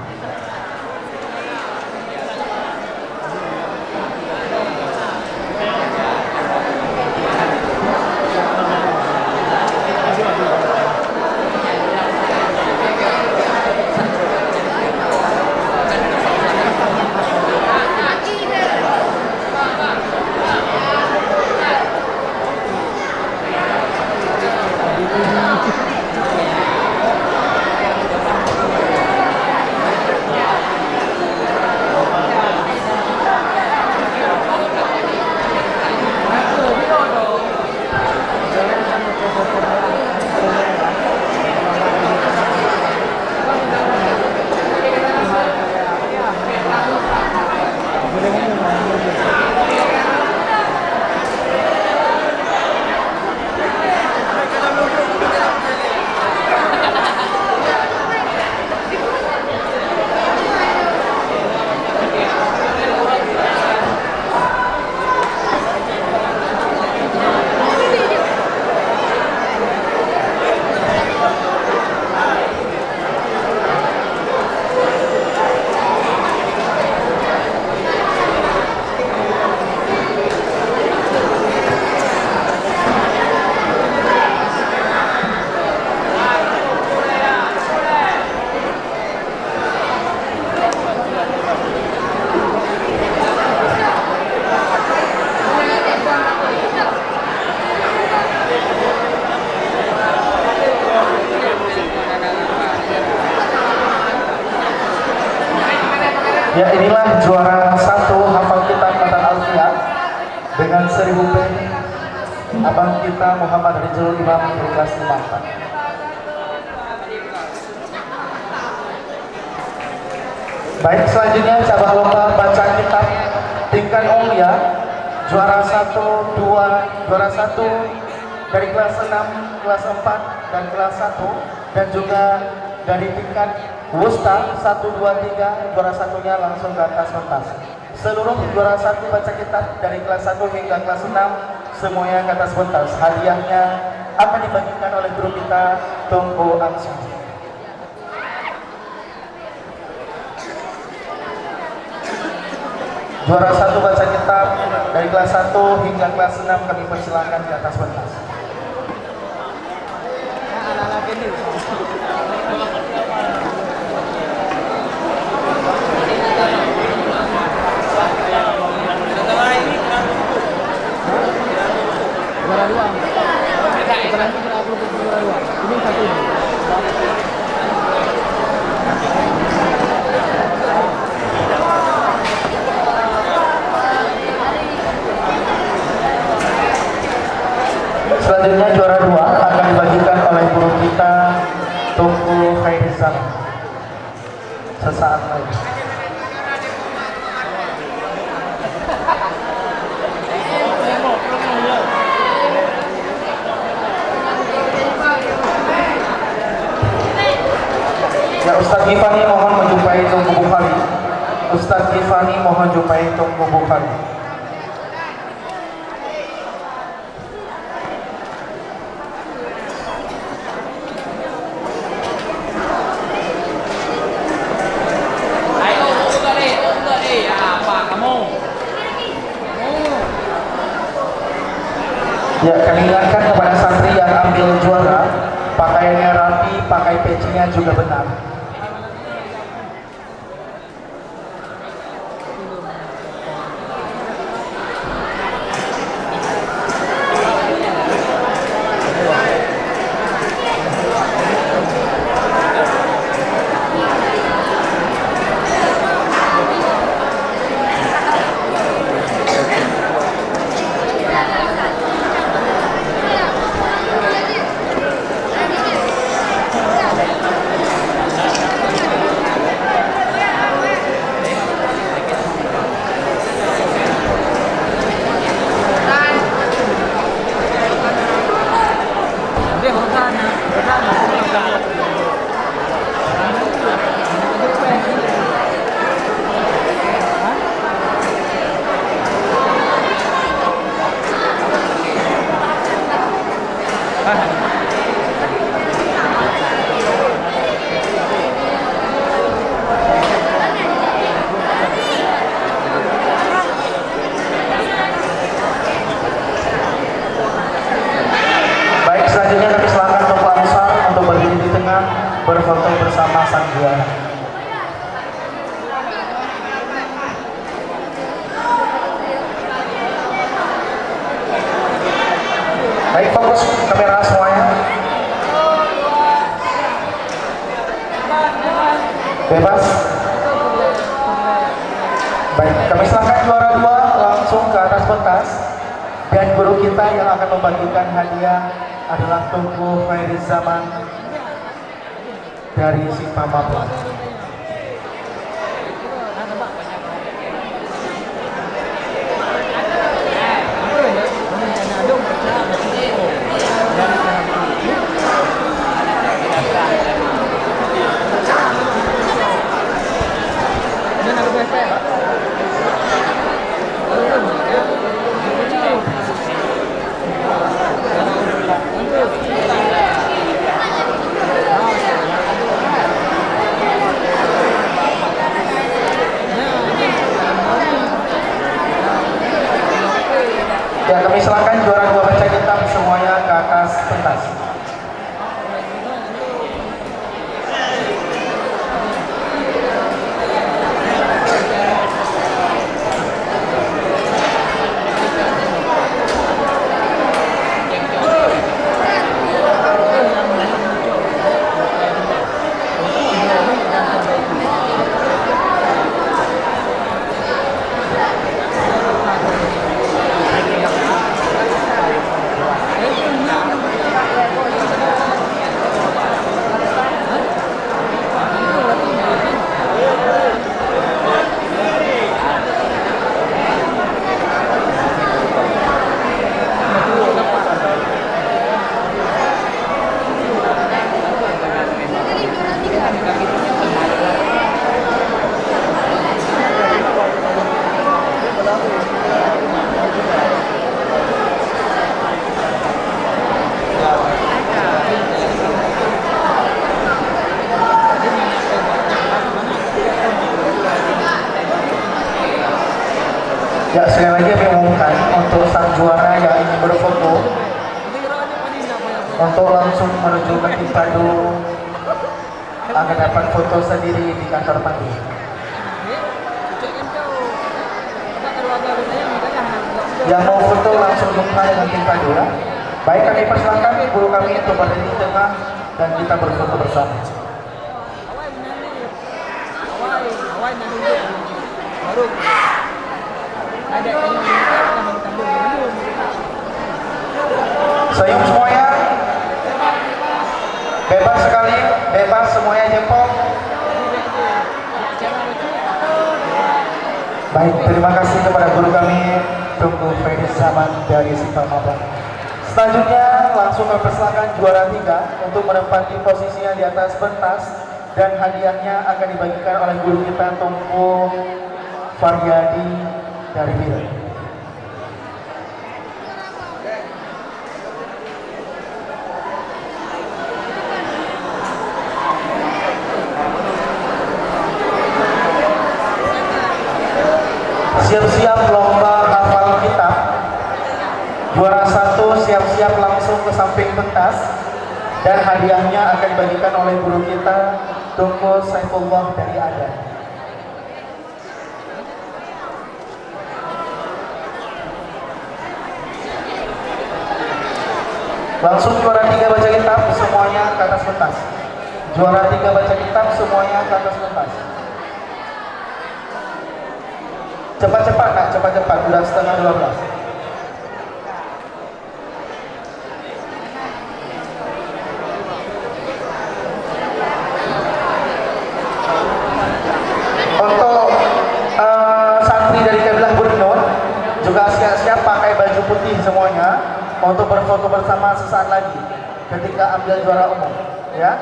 Ya, inilah juara 1 hafal kitab Matan Alfiah dengan 1000 pen abang kita Muhammad Rizul Imam dari kelas 5. Baik, selanjutnya cabang lomba baca kitab tingkat Ulia juara 1 dari kelas 6, kelas 4 dan kelas 1, dan juga dari tingkat Wusta 1, 2, 3 juara satunya langsung ke atas pentas. Seluruh juara 1 baca kitab dari kelas 1 hingga kelas 6 semuanya ke atas pentas. Hadiahnya akan dibagikan oleh guru kita Tunggu Angsu. Juara 1 baca kitab dari kelas 1 hingga kelas 6 kami persilakan di atas pentas. Selanjutnya juara 2 akan dibagikan oleh guru kita Tunggu Khairizal sesaat lagi. Ya, Ustadz Gifani mohon menjumpai Tunggu Bukhari. Ustadz Gifani mohon jumpai Tunggu Bukhari. Ya, kami ingatkan kepada santri yang ambil juara, pakaiannya rapi, pakai pecinya juga benar. Berfoto bersama sang juara. Baik, fokus kamera semuanya. Bebas. Baik, kami silakan juara 2 langsung ke atas pentas. Dan guru kita yang akan membagikan hadiah adalah Tunggu Khairizal dari Sipa Papua. Ya, kami silakan juara 2 baca kitab semuanya ke atas pentas. Ya, sekali lagi kami umumkan untuk sang juara yang ingin berfoto untuk langsung menuju ke Timpadu akan dapat foto sendiri di kantor pagi. Yang mau foto langsung jumpa dengan Timpadu ya. Baik, kami persilakan guru kami untuk berdiri di tengah dan kita berfoto bersama. Senyum semuanya, bebas sekali, bebas semuanya jempol. Baik, terima kasih kepada guru kami Tunggu Fedi Zaman dari Sipal Mabang. Selanjutnya langsung mempersilakan juara 3 untuk menempati posisinya di atas pentas dan hadiahnya akan dibagikan oleh guru kita Tunggu Faryadi dari Bila. Siap-siap lomba hafal kitab. Juara 1 siap-siap langsung ke samping pentas dan hadiahnya akan dibagikan oleh guru kita Tunggu Saifullah dari Adan. Langsung juara 3 baca kitab semuanya ke atas pentas. Juara 3 baca kitab semuanya ke atas pentas. Cepat-cepat nak, cepat-cepat, sudah setengah 12. Untuk santri dari Kabilah Burnun juga siap-siap pakai baju putih semuanya untuk berfoto bersama sesaat lagi ketika ambil juara umum ya.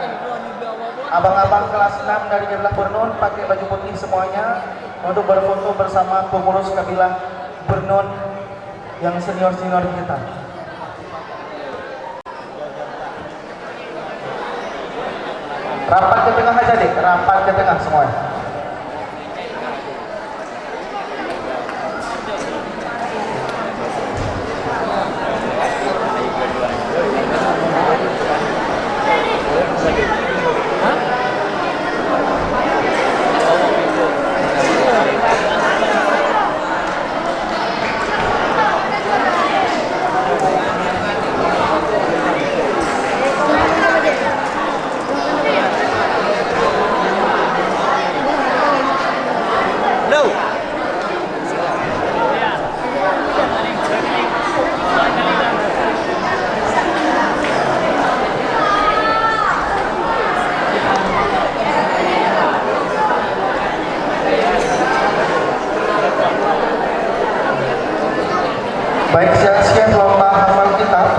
Abang-abang kelas 6 dari Kabilah Burnun pakai baju putih semuanya untuk berfoto bersama pengurus Kabilah Burnun yang senior-senior kita. Rapat ke tengah aja deh, rapat ke tengah semuanya. Baik, siap-siap lomba hafal kitab.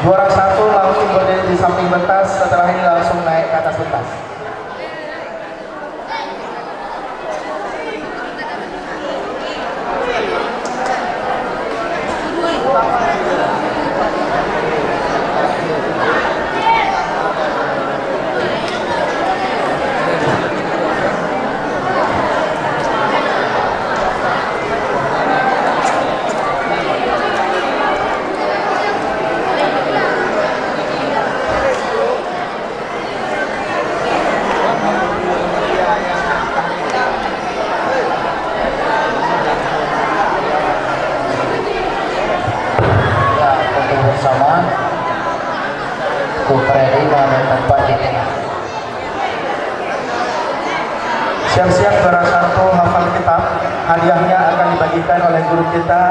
Juara 1 langsung berdiri di samping pentas, setelah ini langsung naik ke atas pentas. Bersama Kupredi mengambil tempat di tengah. Siap-siap juara 1 hafal kitab. Hadiahnya akan dibagikan oleh guru kita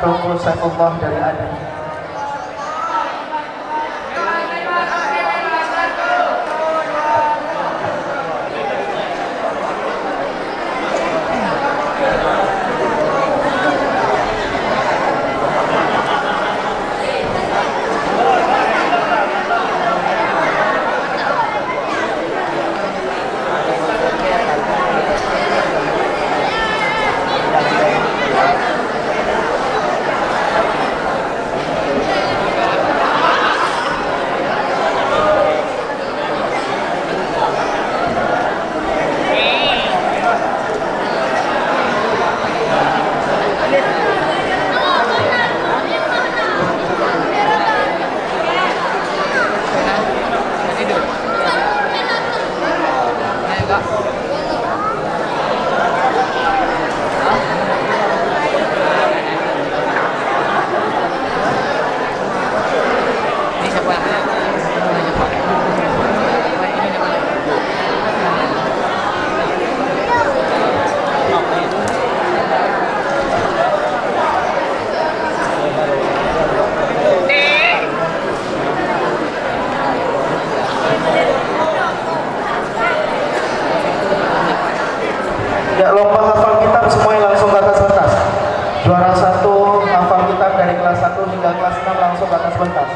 Tunggu Saifullah dari Adan. Juara 1 hafal kitab dari kelas 1 hingga kelas 6 langsung ke atas pentas.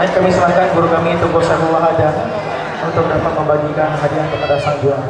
Baik, kami silakan guru kami Tunggu Saiful Hadan untuk dapat membagikan hadiah kepada sang juara.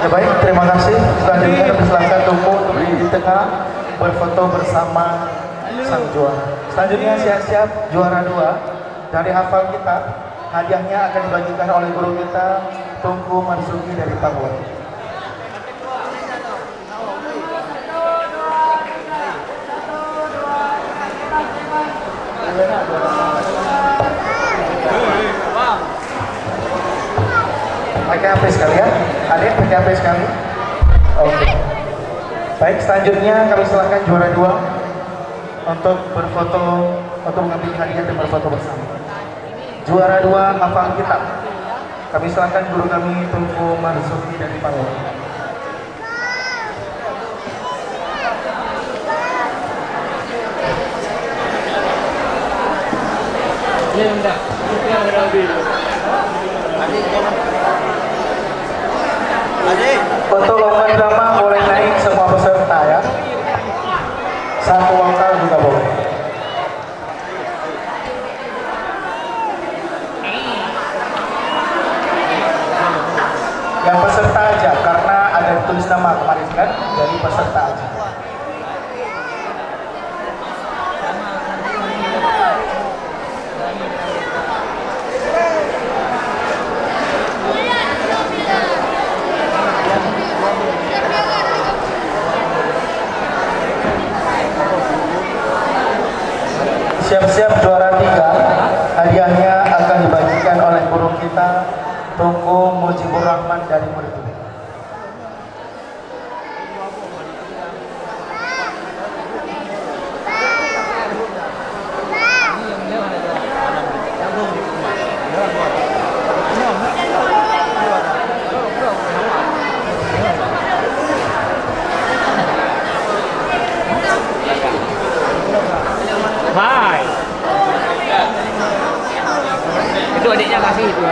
Ya baik, terima kasih. Selanjutnya kami silakan Tunggu untuk di tengah berfoto bersama sang juara. Selanjutnya siap-siap juara 2 dari hafal kita. Hadiahnya akan dibagikan oleh guru kita Tunggu Marzuki dari Papua. Pakai HP sekalian, adik pakai HP sekali. Oke. Baik, selanjutnya kami silakan juara 2 untuk berfoto, untuk mengambil hadiah dan berfoto bersama. Juara 2 hafal kitab. Kami silakan guru kami Tunggu Marzuki dari Papua. Untuk lomba drama boleh naik semua peserta ya. Satu lokal juga boleh. Yang peserta aja karena ada tulis nama kemarin kan, jadi peserta aja. Siap-siap juara 3, hadiahnya akan dibagikan oleh guru kita Tunggu Mujibur Rahman dari Muridu. Itu adiknya kasih itu.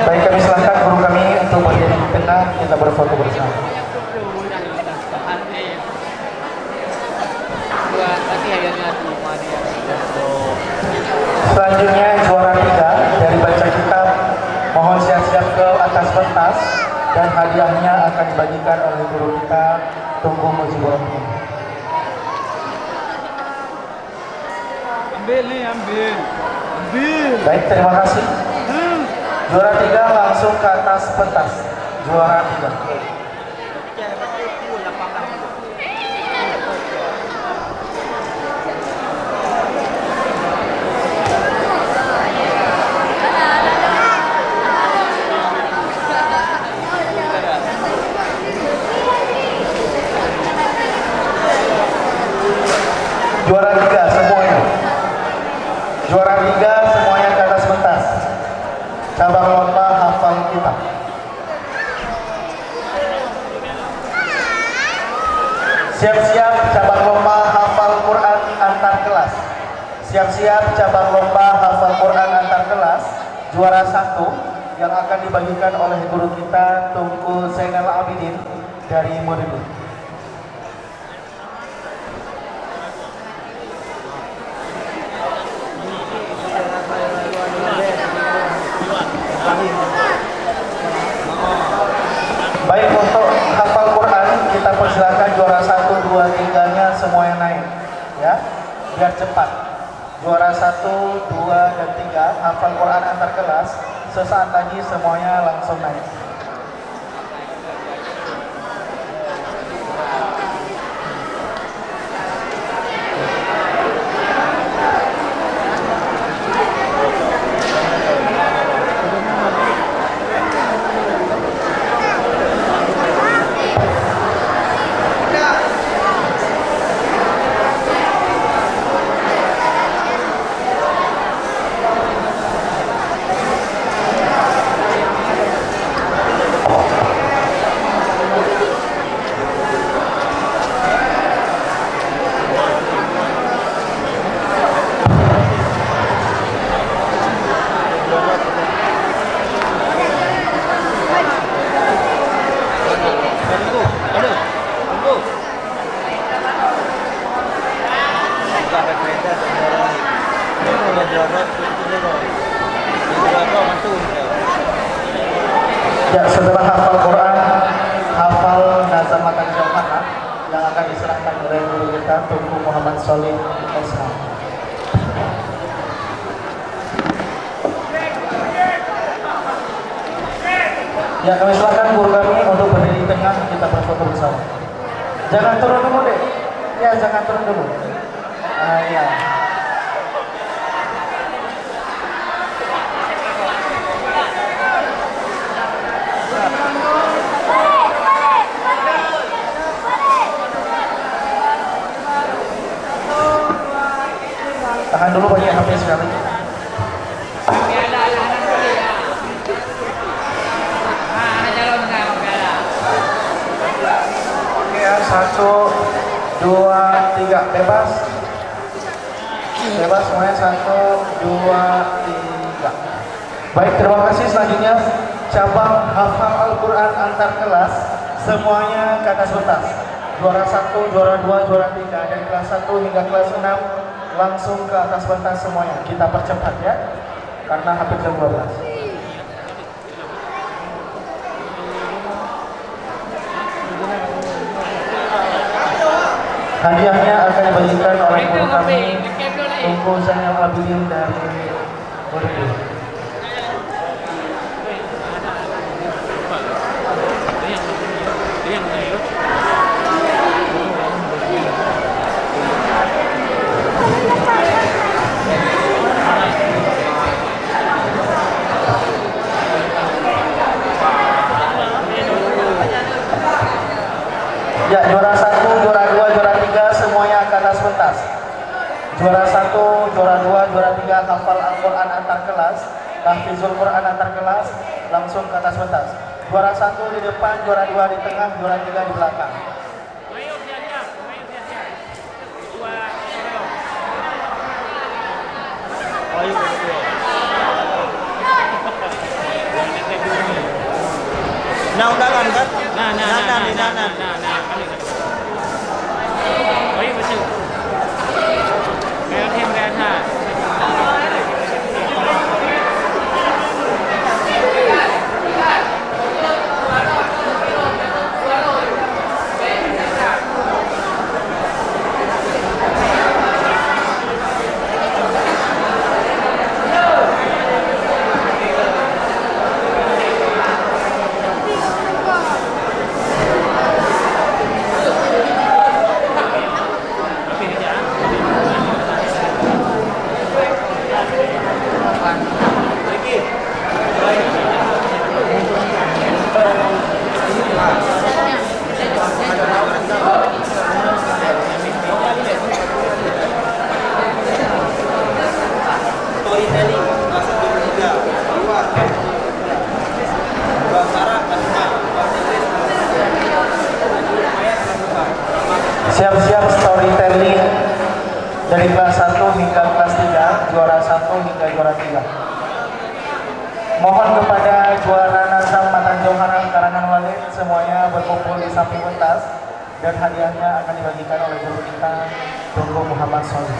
Baik, kami silakan guru kami untuk berdiri di tengah, kita berfoto bersama. Selanjutnya juara 3 dari baca kitab, mohon siap-siap ke atas pentas dan hadiahnya akan dibagikan oleh guru kita Tunggu Mujibur. Baik, terima kasih. Juara 3 langsung ke atas pentas. Juara 3. Juara 3 semuanya. Juara 3 semuanya ke atas pentas. Cabang lomba hafal kitab. Siap-siap cabang lomba hafal Quran antar kelas. Siap-siap cabang lomba hafal Quran antar kelas. Juara 1 yang akan dibagikan oleh guru kita Tunku Zainal Abidin dari Modul. Baik, untuk hafal Quran kita persilakan juara 1, 2, 3-nya semuanya naik ya, biar cepat. Juara 1, 2, dan 3 hafal Quran antar kelas, sesaat lagi semuanya langsung naik. Ya, setelah hafal Quran, hafal nazamatan jamaah yang akan diserahkan oleh guru kita Tunku Muhammad Solih Osman. Ya, kami silakan guru kami untuk berdiri di tengah, kita berfoto bersama. Jangan turun dulu deh. Ya, jangan turun dulu. Ya. Tahan dulu pakai HP sekali. Oke ya, 1, 2, 3, bebas. Bebas semuanya, 1, 2, 3. Baik, terima kasih. Selanjutnya cabang hafal Al-Quran antar kelas, semuanya ke atas pentas. Juara 1, juara 2, juara 3 dari kelas 1 hingga kelas 6 langsung ke atas pentas semuanya. Kita percepat ya, karena hampir jam 12. Hadiahnya akan dibagikan oleh guru kami Tunku Zainal Abidin dari Modul. Ya, juara 1, juara 2, juara 3 semuanya ke atas pentas. Juara 1, 1, juara 2, juara 3 hafal Al-Quran antar kelas, tahfizul Quran antar kelas, langsung ke atas pentas. Juara 1 di depan, juara 2 di tengah, juara 3 di belakang. Nah, undangan kan? Nah. Oh iya betul. Kayak thêm ra ha. Siap-siap storytelling dari kelas 1 hingga kelas 3, juara 1 hingga juara 3. Mohon kepada juara Nazam Matan Jauhara karangan Walid semuanya berkumpul di samping pentas dan hadiahnya akan dibagikan oleh guru kita Tunku Muhammad Solih.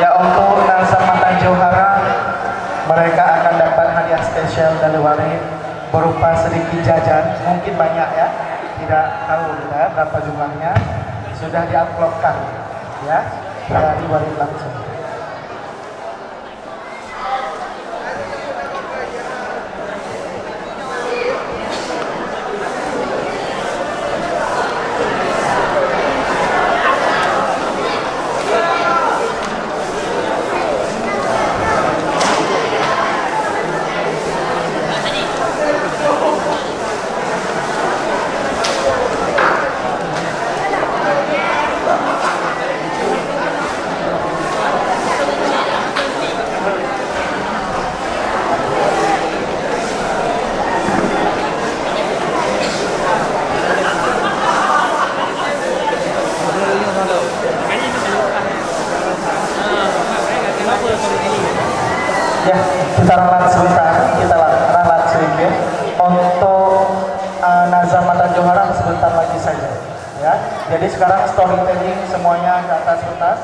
Ya, untuk Nazam Matan Jauhara mereka akan dapat hadiah spesial dari Walid berupa sedikit jajan, mungkin banyak ya, tidak tahu kita berapa jumlahnya, sudah diamplopkan ya dari Walid langsung. Ya, kita ralat sebentar, kita ralat sedikit untuk Nazam Matan Jauhara sebentar lagi saja. Ya, jadi sekarang storytelling semuanya ke atas pentas.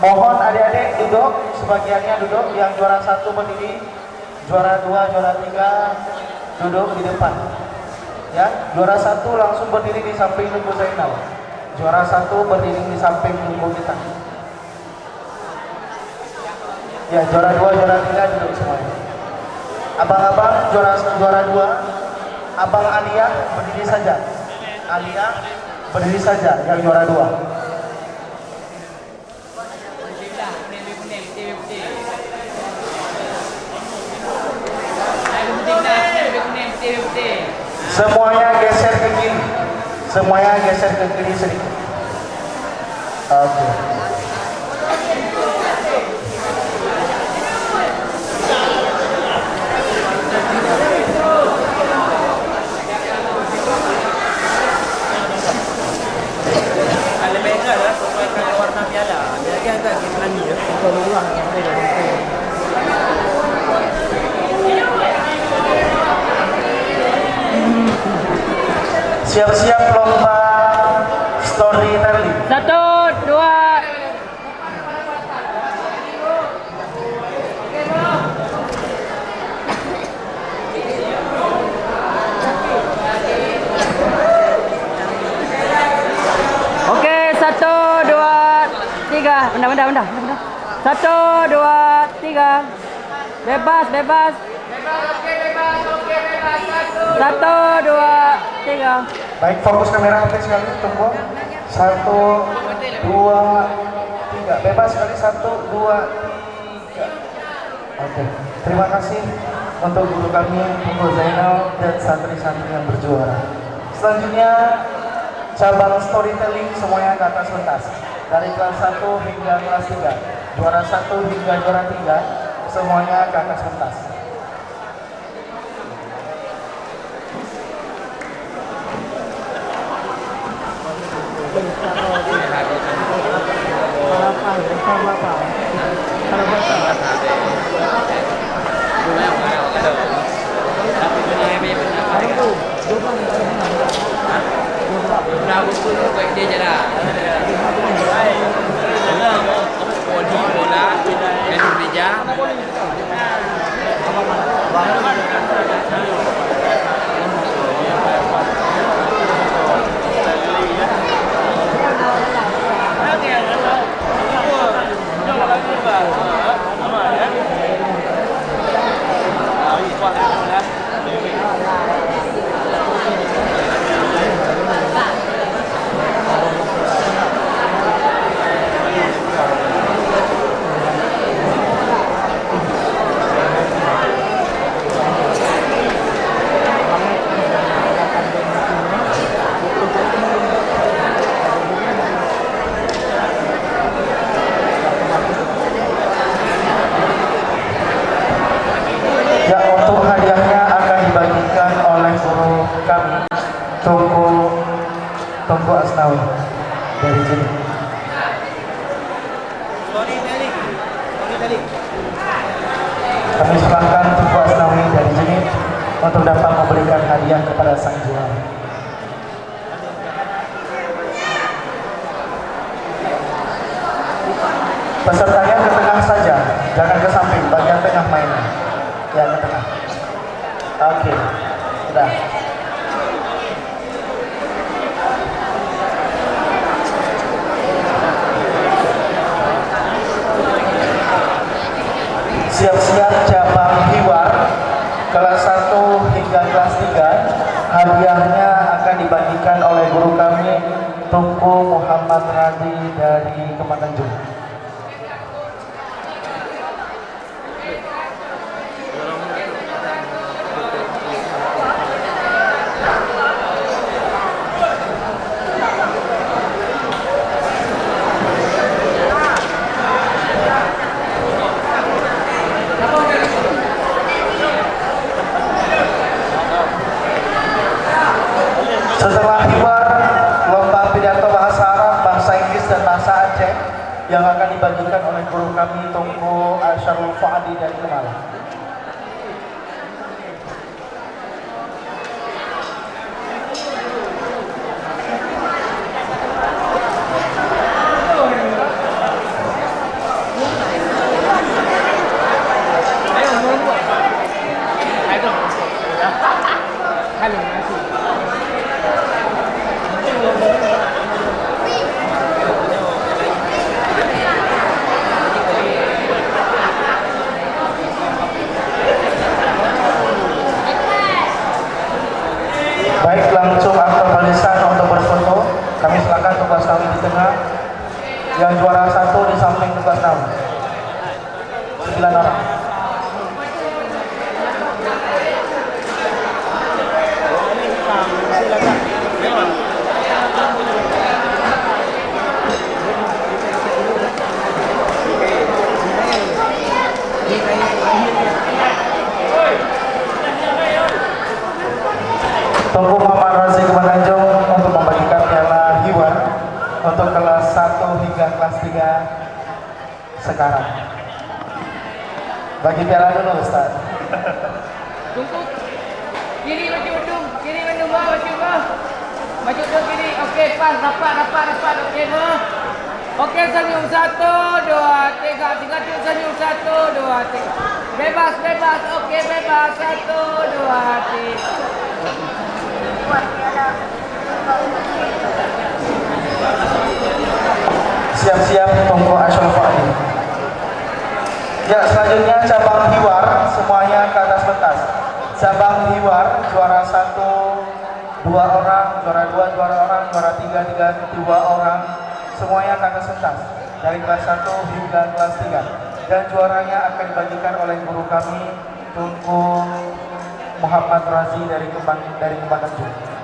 Mohon adik-adik duduk, sebagiannya duduk, yang juara 1 berdiri, juara 2, juara 3 duduk di depan. Ya, juara 1 langsung berdiri di samping Tunggu Zainal. Juara 1 berdiri di samping Tunggu kita. Ya, juara 2, juara 3 duduk semuanya. Abang-abang juara 2, Abang Alia berdiri saja. Alia berdiri saja yang juara 2. Semuanya geser ke kiri. Semuanya geser ke kiri sedikit. Oke. Kalau mereka dah sesuaikan warna piala. Dia agak berani ya. Kalau ulang yang ada. Siap-siap lomba storytelling. 1, 2. Oke, 1, 2, 3. Bentar. 1, 2, 3. Bebas. 1, 2, 3. Baik, fokus kamera HP sekali, tunggu. 1, 2, 3. Bebas sekali, 1, 2, 3. Oke, terima kasih untuk guru kami, Ibu Zainal dan santri-santri yang berjuara. Selanjutnya cabang storytelling semuanya ke atas pentas. Dari kelas 1 hingga kelas 3. Juara 1 hingga juara 3 semuanya ke atas pentas. Ya, untuk hadiahnya akan dibagikan oleh guru kami, Tunggu Asnawi dari sini. Kami silakan Tunggu Asnawi dari sini untuk dapat memberikan hadiah kepada sang juara. Pesertanya ke tengah saja, jangan ke samping, bagian tengah mainan. Ya, ke tengah. Oke, sudah. Siap-siap cabang hiwar kelas 1 hingga kelas 3. Hadiahnya akan dibagikan oleh guru kami, Tunku Muhammad Radi dari Kemenanjung. Setelah hiwar, lomba pidato bahasa Arab, bahasa Inggris, dan bahasa Aceh yang akan dibagikan oleh guru kami, Tunku Asyarul Fuadi dari Malang. Baik, langsung aktor barisan untuk berfoto. Kami silakan tugas kami di tengah. Yang juara 1 di samping tugas kami. 9 orang. Tunku Muhammad Razi Kemenanjung untuk membagikan piala hiwar untuk kelas 1 hingga kelas 3 sekarang. Bagi piala dulu, Ustaz. Tunggu. Kiri maju ujung, kiri maju bawah, maju bawah. Maju ujung kiri. Okey, pas, rapat. Okey, bawah. Okey, senyum 1, 2, 3. Tinggal senyum 1, 2, 3. Bebas. Okey, bebas. 1, 2, 3. Siap-siap Tunku Asyarul Fuadi. Ya, selanjutnya cabang hiwar semuanya ke atas pentas. Cabang hiwar juara 1, 2 orang, juara 2 2 orang, juara 3 2 orang, semuanya kakak sentas dari kelas 1 hingga kelas 3, dan juaranya akan dibagikan oleh guru kami Tunku Muhammad Razi dari Kembang Tanjung.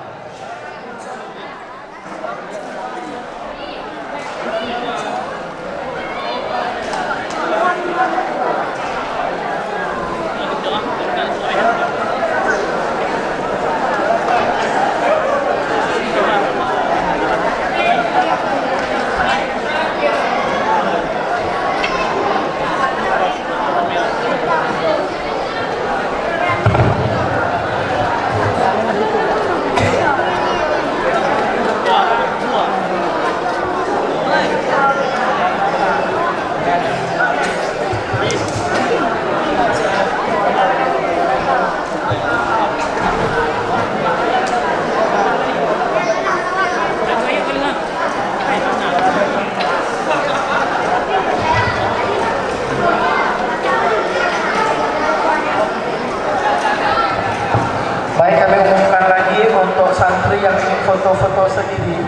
Baik, kami umumkan lagi untuk santri yang ingin foto-foto sendiri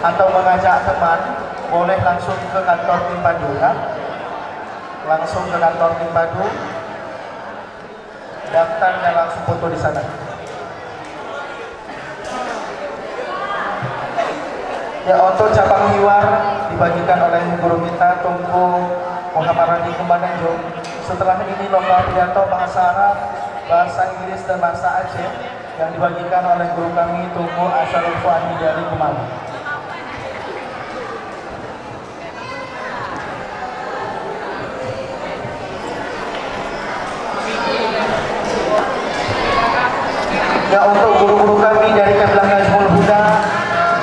atau mengajak teman, boleh langsung ke kantor Tim Padu ya. Langsung ke kantor Tim Padu, daftar dan langsung foto di sana. Ya, untuk cabang hiwar dibagikan oleh guru kita Tunku Muhammad Razi Kembang Tanjung. Setelah ini lomba pidato bahasa Arab, bahasa Inggris dan bahasa Aceh yang dibagikan oleh guru kami Tunku Asyarul Fuadi dari Kemang. Ya, untuk guru-guru kami dari Keblang Najmul Huda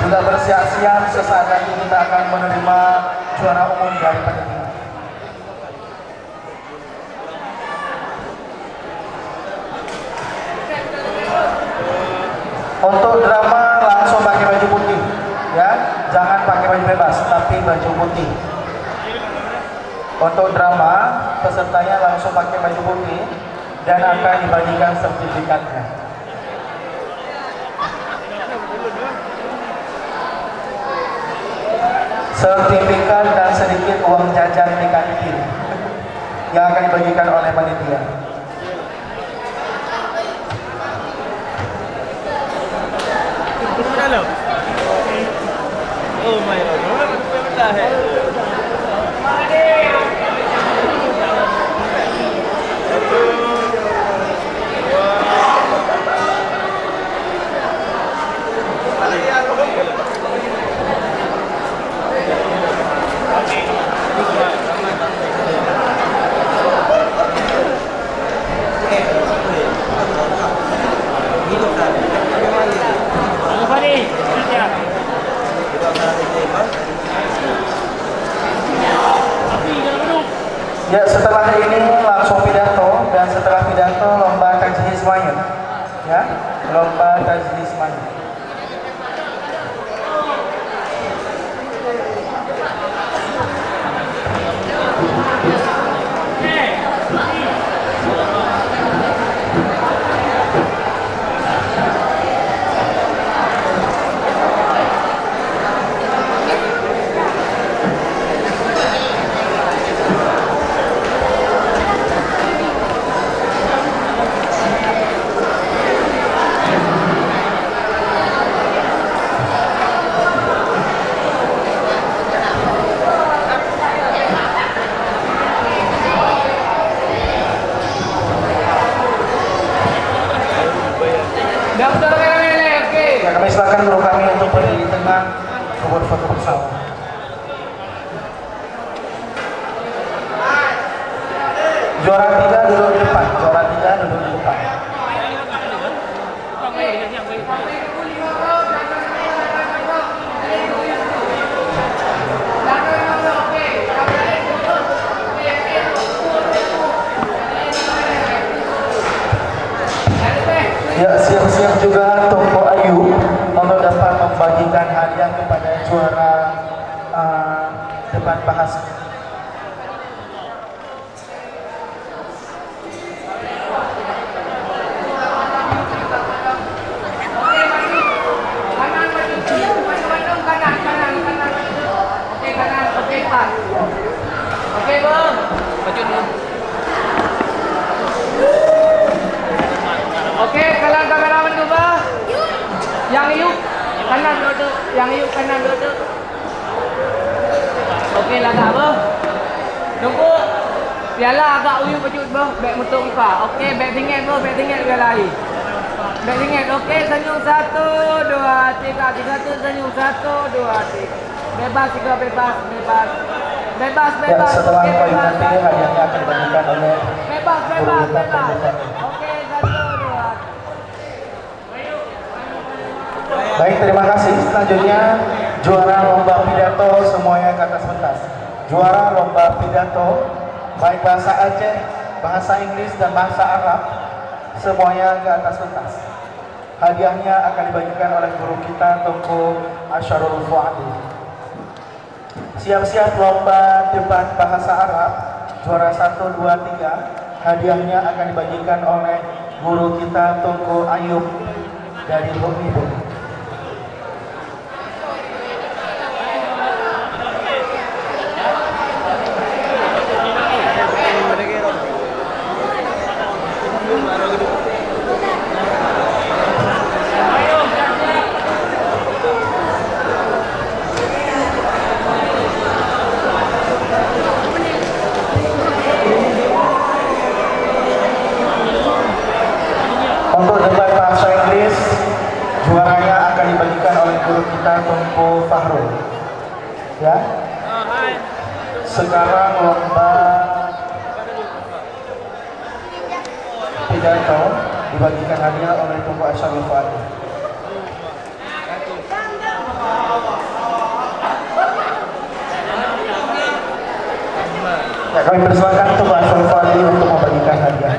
juga bersiap-siap, sesaat lagi kita akan menerima juara umum dari panitia. Untuk drama langsung pakai baju putih ya, jangan pakai baju bebas tapi baju putih. Untuk drama pesertanya langsung pakai baju putih dan akan dibagikan sertifikatnya. Sertifikat dan sedikit uang jajan di kantin yang akan dibagikan oleh panitia. Oh my god, betul है Ya, setelah ini langsung pidato, dan setelah pidato lomba tajhis mayat. Ya, lomba tajhis mayat. Ya, kami silakan guru kami untuk berdiri di tengah, buat foto bersama. Juara 3 duduk di depan, juara 3 duduk di depan. Ya, siap-siap juga Toko Ayu untuk dapat membagikan hadiah kepada juara debat bahasa. kanan dulu tu. Okey lah tak apa. Tunggu. Piala agak uyu baju tu. Beg motor kita. Okey, beg tinggal tu, beg tinggal piala air. Beg tinggal. Okey, senyum 1 2 3. 1 senyum 1 2 3. Bebas juga bebas. Ya, setelah Okey, poin bebas. nanti hadiahnya akan dibagikan oleh Bebas. guru kita terdepan. Okey, 1 2. Baik, terima kasih. Selanjutnya juara lomba pidato semuanya ke atas pentas. Juara lomba pidato baik bahasa Aceh, bahasa Inggris dan bahasa Arab semuanya ke atas pentas. Hadiahnya akan dibagikan oleh guru kita Tunku Asyarul Fuadi. Siap-siap lomba debat bahasa Arab juara 1 2 3. Hadiahnya akan dibagikan oleh guru kita Tunku Ayub dari Lumibu. Untuk debat bahasa Inggris, juaranya akan dibagikan oleh guru kita Tunku Fahrul. Ya. Sekarang lomba pidato dibagikan hadiah oleh Tunku Asyarul Fuadi. Ya, kami persilakan Tunku Asyarul Fuadi untuk membagikan hadiah.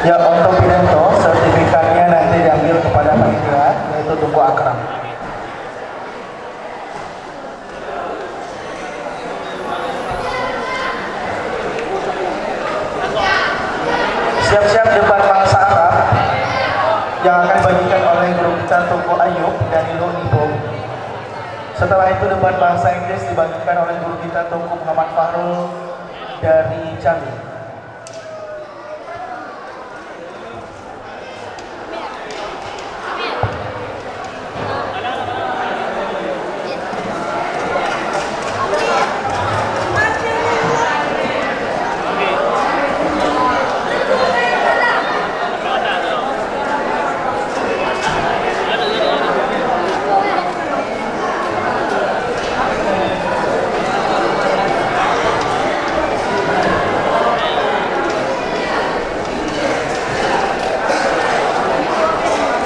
Ya, untuk pidato sertifikatnya nanti diambil kepada panitia, yaitu Tunku Akram. Siap-siap debat bahasa Arab yang akan dibagikan oleh guru kita Tunku Ayub dari Lumibu. Setelah itu debat bahasa Inggris dibagikan oleh guru kita Tunku Muhammad Fahrul dari Jambi.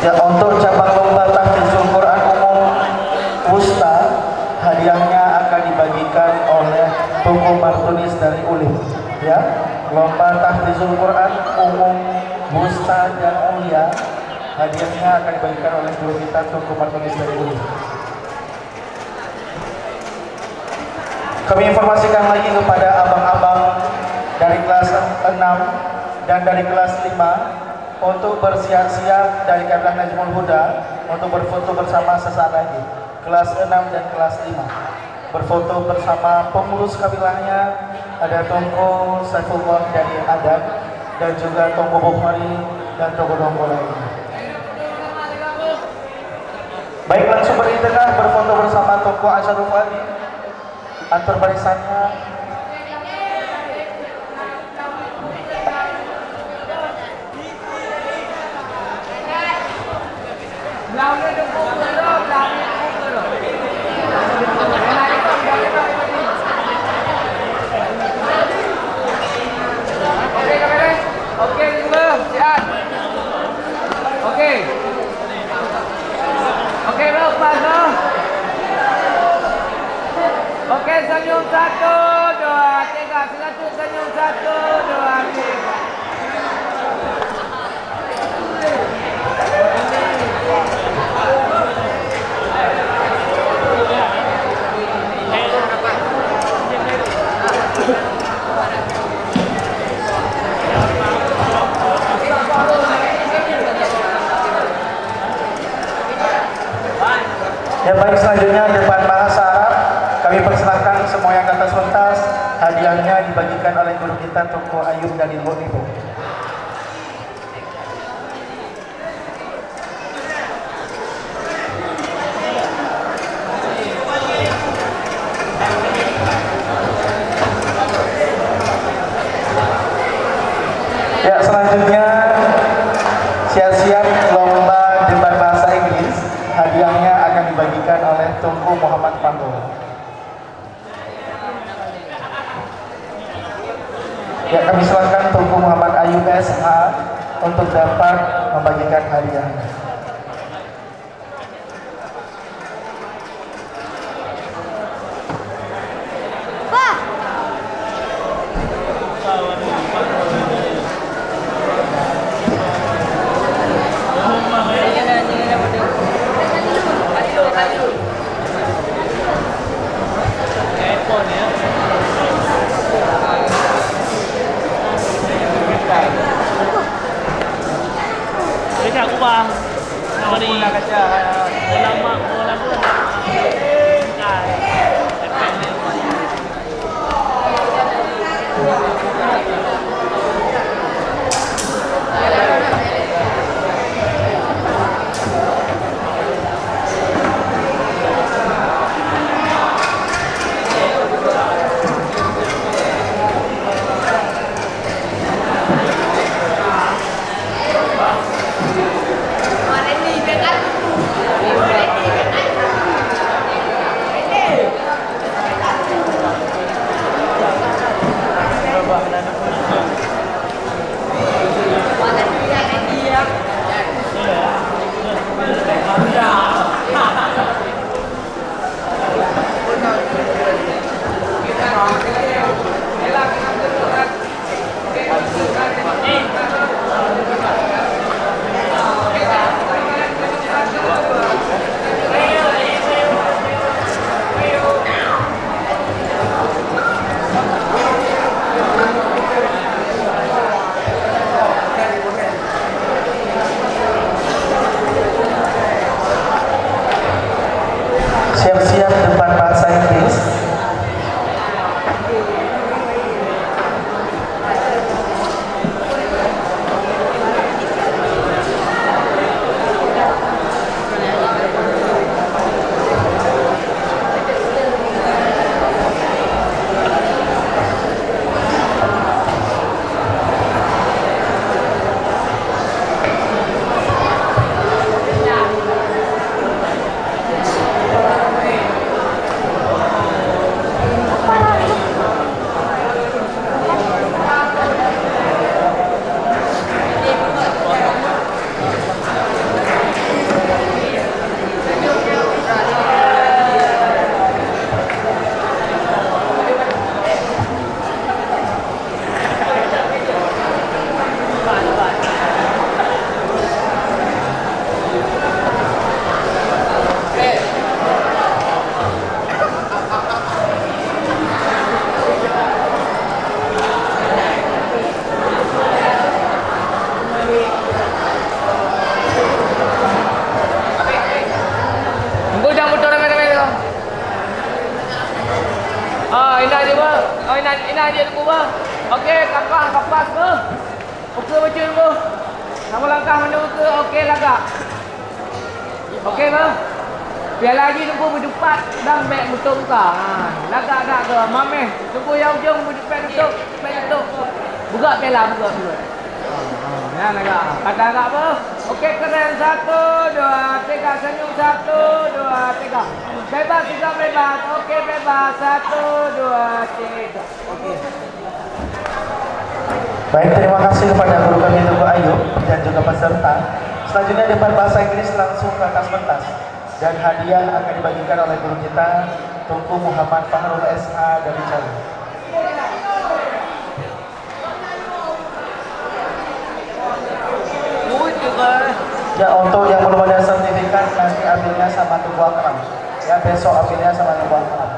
Ya, untuk cabang lomba tahfizul Quran umum Wusta, hadiahnya akan dibagikan oleh Tunku Martunis dari Ulim. Ya, lomba tahfizul Quran umum Wusta dan Ulia, hadiahnya akan dibagikan oleh guru kita Tunku Martunis dari Ulim. Kami informasikan lagi kepada abang-abang dari kelas 6 dan dari kelas 5 untuk bersiap-siap dari Kabilah Najmul Huda untuk berfoto bersama sesaat lagi. Kelas 6 dan kelas 5 berfoto bersama pengurus kabilahnya, ada Tunku Saifullah dari Adan dan juga Tunku Bukhari dan Tunku lainnya. Baik, langsung beri tengah berfoto bersama Tunku Asyarul Fuadi. Atur barisannya. Okey, semua siap. Okey. Okey, lepas dah. Okey, senyum 1 Ya baik, selanjutnya depan bahasa Arab kami persilahkan semua yang kata sebentas hadiahnya dibagikan oleh guru kita Tunku Ayub dari Ibu. Ya, selanjutnya siap-siap lomba debat bahasa Inggris. Hadiahnya akan dibagikan oleh Tunku Muhammad Fahru. Ya, kami silakan Tunku Muhammad Ayub SH untuk dapat membagikan hadiah. Dekat rumah. Nama ni kaca. Lama pun. Siap-siap depan bahasa Inggris. Ina dia tunggu bah. Okey, kapas bah. Okey baca dulu. Nama langkah mana ke? Okey langkah. Okey bah. Biar lagi tunggu berdepat dan baik betul buka. Langkah tak ke? Mameh. Tunggu yang ujung berdepat tutup. Baik tutup. Buka piala buka. Ya langkah. Kata agak apa? Okey keren 1 2 3 senyum 1 2 3. Bebas juga bebas. Okey bebas 1 2 3. Okey. Baik, terima kasih kepada guru kami Tunku Ayub dan juga peserta. Selanjutnya depan bahasa Inggris langsung ke atas pentas dan hadiah akan dibagikan oleh guru kita Tunku Muhammad Fahru SH dari Cali. Ya, untuk yang belum ada sertifikat nanti ambilnya sama Tunku Akram. Ya, besok ambilnya sama Tunku Akram.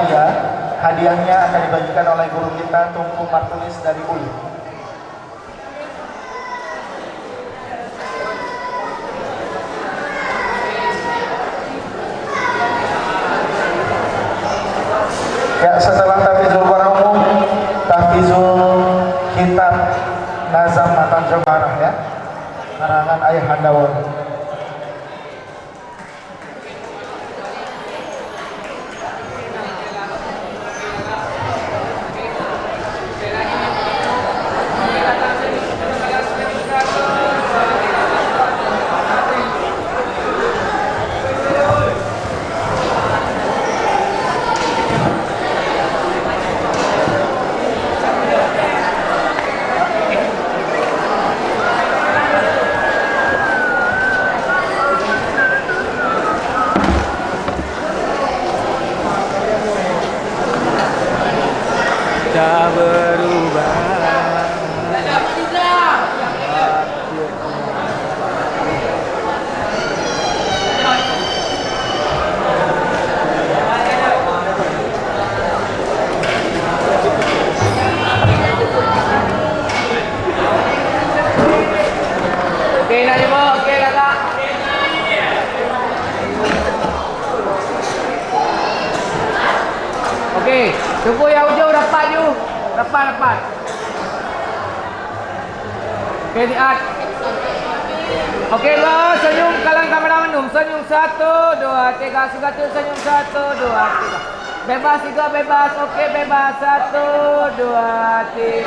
hadiah. Hadiahnya akan dibagikan oleh guru kita Tunku Martulis dari UI. Ya, setelah tahfizul Quran umum, tahfizul kitab Nazam Matan Jamarah ya, karangan Ayah Handawon. Tak berubah. Okey nak jumpa, okey kakak. Okey, tunggu yang hujung rapat je. Rapat. Okey, Ziad. Okey, bos, senyum kalang kamera menum. Senyum 1, 2, 3. Sigatu senyum 1, 2, 3. Bebas 3, bebas. Okey, bebas 1, 2, 3.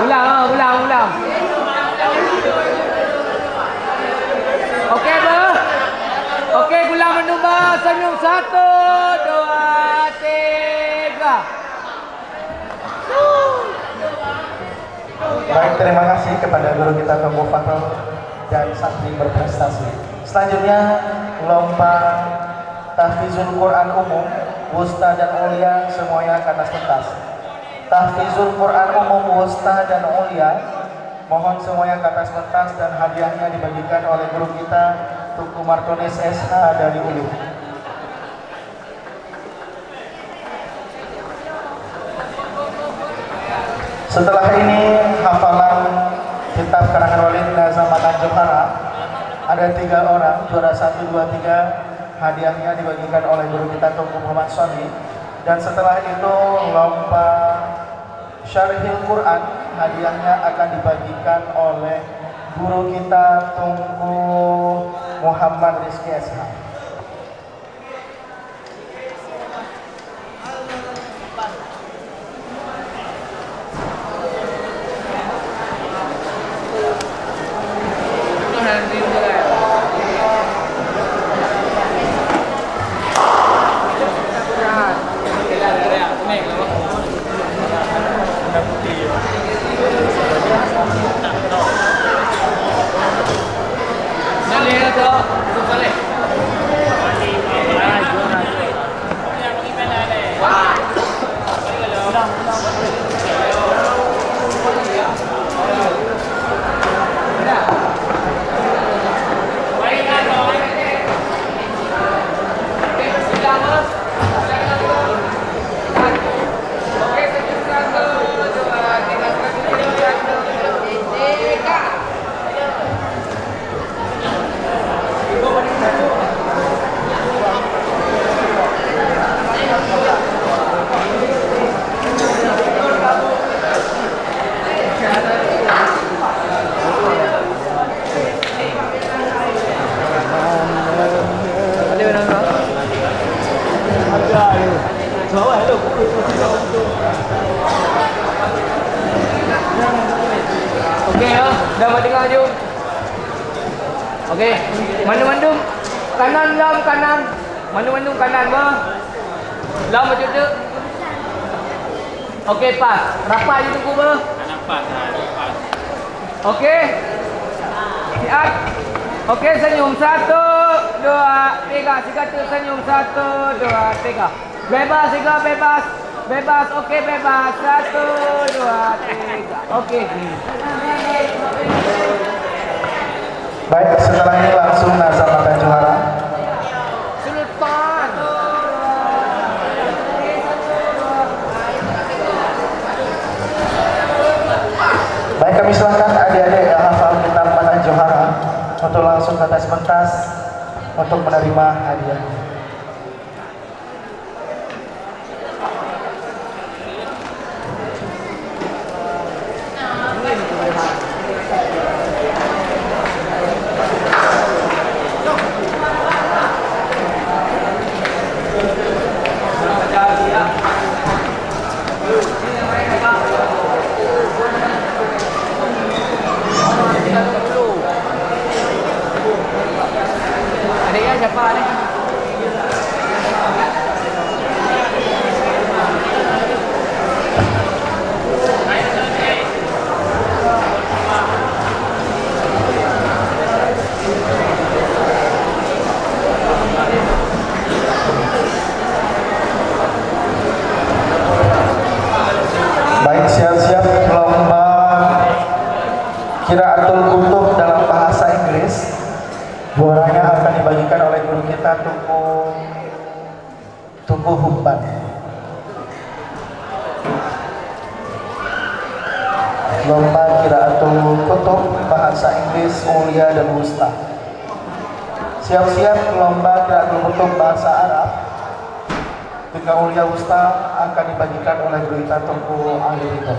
Ulang. Okey, bos. Okey, gula menumba. Senyum 1, 2, 3. Baik, terima kasih kepada guru kita Tunku Fatul dan santri berprestasi. Selanjutnya lomba tahfizul Quran umum, wusta dan ulia semuanya ke atas pentas. Tahfizul Quran umum, wusta dan ulia, mohon semuanya ke atas pentas dan hadiahnya dibagikan oleh guru kita Tunku Martulis SH dari ULI. Setelah ini hafalan kitab karangan Walid Nazam Matan Johara. Ada 3 orang, juara 1, 2, 3. Hadiahnya dibagikan oleh guru kita Tunku Muhammad Soni. Dan setelah itu lomba Syarhil Quran, hadiahnya akan dibagikan oleh guru kita Tunku Muhammad Rizki SH. Okey ya, dah mau dengar jom. Okey, mandum kanan lam kanan. Mandum kanan bah. Lam macam tu. Okey, pas. Rapat je tunggu bah. Pas. Okey. Siap. Okey, senyum 1, 2, 3. Sigatu senyum 1, 2, 3. Bebas, Siga, bebas. Bebas, okey, bebas. 1, 2, 3. Okey. Baik, setelah ini langsung nazar mata juara. Sultan. Baik, kami silakan adik-adik yang hafal kitab mata juara untuk langsung ke atas pentas untuk menerima hadiah. Adiknya siapa ni? Baik, siap-siap lomba Qiraatul Kutub dalam bahasa Inggris. Juaranya akan dibagikan oleh guru kita Tuku Hubban. Lomba Qiraatul Kutub bahasa Inggris Ulia dan Wusta. Siap-siap lomba Qiraatul Kutub bahasa Arab. Tingkat Ulia Wusta akan dibagikan oleh guru kita Tuku Ali Ridho.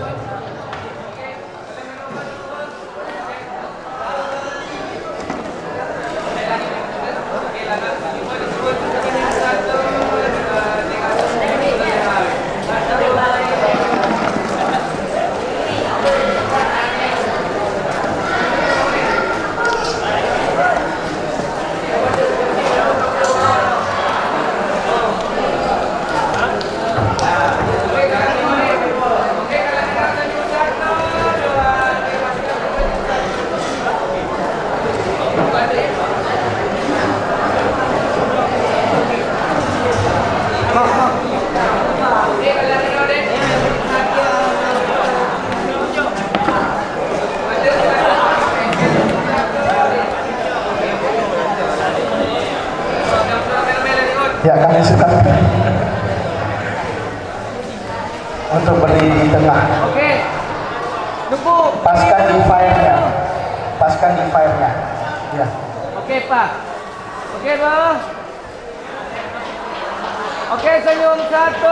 Ya, kami silakan untuk berdiri di tengah. Okey. Tunggu. Paskan di fire-nya. Paskan di fire-nya. Ya. Okey, Pak. Okey, Pak. Okey, senyum 1,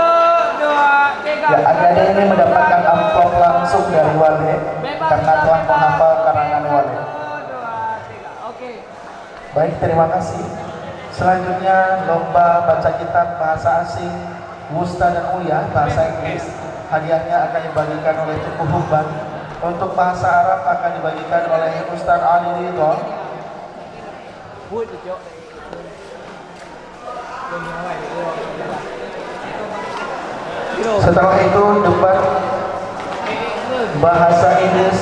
2, 3. Ya, adik-adik ini mendapatkan amplop langsung dari wali karena telah menghafal karangan wali. 1, 2, 3. Okey. Baik, terima kasih. Selanjutnya lomba baca kitab bahasa asing Wusta dan Ulia bahasa Inggris. Hadiahnya akan dibagikan oleh Tuku Hubban. Untuk bahasa Arab akan dibagikan oleh Ustaz Ali Ridho. Setelah itu debat bahasa Inggris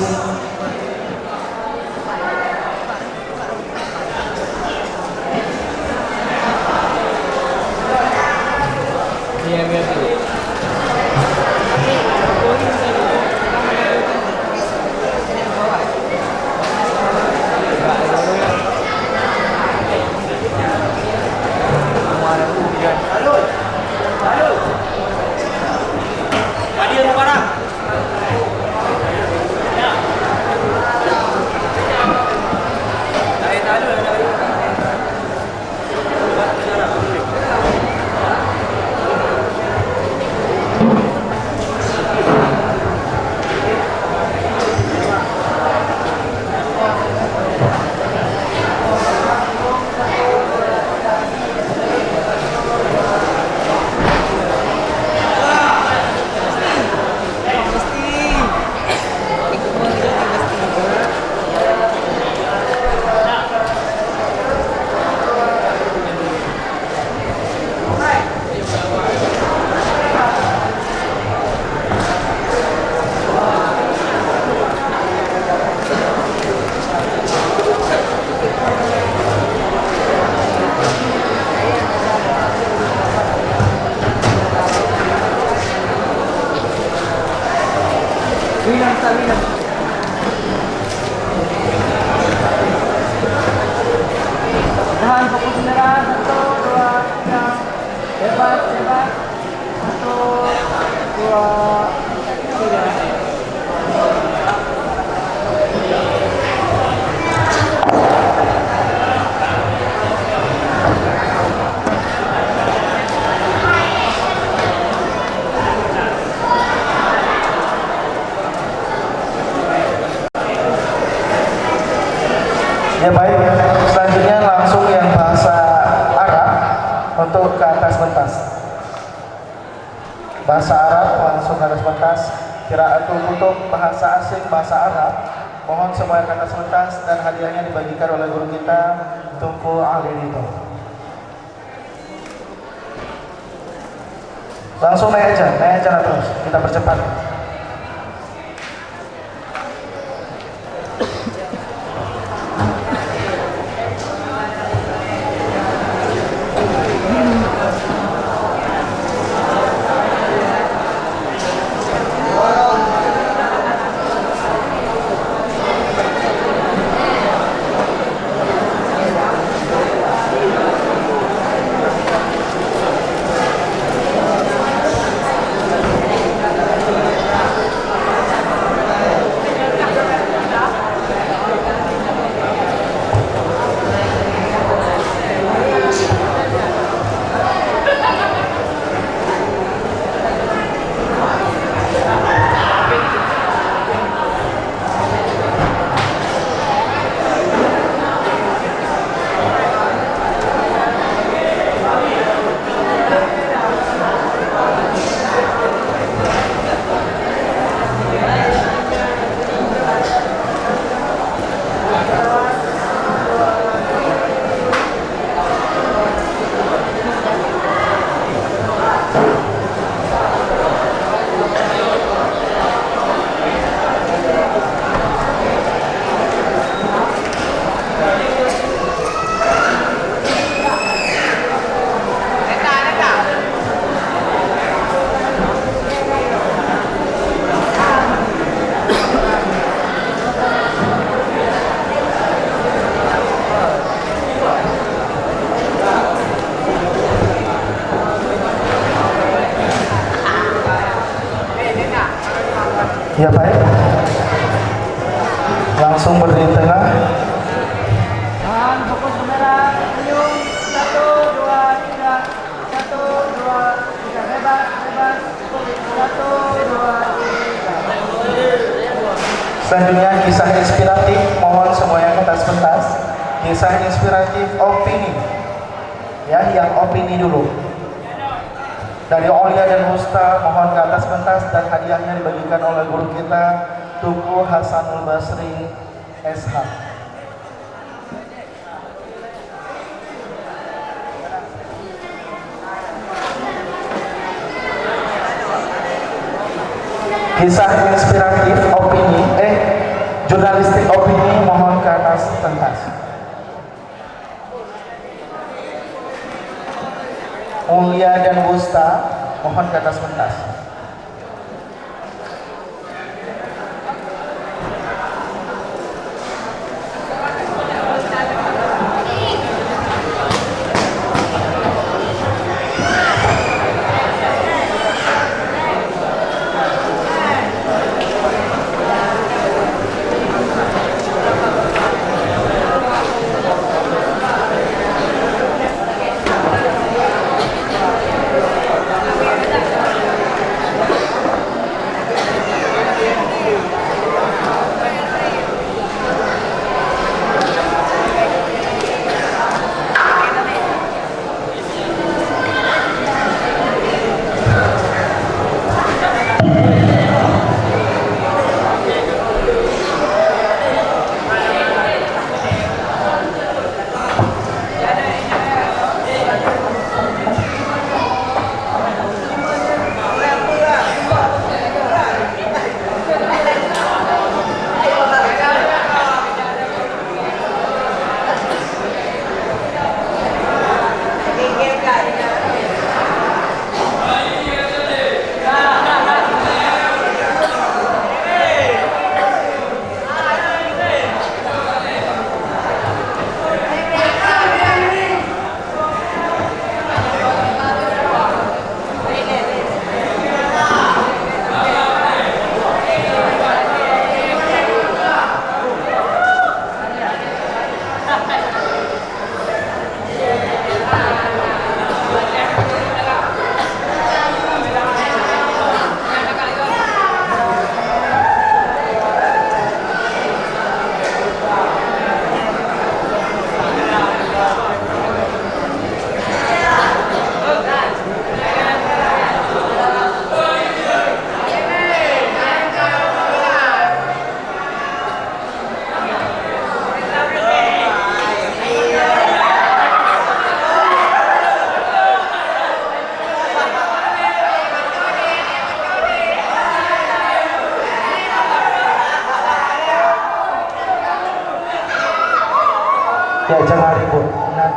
Tahan fokus kamera. 1, 2, 3. Hebat, hebat. 1, 2, 3. Ya baik, selanjutnya langsung yang bahasa Arab untuk ke atas pentas. Bahasa Arab langsung ke atas pentas. Qiraatul untuk bahasa asing bahasa Arab. Mohon semua yang ke atas pentas dan hadiahnya dibagikan oleh guru kita Tunku Ali Ridho. Langsung naik aja terus. Kita percepat. Ya baik, langsung berdiri tengah. Tahan fokus kamera. Senyum. 1, 2, 3. 1, 2, 3. Hebat, hebat. 1, 2, 3. Selanjutnya kisah inspiratif, mohon semua yang ke atas pentas. Kisah inspiratif opini, ya yang opini dulu. Dari Olia dan Musta, mohon ke atas pentas dan hadiahnya dibagikan oleh guru kita Tuku Hasanul Basri SH. Kisah inspiratif opini, jurnalistik opini, mohon ke atas pentas. Mulia dan Wusta, mohon ke atas pentas.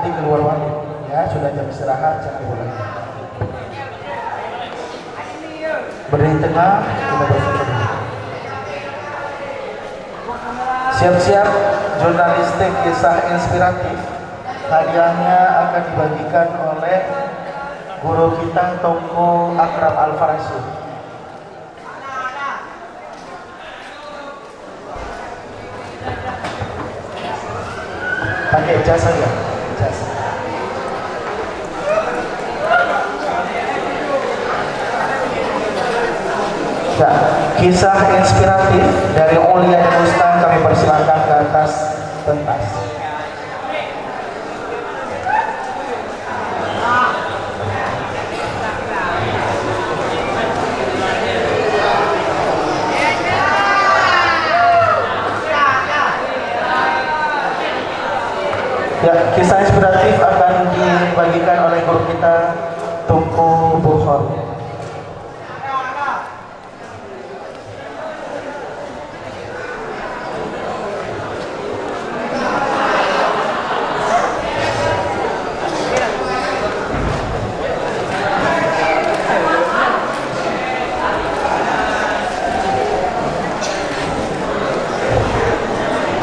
nanti keluar wali. Ya, sudah jam istirahat, jangan diulangi. Berdiri tengah, kita bersatu. Siap-siap jurnalistik kisah inspiratif. Hadiahnya akan dibagikan oleh guru kita Tungku Akram Al-Farasi. Pakai jas saja, jas. Ya, kisah inspiratif dari Ulia dan Ustaz kami persilakan ke atas pentas. Ya, kisah inspiratif akan dibagikan oleh guru kita Tungku Bukhari.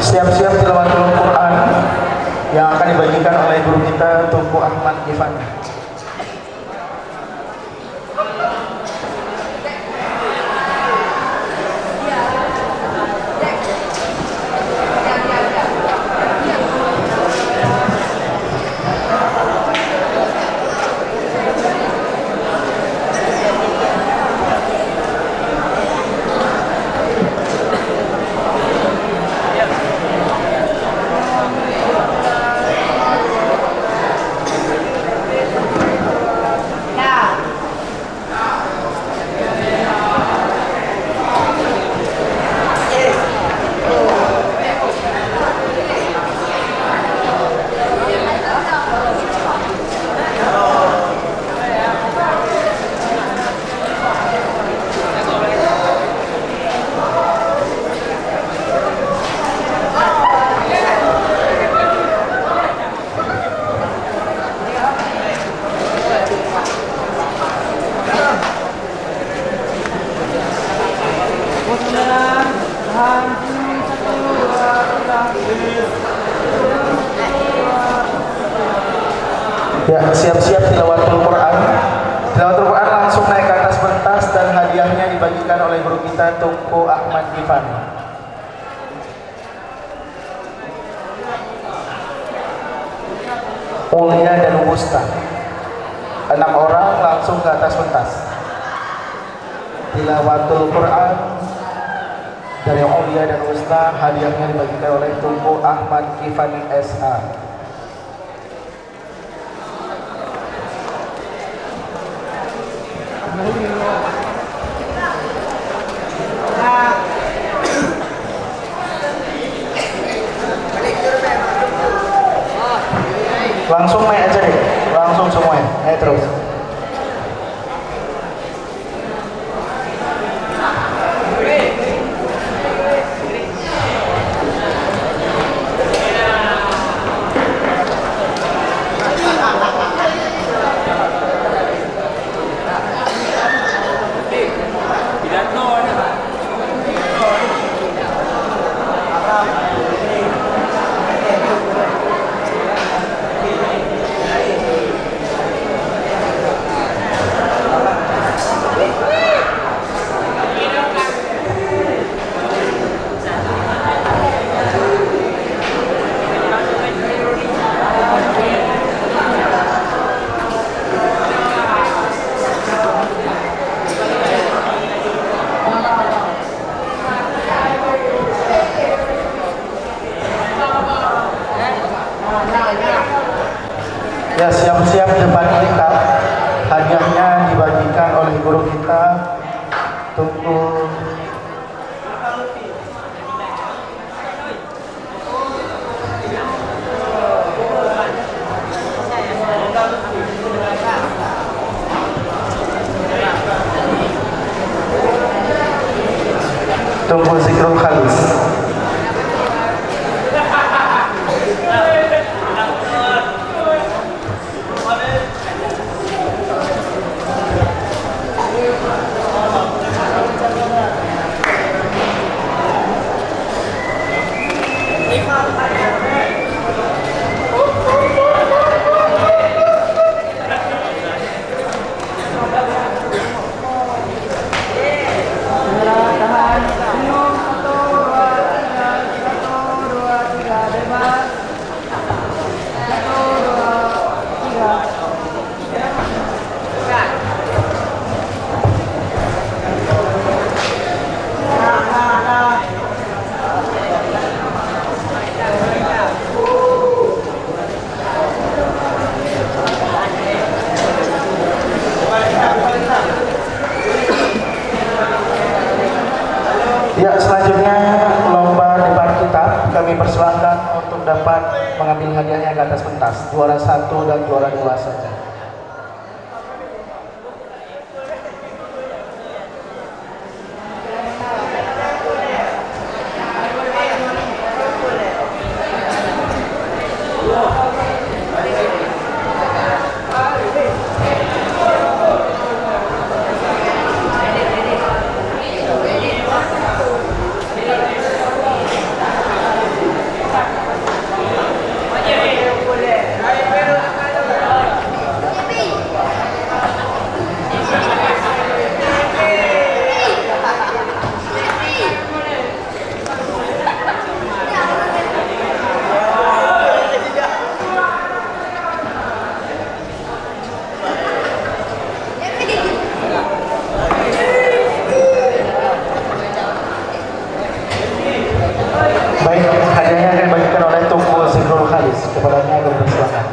Siap-siap tilawatul Quran yang akan dibagikan oleh guru kita Tungku Ahmad Gifani. Ya, siap-siap tilawatul Quran. Tilawatul Quran langsung naik ke atas pentas dan hadiahnya dibagikan oleh guru kita Tungku Ahmad Gifani. Ulia dan Wusta. 6 orang langsung ke atas pentas. Tilawatul Quran dari Ulia dan Wusta, hadiahnya dibagikan oleh Tungku Ahmad Gifani SH. Langsung naik aja deh, langsung semuanya, naik terus. Ya, siap-siap depan kita. Hadiahnya dibagikan oleh guru kita Tungku Tungku Zikrul Khalis. juara 1 dan juara 2 saja. Baik, hadiahnya akan dibagikan oleh Tunku Zikrul Khalis. Kepadanya akan bersilakan.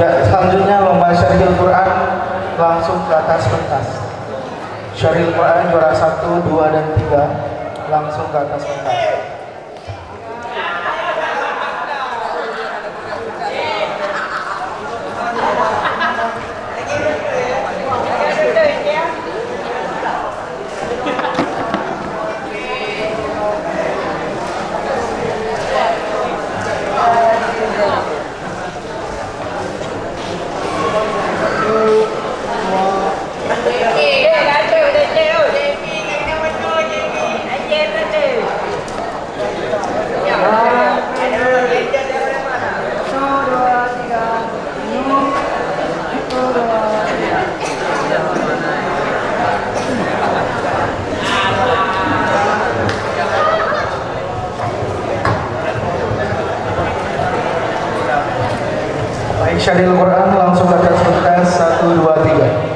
Ya, selanjutnya lomba Syarihil Quran langsung ke atas pentas. Syarihil Quran juara 1, 2, dan 3 langsung ke atas pentas. Baik, Syarihil Quran langsung ke atas pentas 1, 2, 3.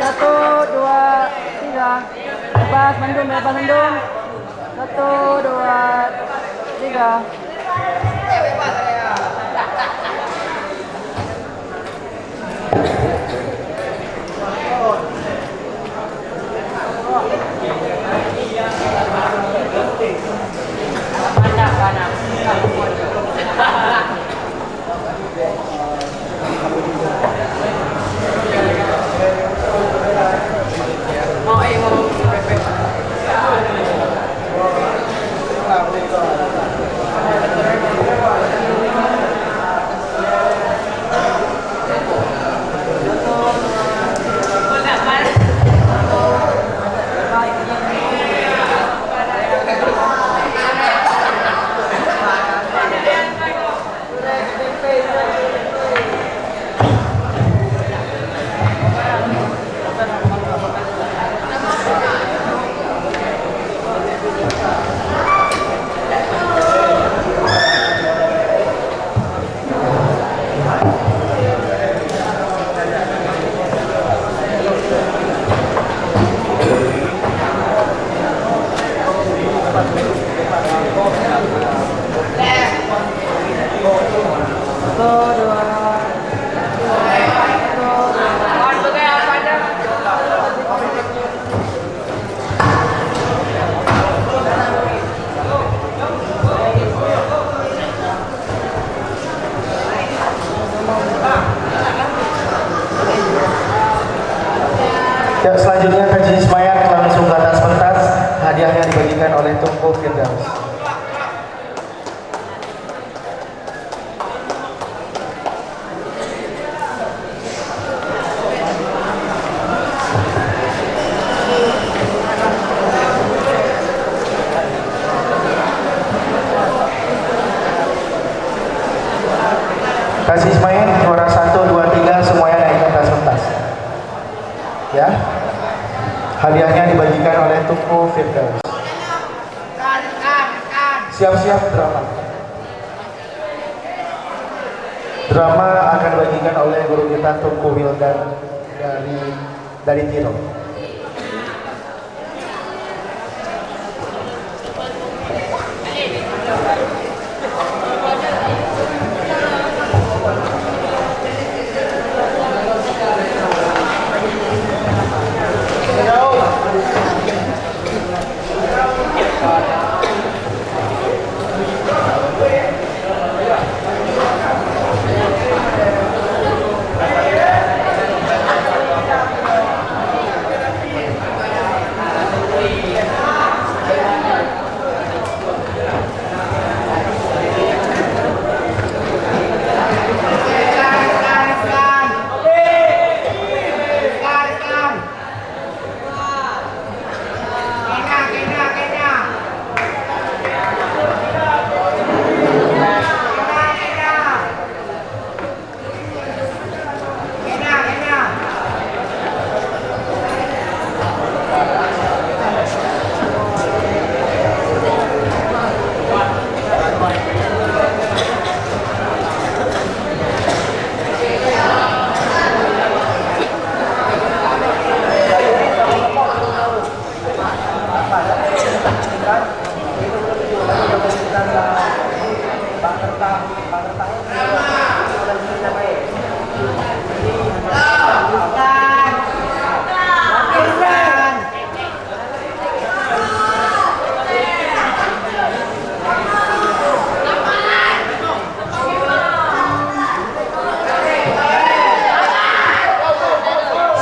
1, 2, 3. Lepas mendung. 1, 2, 3. Ya, selanjutnya Haji Ismail langsung ke atas pentas, hadiahnya dibagikan oleh Tunku Firdaus. Haji Ismail juara 1, 2, 3 semuanya naik ke atas pentas. Ya, hadiahnya dibagikan oleh Tunku Firdaus. Siap-siap drama. Drama akan dibagikan oleh guru kita Tunku Wildan dari Tiro.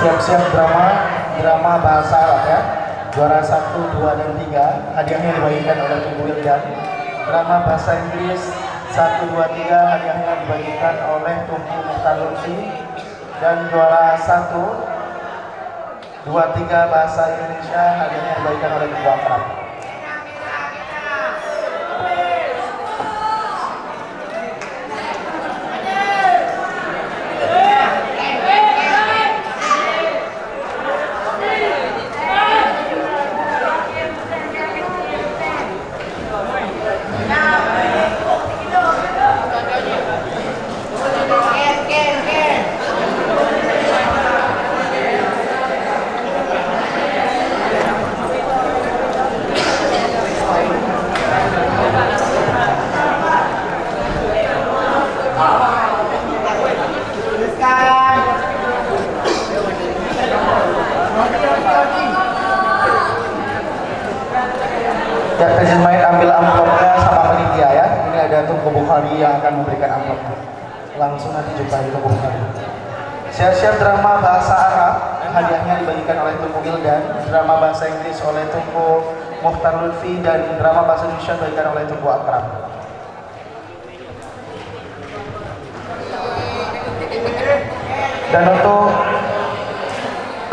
Siap-siap drama bahasa Arab ya. Juara 1, 2, dan 3 hadiahnya dibagikan oleh Tunku Wildan. Drama bahasa Inggris 1, 2, 3 hadiahnya dibagikan oleh Tunku Mukhtar Lutfi. Dan juara 1, 2, 3 bahasa Indonesia hadiahnya dibagikan oleh Tunku Akram. Ya, Tajamain ambil amplopnya sama panitia ya. Ini ada Tungku Bukhari yang akan memberikan amplopnya. Langsung nanti jumpai di Tungku Bukhari. Siap-siap drama bahasa Arab, hadiahnya dibagikan oleh Tungku Wildan, drama bahasa Inggris oleh Tungku Mukhtar Lutfi, dan drama bahasa Indonesia dibagikan oleh Tungku Akram. Dan untuk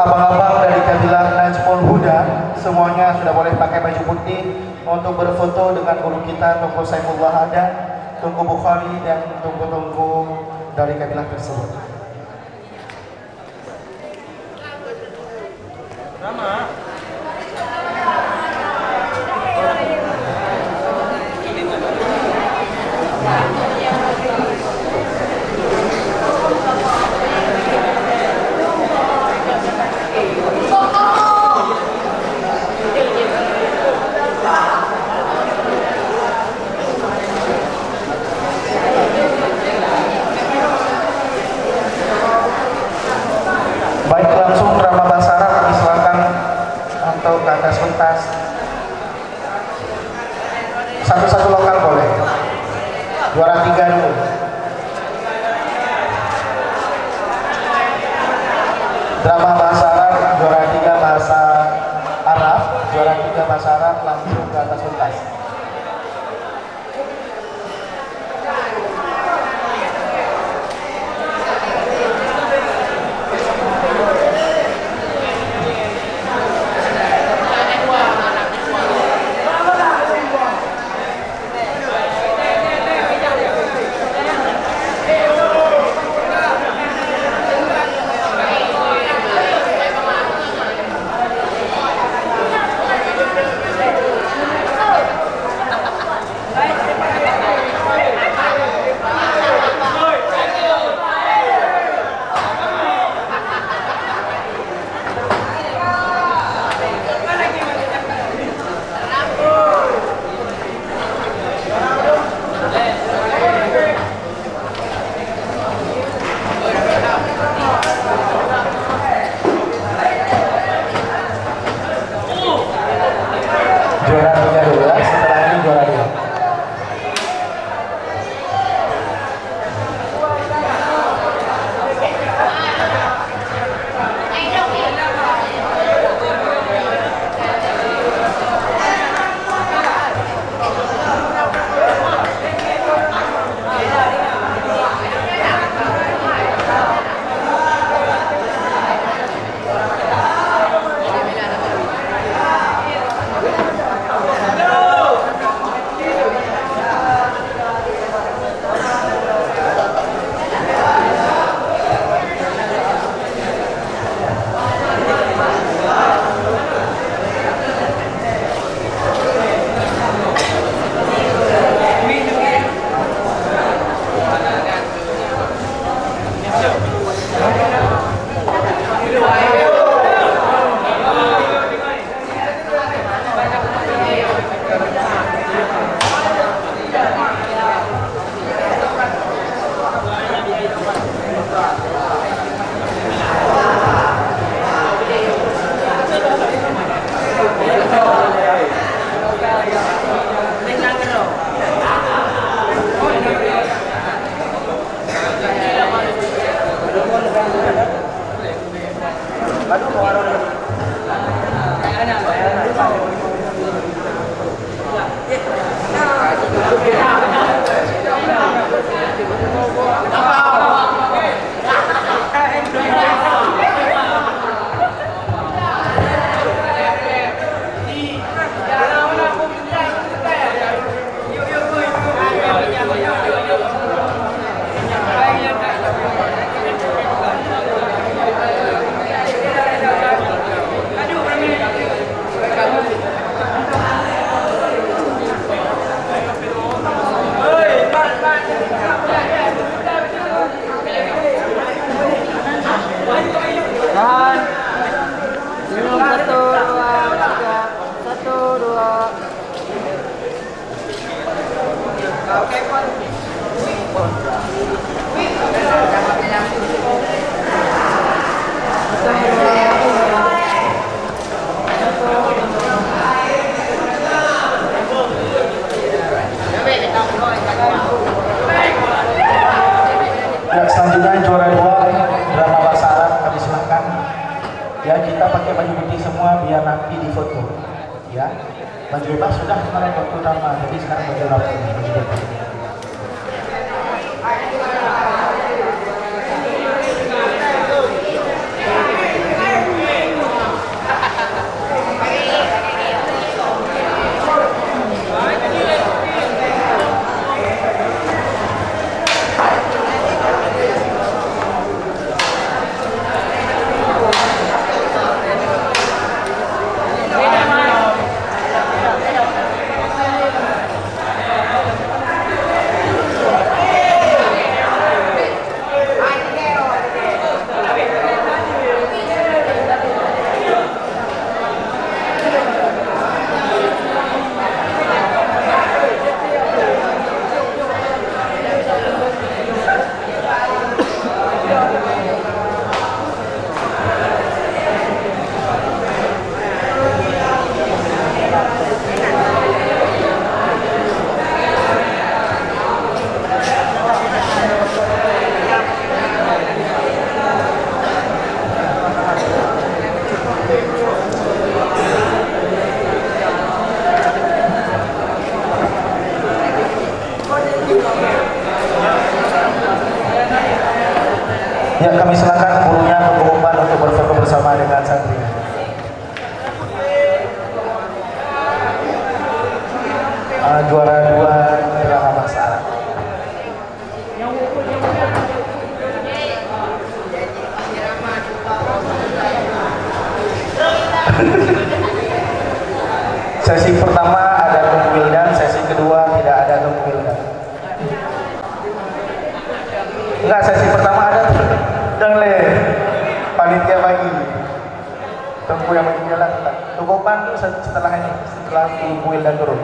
abang-abang dari kabilah Najmul Huda, semuanya sudah boleh pakai baju putih untuk berfoto dengan guru kita Tungku Saifullah Hadan, Tungku Bukhari, dan tungku-tungku dari kabilah tersebut. Rama. Baik, langsung drama bahasa Arab kami silakan untuk ke atas pentas. Satu-satu lokal boleh. Juara 3 dulu. Drama bahasa Arab, juara 3 bahasa Arab, juara 3 bahasa Arab langsung ke atas pentas. Juara 3 dulu ya, setelah ini juara 2. Ya, kita pakai baju putih semua biar rapi di foto. Ya, baju bebas sudah kemarin waktu nama, jadi sekarang baju rapi. Baju bebas. Ya, kami silakan gurunya pengumuman untuk berfoto bersama dengan santrinya. Juara 2 drama bahasa Arab. Sesi pertama ada Tung Wildan, sesi kedua tidak ada Tung Wildan. Enggak, sesi pertama ada Dengle panitia bagi tunggu yang bagi jalan. Tunggu pan setelah ini, setelah Tung Wildan turun.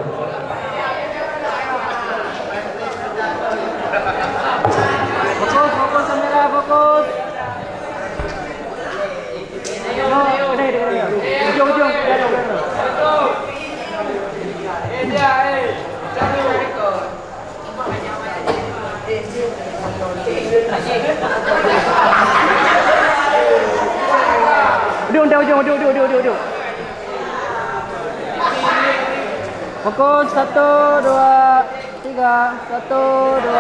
Fokus kamera, fokus. Ujung. Ujung. Fokus 1, 2, 3. 1, 2.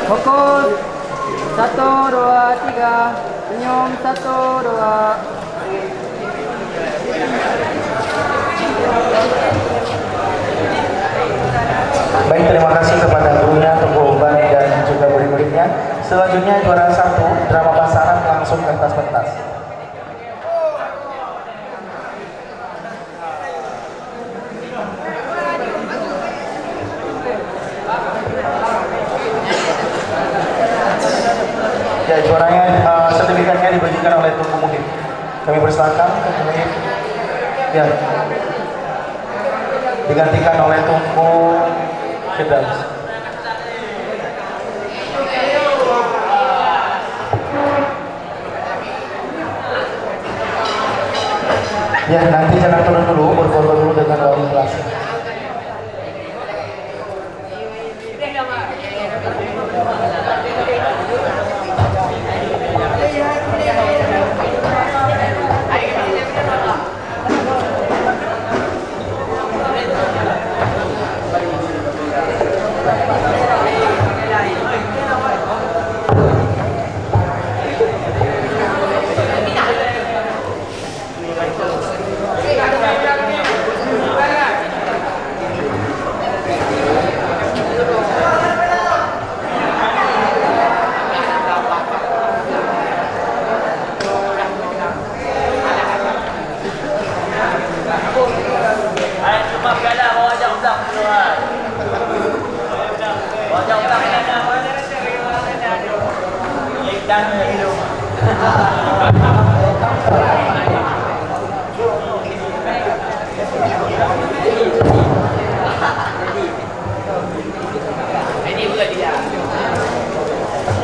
Fokus 1, 2, 3. Senyum 1, 2. Baik, terima kasih kepada gurunya, Tunggu Uban dan juga murid-muridnya. Selanjutnya juara 1 drama bahasa Arab langsung ke pentas. Ya, juaranya sertifikatnya diberikan oleh Tunggu Muhid. Kami persilakan Tunggu Muhid. Ya, digantikan oleh Tunggu Firdaus. Ya, nanti jangan turun dulu, berfoto dulu dengan wali kelas.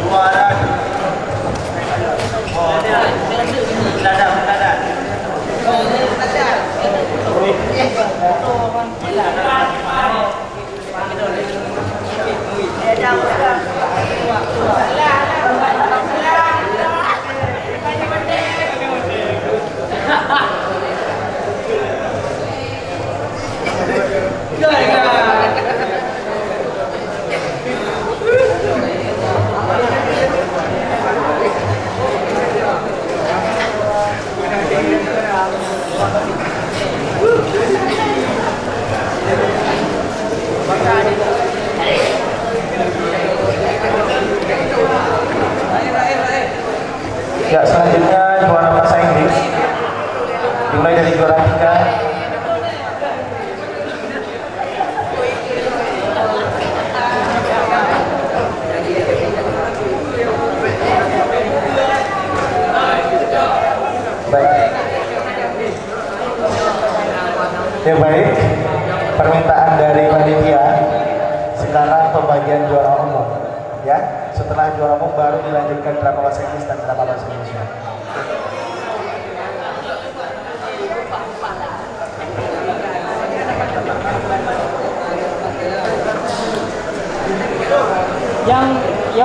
Juara Ya, selanjutnya juara bahasa Inggris dimulai dari juara 3. Baik. Ya baik, permintaan dari panitia sekarang pembagian juara umum. Ya, setelah juara umum baru dilanjutkan drama bahasa Inggris dan drama bahasa Indonesia. Yang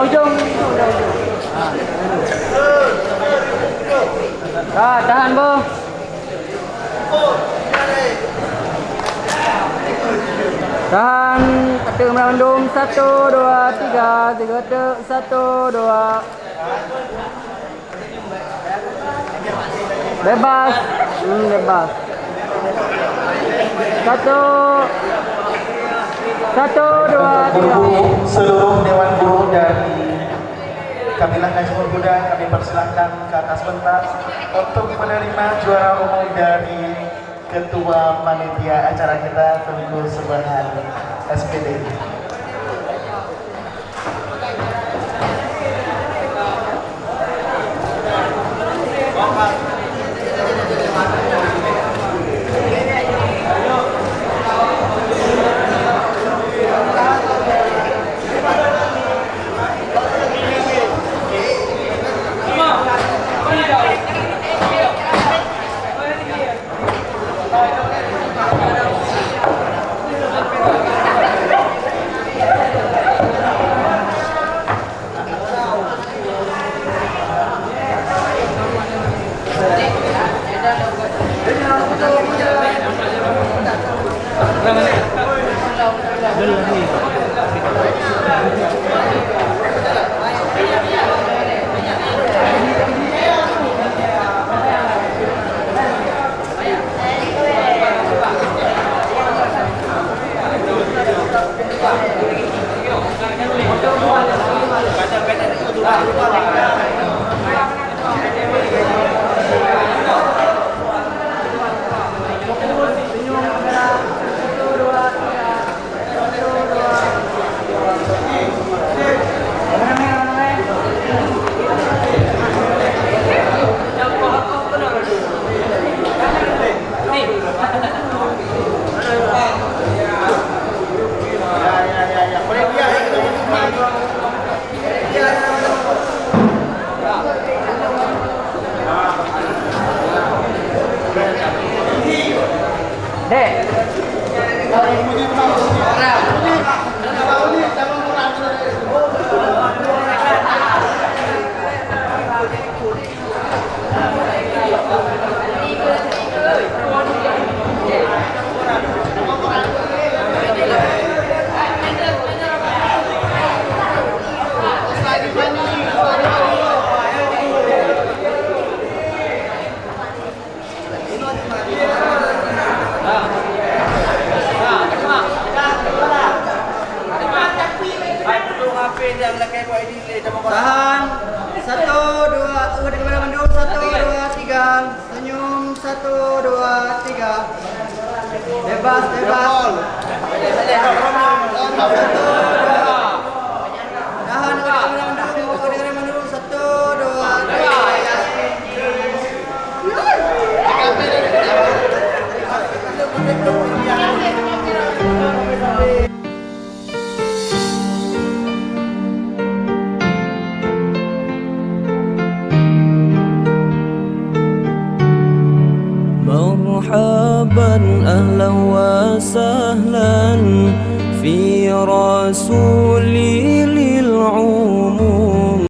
ujung itu udah ujung. Tahan Bu. Tahan, ketuk memandum 1 2 3 ketuk 1 2. Bebas. Bebas. 1 2 3. Seluruh dewan guru dari Kabilah Najmul Huda kami persilahkan ke atas pentas untuk menerima juara umum dari Ketua Panitia acara kita, Tengku Subhan SPD. Tahan. 1 2 udah kepada mendung 1 2 3. Senyum 1 2 3. Bebas bebas. 1 2. Tahan udah kepada mendung 1 2 3. مرحبا أهلا وسهلا في رسول للعموم